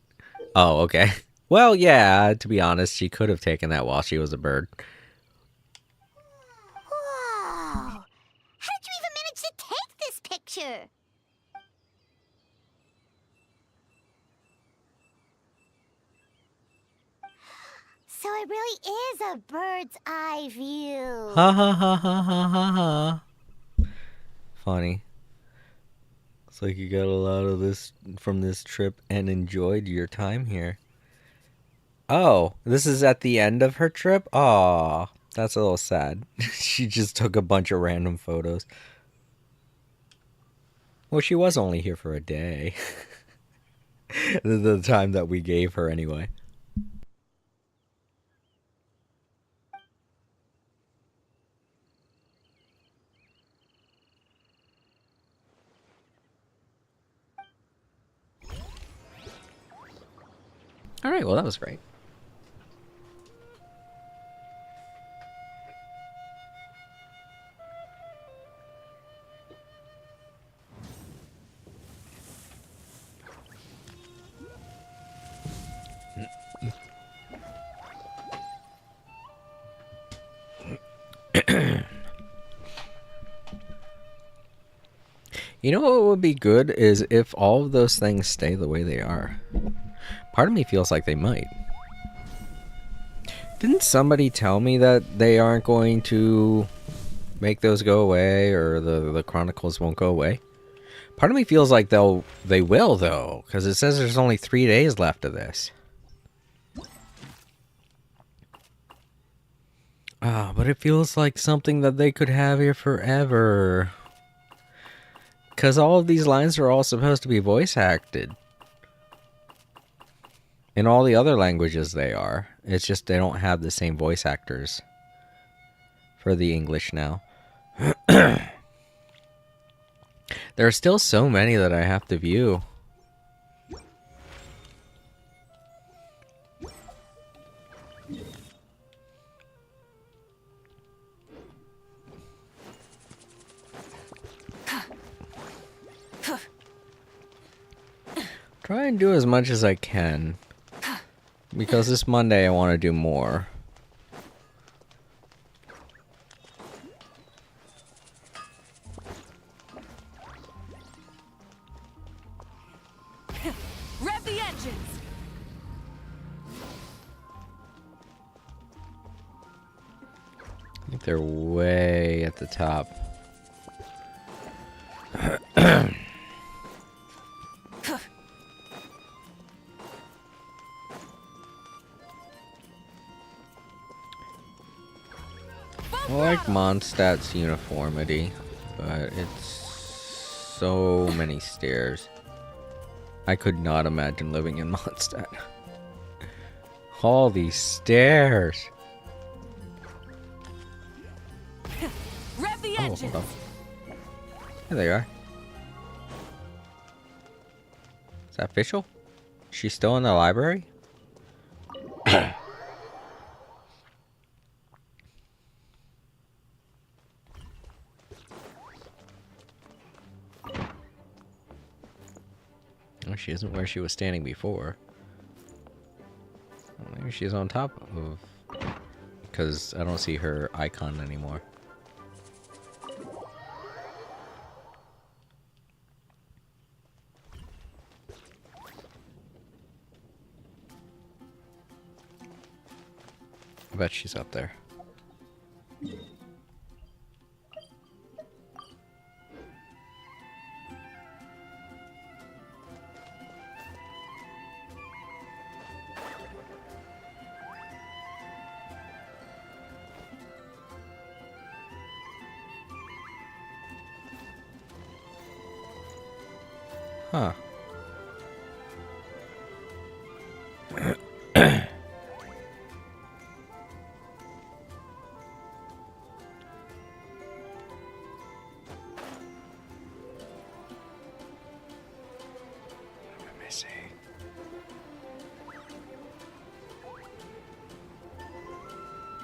Oh, okay. Well, yeah, to be honest, she could have taken that while she was a bird. Whoa! How did you even manage to take this picture? So it really is a bird's eye view. Ha ha ha ha ha ha ha. Funny. Looks like you got a lot of this from this trip and enjoyed your time here. Oh, this is at the end of her trip? Aw, that's a little sad. She just took a bunch of random photos. Well, she was only here for a day. The time that we gave her anyway. All right, well, that was great. You know what would be good is if all of those things stay the way they are. Part of me feels like they might. Didn't somebody tell me that they aren't going to make those go away, or the chronicles won't go away? Part of me feels like they will though, because it says there's only 3 days left of this. Ah, but it feels like something that they could have here forever. Because all of these lines are all supposed to be voice acted. In all the other languages they are. It's just they don't have the same voice actors for the English now. There are still so many that I have to view. Try and do as much as I can. Because this Monday I want to do more. Rev the engines! I think they're way at the top. I like Mondstadt's uniformity, but it's so many stairs. I could not imagine living in Mondstadt. All these stairs. Rev the Oh, engines! hold on. There they are. Is that official? She's still in the library? Oh, she isn't where she was standing before. Well, maybe she's on top of because I don't see her icon anymore. I bet she's up there. Huh.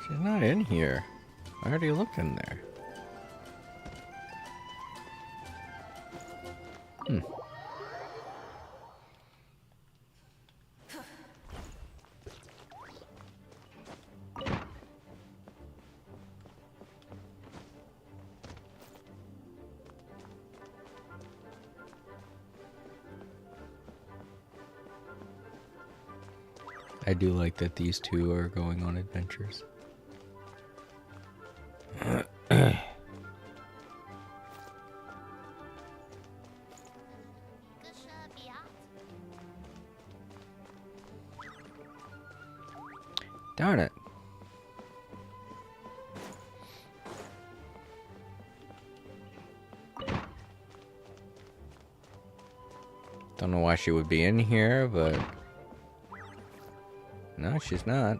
She's not in here. I already looked in there. Hmm. I do like that these two are going on adventures. Darn it. Don't know why she would be in here, but no, she's not.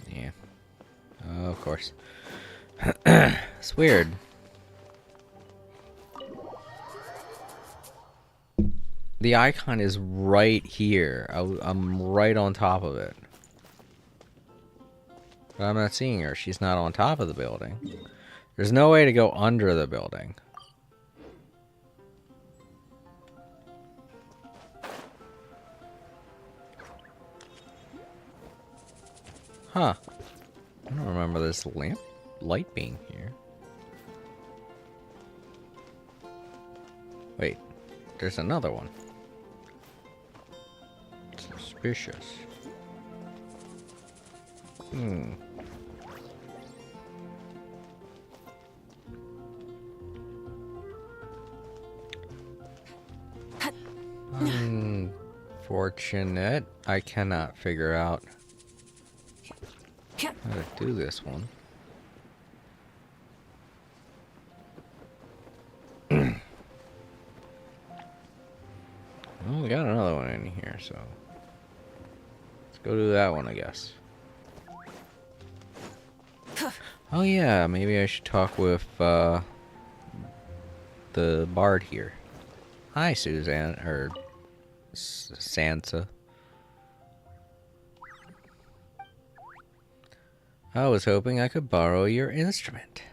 Yeah. Oh, of course. It's weird. The icon is right here. I'm right on top of it. But I'm not seeing her. She's not on top of the building. There's no way to go under the building. Huh. I don't remember this light being here. Wait. There's another one. Suspicious. Hmm. Unfortunate. I cannot figure out how to do this one. Well, we got another one in here, so let's go do that one, I guess. Oh yeah, maybe I should talk with the bard here. Hi, Suzanne, or Sansa. I was hoping I could borrow your instrument.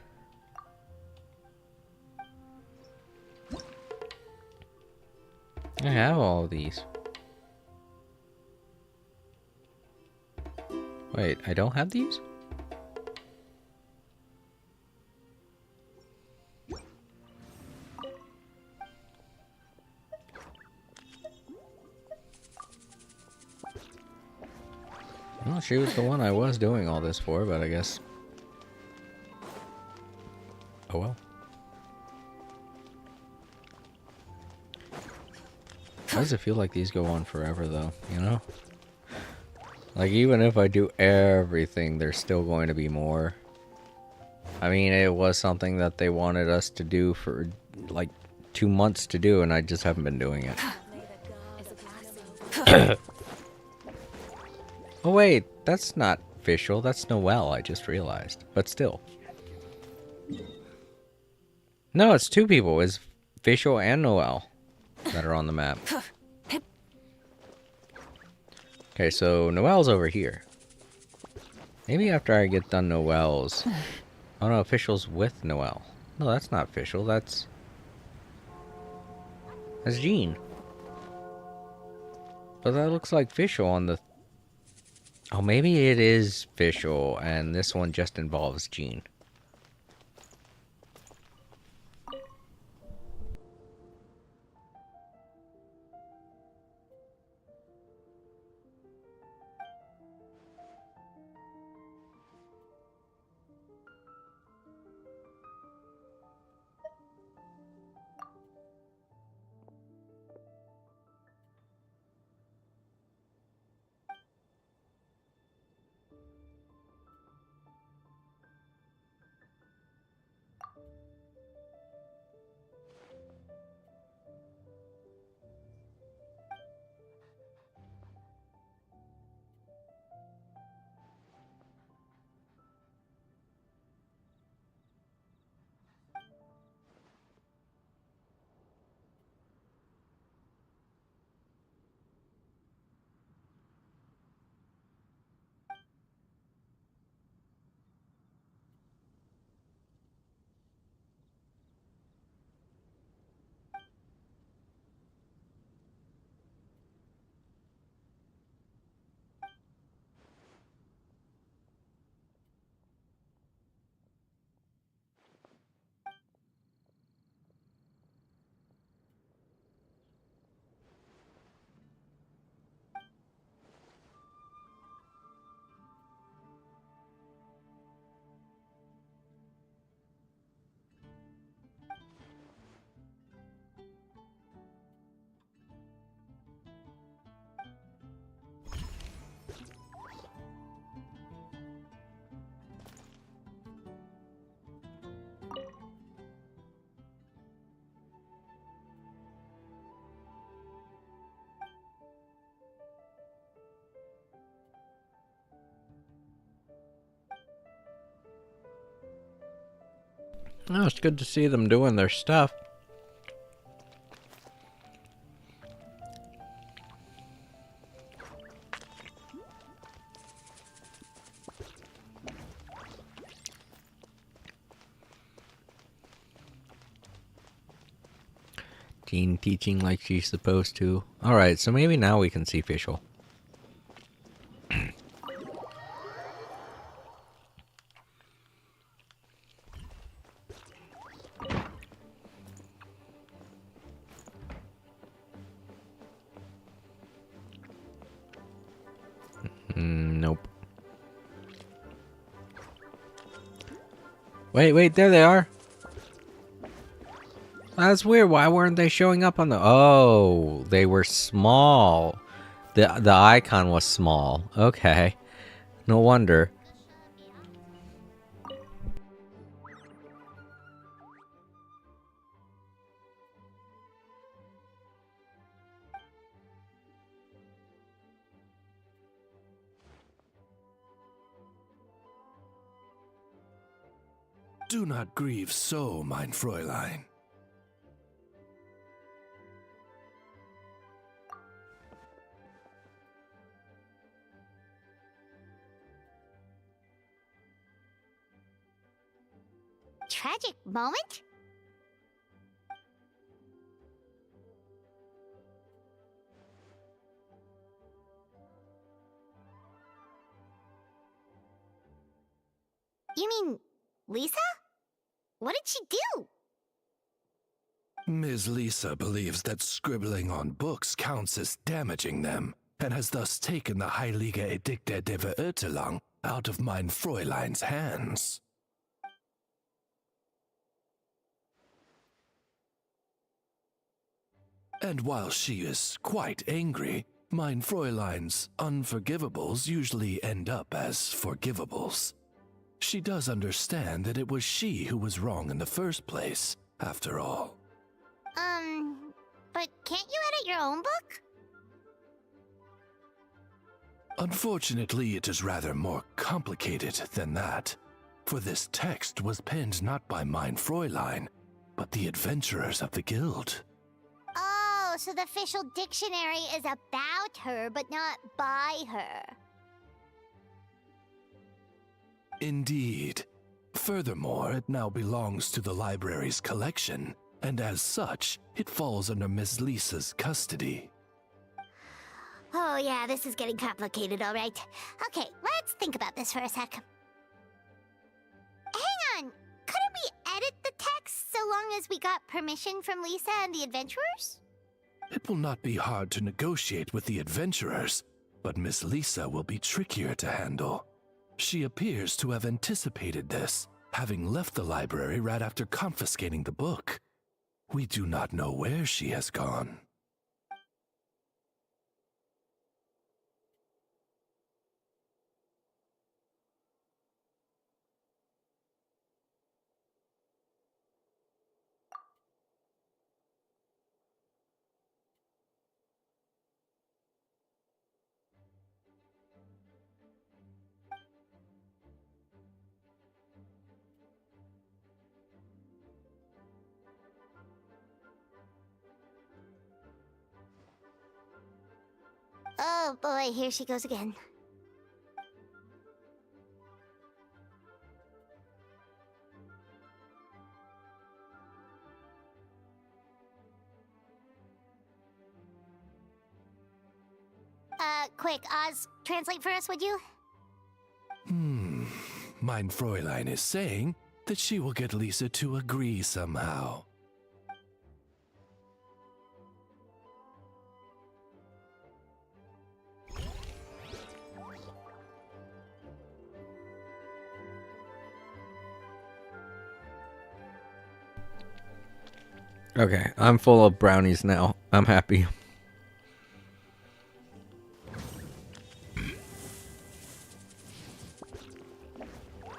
I have all of these. Wait, I don't have these? Well, she was the one I was doing all this for, but I guess... Oh well. Why does it feel like these go on forever, though, you know? Like, even if I do everything, there's still going to be more. I mean, it was something that they wanted us to do for, like, 2 months to do, and I just haven't been doing it. Oh, wait, that's not official. That's Noelle, I just realized. But still. No, it's two people. It's Fischl and Noelle that are on the map. Okay, so Noelle's over here. Maybe after I get done Noelle's. Oh no, officials with Noelle. No, that's not official. That's Jean. But that looks like official on the. Oh, maybe it is official, and this one just involves Jean. Oh, it's good to see them doing their stuff. Jean teaching like she's supposed to. Alright, so maybe now we can see Fischl. Nope. Wait, there they are. That's weird. Why weren't they showing up on the... Oh, they were small. The icon was small. Okay. No wonder. Do not grieve so, mein Fräulein. Tragic moment? You mean Lisa? What did she do? Ms. Lisa believes that scribbling on books counts as damaging them, and has thus taken the Heilige Edikte der Verurteilung out of mein Fräulein's hands. And while she is quite angry, mein Fräulein's unforgivables usually end up as forgivables. She does understand that it was she who was wrong in the first place, after all. But can't you edit your own book? Unfortunately, it is rather more complicated than that, for this text was penned not by mein Fräulein, but the adventurers of the guild. Oh, so the official dictionary is about her, but not by her. Indeed. Furthermore, it now belongs to the library's collection, and as such, it falls under Miss Lisa's custody. Oh yeah, this is getting complicated, alright. Okay, let's think about this for a sec. Hang on! Couldn't we edit the text so long as we got permission from Lisa and the adventurers? It will not be hard to negotiate with the adventurers, but Miss Lisa will be trickier to handle. She appears to have anticipated this, having left the library right after confiscating the book. We do not know where she has gone. Oh boy, here she goes again. Quick, Oz, translate for us, would you? Mein Fräulein is saying that she will get Lisa to agree somehow. Okay, I'm full of brownies now. I'm happy.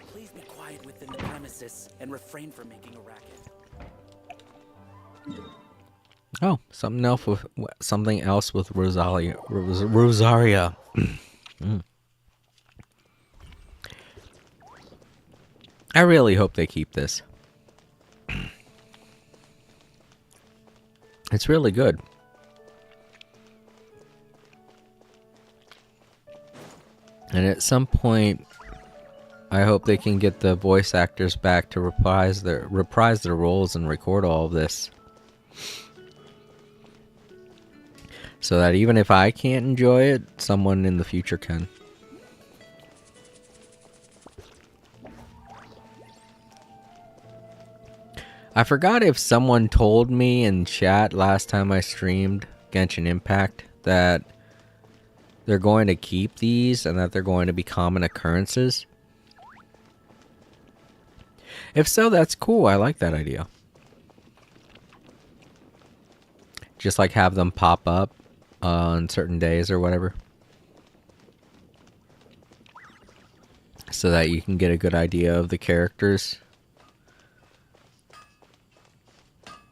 Please be quiet within the premises and refrain from making a racket. Oh, something else with Rosalia. Rosaria. I really hope they keep this. It's really good. And at some point, I hope they can get the voice actors back to reprise their roles and record all of this. So that even if I can't enjoy it, someone in the future can. I forgot if someone told me in chat last time I streamed Genshin Impact that they're going to keep these and that they're going to be common occurrences. If so, that's cool. I like that idea. Just like have them pop up on certain days or whatever. So that you can get a good idea of the characters.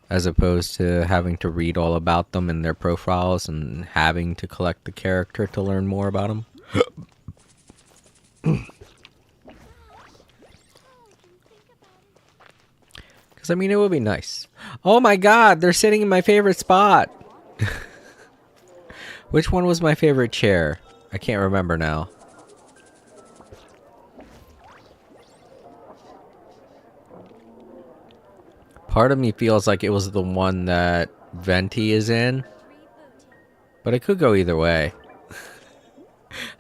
As opposed to having to read all about them and their profiles and having to collect the character to learn more about them. Because, I mean, it would be nice. Oh my god, they're sitting in my favorite spot! Which one was my favorite chair? I can't remember now. Part of me feels like it was the one that Venti is in. But it could go either way.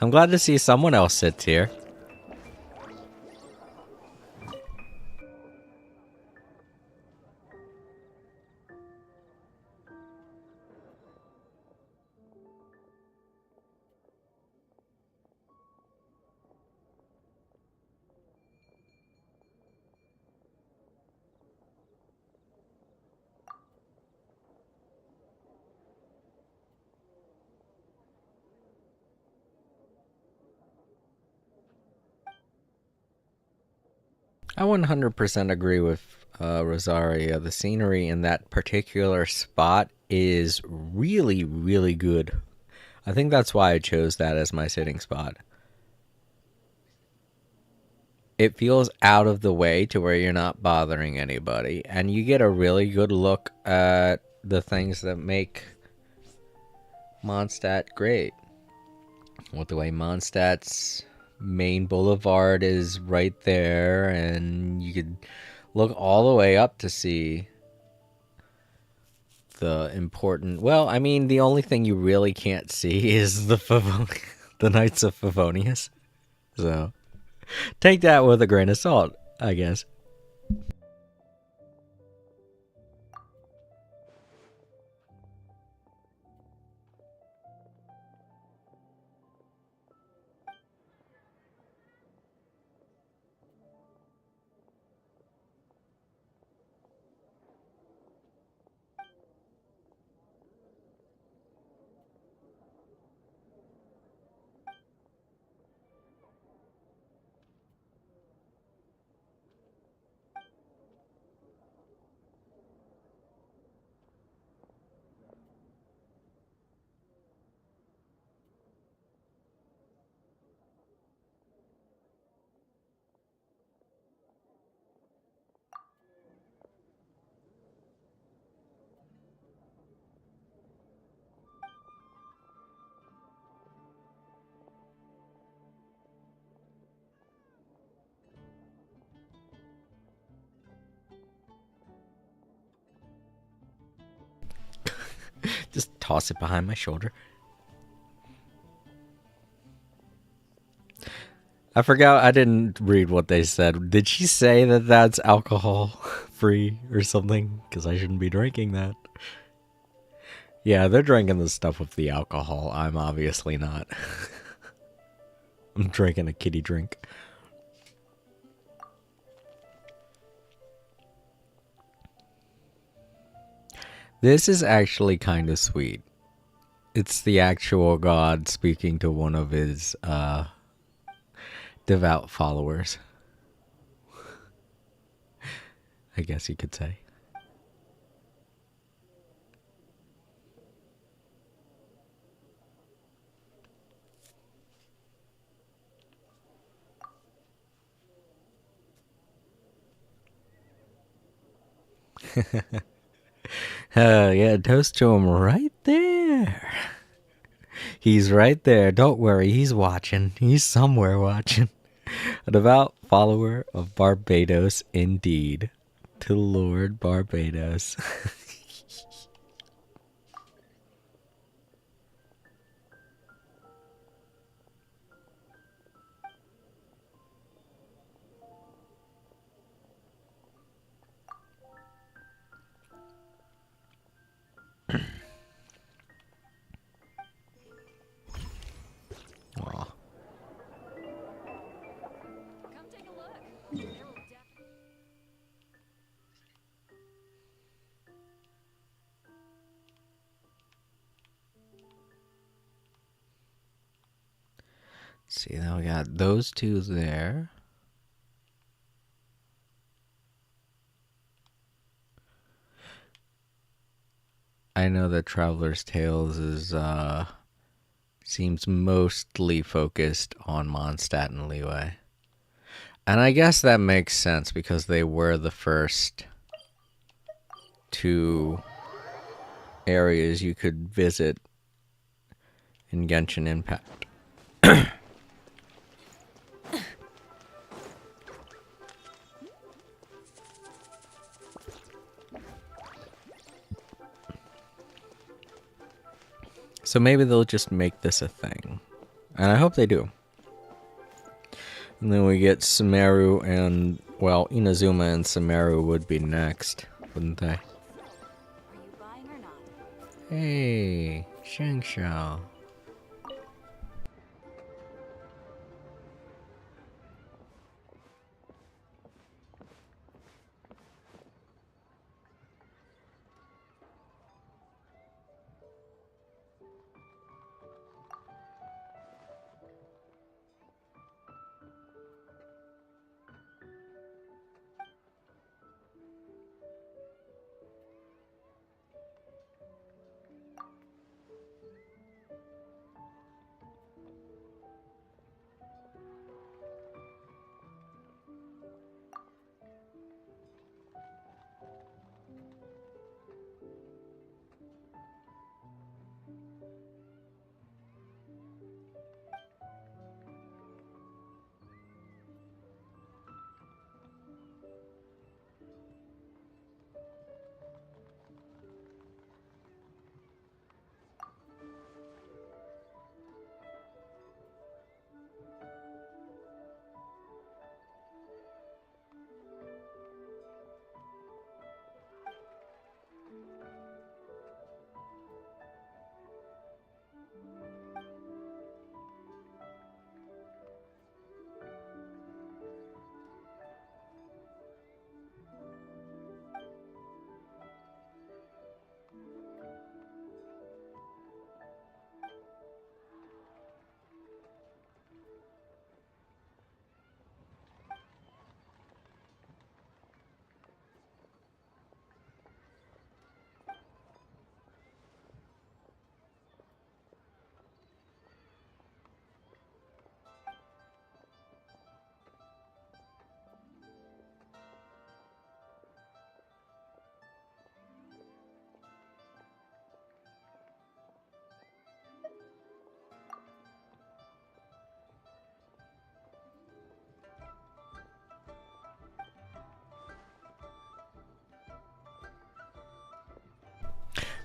I'm glad to see someone else sits here. I 100% agree with Rosaria. The scenery in that particular spot is really, really good. I think that's why I chose that as my sitting spot. It feels out of the way to where you're not bothering anybody. And you get a really good look at the things that make Mondstadt great. With the way Mondstadt's main boulevard is right there, and you could look all the way up to see the important. Well, I mean, the only thing you really can't see is the the Knights of Favonius. So take that with a grain of salt, I guess. Just toss it behind my shoulder. I forgot, I didn't read what they said. Did she say that that's alcohol free or something? Because I shouldn't be drinking that. Yeah, they're drinking the stuff with the alcohol. I'm obviously not. I'm drinking a kiddie drink. This is actually kind of sweet. It's the actual God speaking to one of his devout followers. I guess you could say. Yeah, toast to him right there. He's right there. Don't worry, he's watching. He's somewhere watching. A devout follower of Barbados, indeed. To Lord Barbados. Aw. See, now we got those two there. I know that Traveler's Tales is seems mostly focused on Mondstadt and Liyue. And I guess that makes sense because they were the first two areas you could visit in Genshin Impact. So maybe they'll just make this a thing. And I hope they do. And then we get Sumeru and, well, Inazuma and Sumeru would be next, wouldn't they? Hey, Shengshao.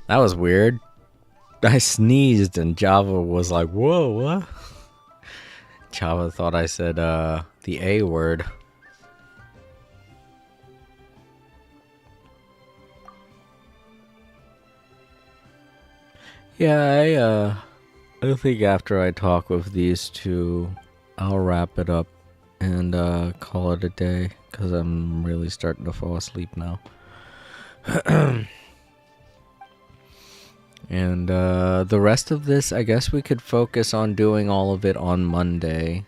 That was weird. I sneezed and Java was like, whoa, what? Java thought I said the A word. Yeah, I think after I talk with these two, I'll wrap it up and call it a day, because I'm really starting to fall asleep now. And the rest of this, I guess we could focus on doing all of it on Monday.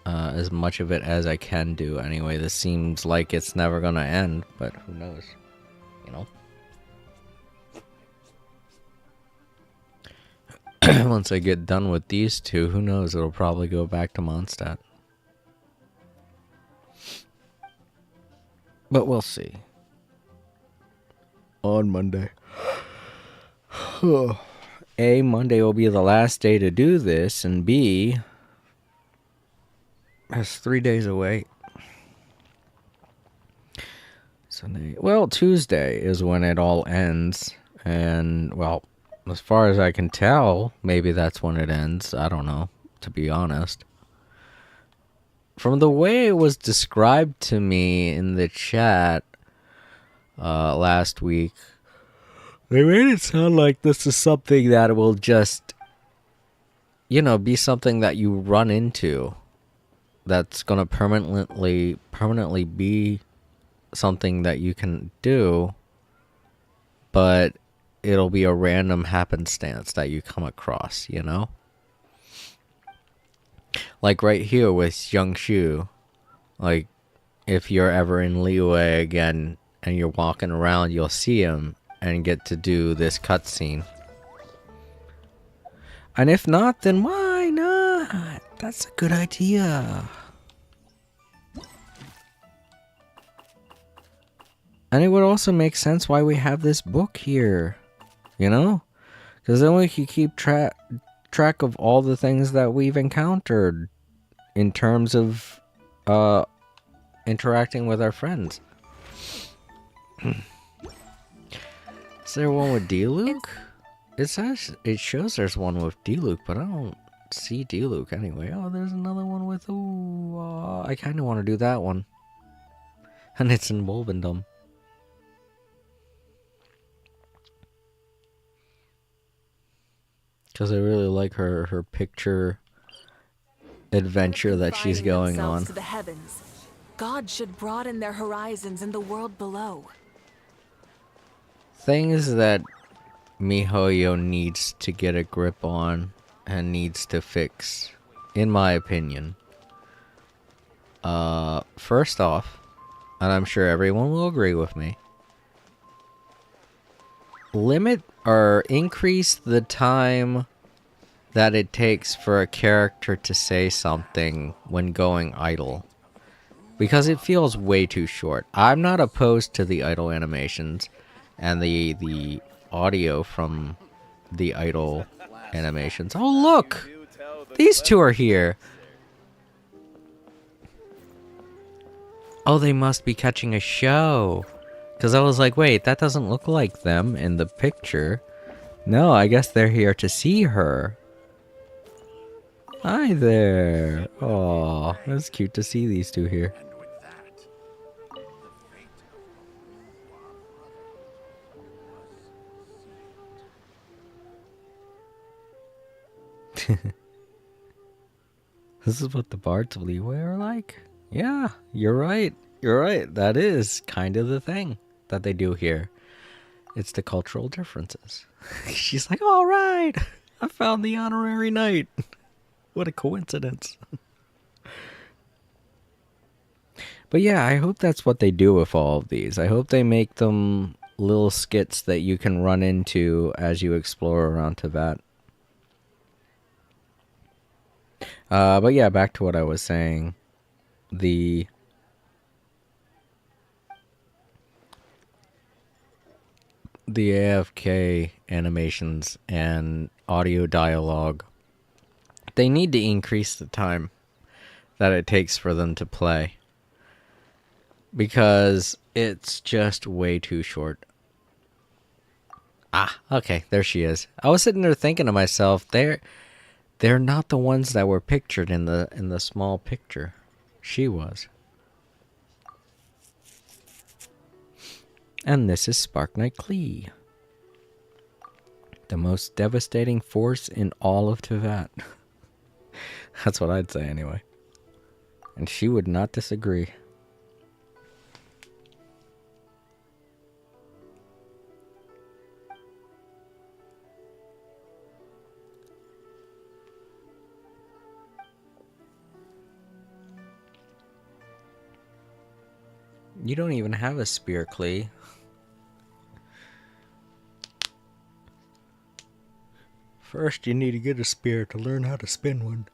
As much of it as I can do anyway. This seems like it's never gonna end, but who knows, you know? Once I get done with these two, who knows, it'll probably go back to Mondstadt. But we'll see. On Monday. A, Monday will be the last day to do this, and B, that's 3 days away. Sunday. Well, Tuesday is when it all ends, and, well, as far as I can tell, maybe that's when it ends. I don't know, to be honest. From the way it was described to me in the chat last week, they made it sound like this is something that will just, you know, be something that you run into. That's gonna permanently be something that you can do, but it'll be a random happenstance that you come across, you know? Like right here with Young Shu. Like, if you're ever in Liyue again and you're walking around, you'll see him and get to do this cutscene. And if not, then why not? That's a good idea. And it would also make sense why we have this book here. You know? Because then we can keep track of all the things that we've encountered in terms of interacting with our friends. Is there one with D-Luke? It shows there's one with D-Luke, but I don't see D-Luke anyway. Oh, there's another one with... Ooh, I kind of want to do that one. And it's in Wolvendom. Because I really like her picture adventure that she's going on. To the heavens. God should broaden their horizons in the world below. Things that MiHoYo needs to get a grip on and needs to fix, in my opinion. First off, and I'm sure everyone will agree with me, limit or increase the time that it takes for a character to say something when going idle. Because it feels way too short. I'm not opposed to the idle animations and the audio from the idle animations. Oh, look! These two are here! Oh, they must be catching a show. Because I was like, wait, that doesn't look like them in the picture. No, I guess they're here to see her. Hi there. Aw, that's cute to see these two here. This is what the bards of Liyue are like? Yeah, you're right. You're right. That is kind of the thing that they do here. It's the cultural differences. She's like, all right, I found the honorary knight. What a coincidence. But yeah, I hope that's what they do with all of these. I hope they make them little skits that you can run into as you explore around Teyvat. But yeah, back to what I was saying. The AFK animations and audio dialogue, they need to increase the time that it takes for them to play. Because it's just way too short. Ah, okay, there she is. I was sitting there thinking to myself, they're not the ones that were pictured in the small picture. She was. And this is Spark Knight Klee. The most devastating force in all of Teyvat. That's what I'd say anyway. And she would not disagree. You don't even have a spear, Klee. First, you need to get a spear to learn how to spin one.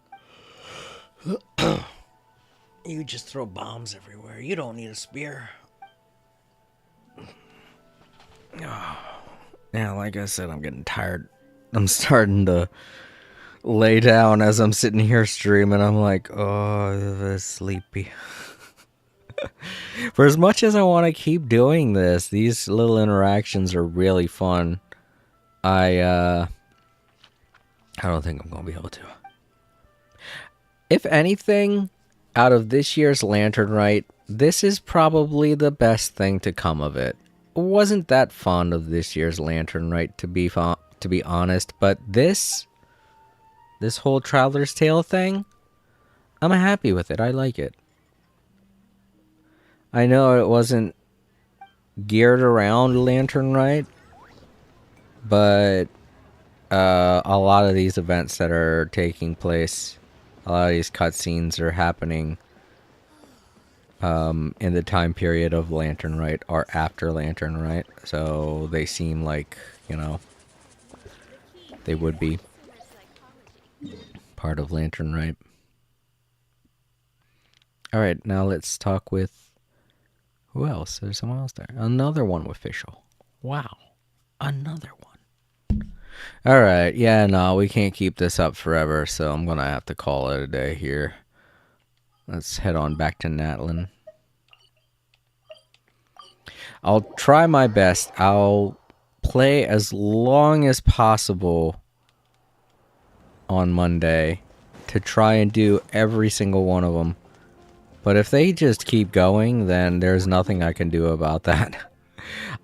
You just throw bombs everywhere. You don't need a spear. Yeah, like I said, I'm getting tired. I'm starting to lay down as I'm sitting here streaming. I'm like, oh, I'm sleepy. For as much as I want to keep doing this, these little interactions are really fun. I don't think I'm going to be able to. If anything, out of this year's Lantern Rite, this is probably the best thing to come of it. Wasn't that fond of this year's Lantern Rite, to be honest, but this whole Traveler's Tale thing, I'm happy with it. I like it. I know it wasn't geared around Lantern Rite, but a lot of these events that are taking place, a lot of these cutscenes are happening in the time period of Lantern Rite or after Lantern Rite, so they seem like, you know, they would be part of Lantern Rite. Alright, now let's talk with... Who else? There's someone else there. Another one official. Wow. Another one. Alright, yeah, no, we can't keep this up forever, so I'm gonna have to call it a day here. Let's head on back to Natlin. I'll try my best. I'll play as long as possible on Monday to try and do every single one of them. But if they just keep going, then there's nothing I can do about that.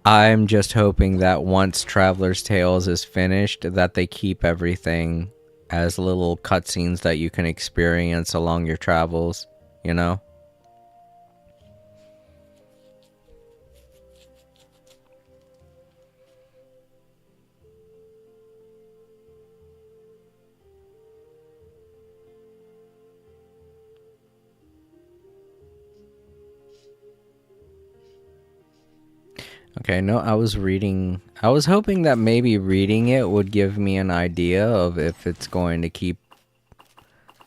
I'm just hoping that once Traveler's Tales is finished, that they keep everything as little cutscenes that you can experience along your travels, you know? Okay, no, I was hoping that maybe reading it would give me an idea of if it's going to keep,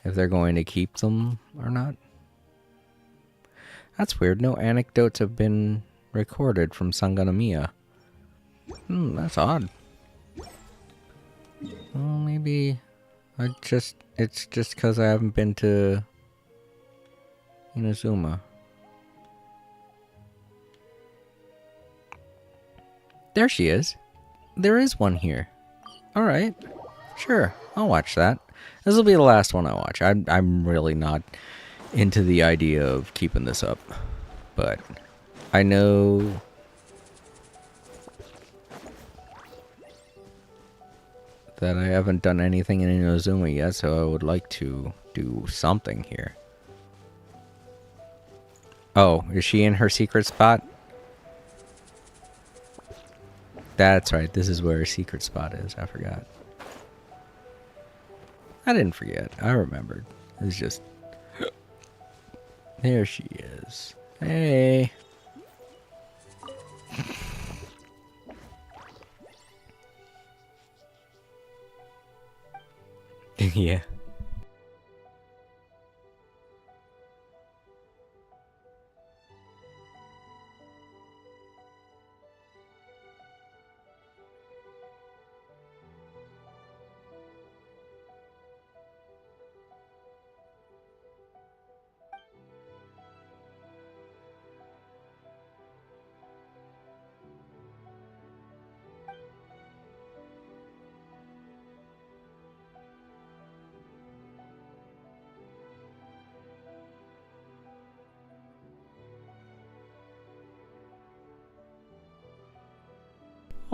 if they're going to keep them or not. That's weird, no anecdotes have been recorded from Sangonomiya. That's odd. Well, maybe it's just because I haven't been to Inazuma. There she is. There is one here. Alright. Sure, I'll watch that. This will be the last one I watch. I'm really not into the idea of keeping this up. But I know that I haven't done anything in Inazuma yet, so I would like to do something here. Oh, is she in her secret spot? That's right, this is where her secret spot is. I forgot. I didn't forget. I remembered. It's just... There she is. Hey. Yeah.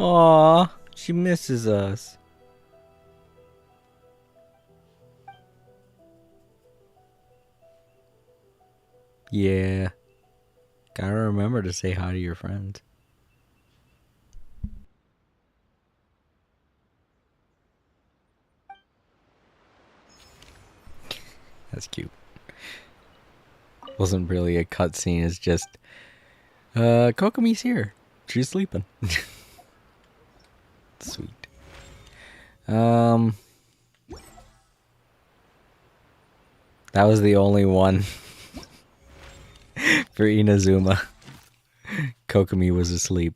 Aw, she misses us. Yeah. Gotta remember to say hi to your friends. That's cute. Wasn't really a cutscene, it's just Kokomi's here. She's sleeping. Sweet. That was the only one for Inazuma. Kokomi was asleep.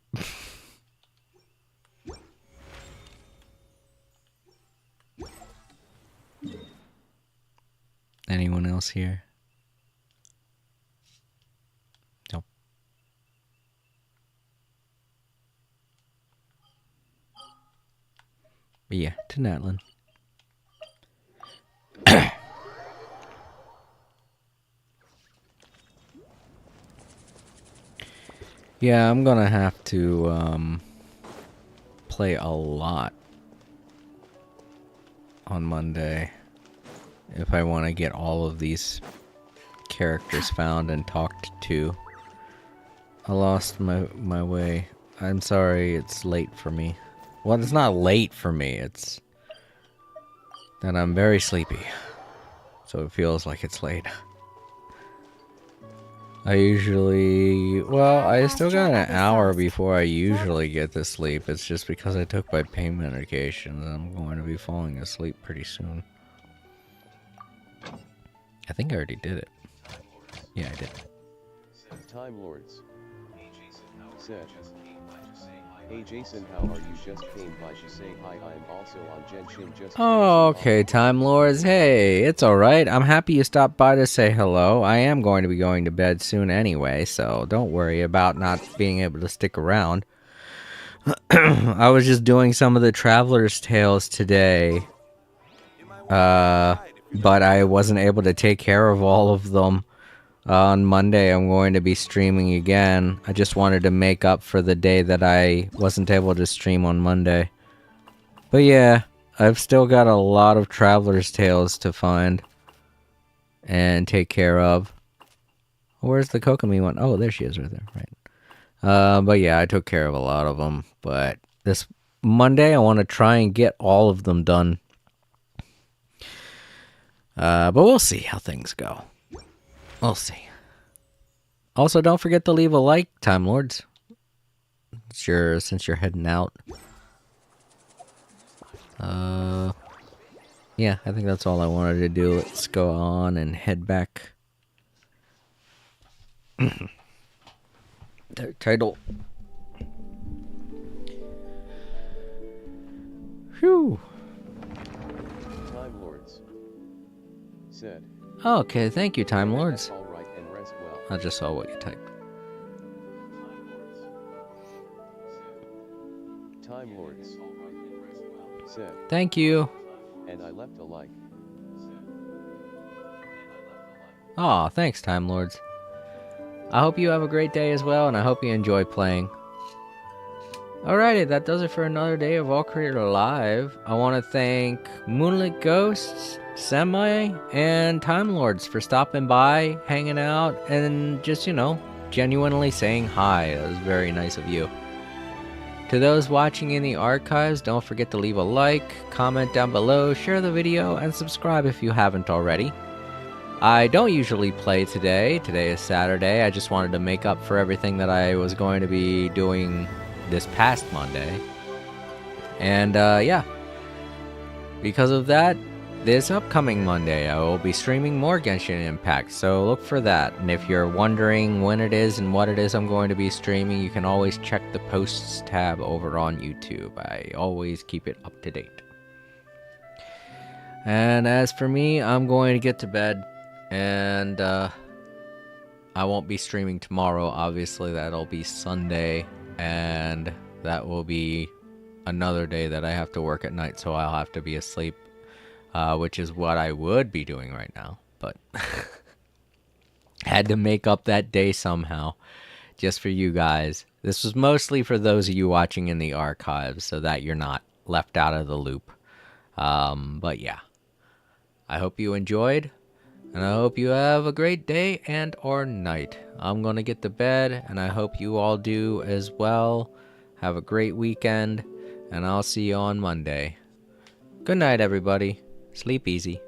Anyone else here? Nope. But yeah, to Natlin. Yeah, I'm gonna have to play a lot on Monday if I want to get all of these characters found and talked to. I lost my way. I'm sorry it's late for me. Well, it's not late for me, it's that I'm very sleepy. So it feels like it's late. I usually... Well, I still got an hour before I usually get to sleep. It's just because I took my pain medication and I'm going to be falling asleep pretty soon. I think I already did it. Yeah, I did. Time Lords said, "Hey Jason, how are you? Just came by to say hi. I'm also on Genshin. Just Oh, okay, Time Lords. Hey, it's alright. I'm happy you stopped by to say hello. I am going to be going to bed soon anyway, so don't worry about not being able to stick around. I was just doing some of the Traveler's Tales today. But I wasn't able to take care of all of them. On Monday, I'm going to be streaming again. I just wanted to make up for the day that I wasn't able to stream on Monday. But yeah, I've still got a lot of Traveler's Tales to find and take care of. Where's the Kokomi one? Oh, there she is right there. Right. But yeah, I took care of a lot of them. But this Monday, I want to try and get all of them done. But we'll see how things go. We'll see. Also, don't forget to leave a like, Time Lords. Since you're heading out. Yeah, I think that's all I wanted to do. Let's go on and head back. Their title. Phew. Time Lords said, Okay, thank you, Time Lords. all right and rest well. I just saw what you typed. Time Lords said, Thank you. and I left a like. Aw, thanks, Time Lords. I hope you have a great day as well, and I hope you enjoy playing. Alrighty, that does it for another day of All Creator Live. I want to thank Moonlit Ghosts, Semi, and Time Lords for stopping by, hanging out, and just, genuinely saying hi. It was very nice of you. To those watching in the archives, don't forget to leave a like, comment down below, share the video, and subscribe if you haven't already. I don't usually play today. Today is Saturday. I just wanted to make up for everything that I was going to be doing this past Monday. And yeah, because of that, this upcoming Monday I will be streaming more Genshin Impact, so look for that. And if you're wondering when it is and what it is I'm going to be streaming, you can always check the posts tab over on YouTube. I always keep it up to date. And as for me, I'm going to get to bed, and I won't be streaming tomorrow. Obviously that'll be Sunday, and that will be another day that I have to work at night, so I'll have to be asleep, which is what I would be doing right now, but had to make up that day somehow. just for you guys. This was mostly for those of you watching in the archives, so that you're not left out of the loop. But yeah, I hope you enjoyed, and I hope you have a great day and or night. I'm gonna get to bed, and I hope you all do as well. Have a great weekend, and I'll see you on Monday. Good night, everybody. Sleep easy.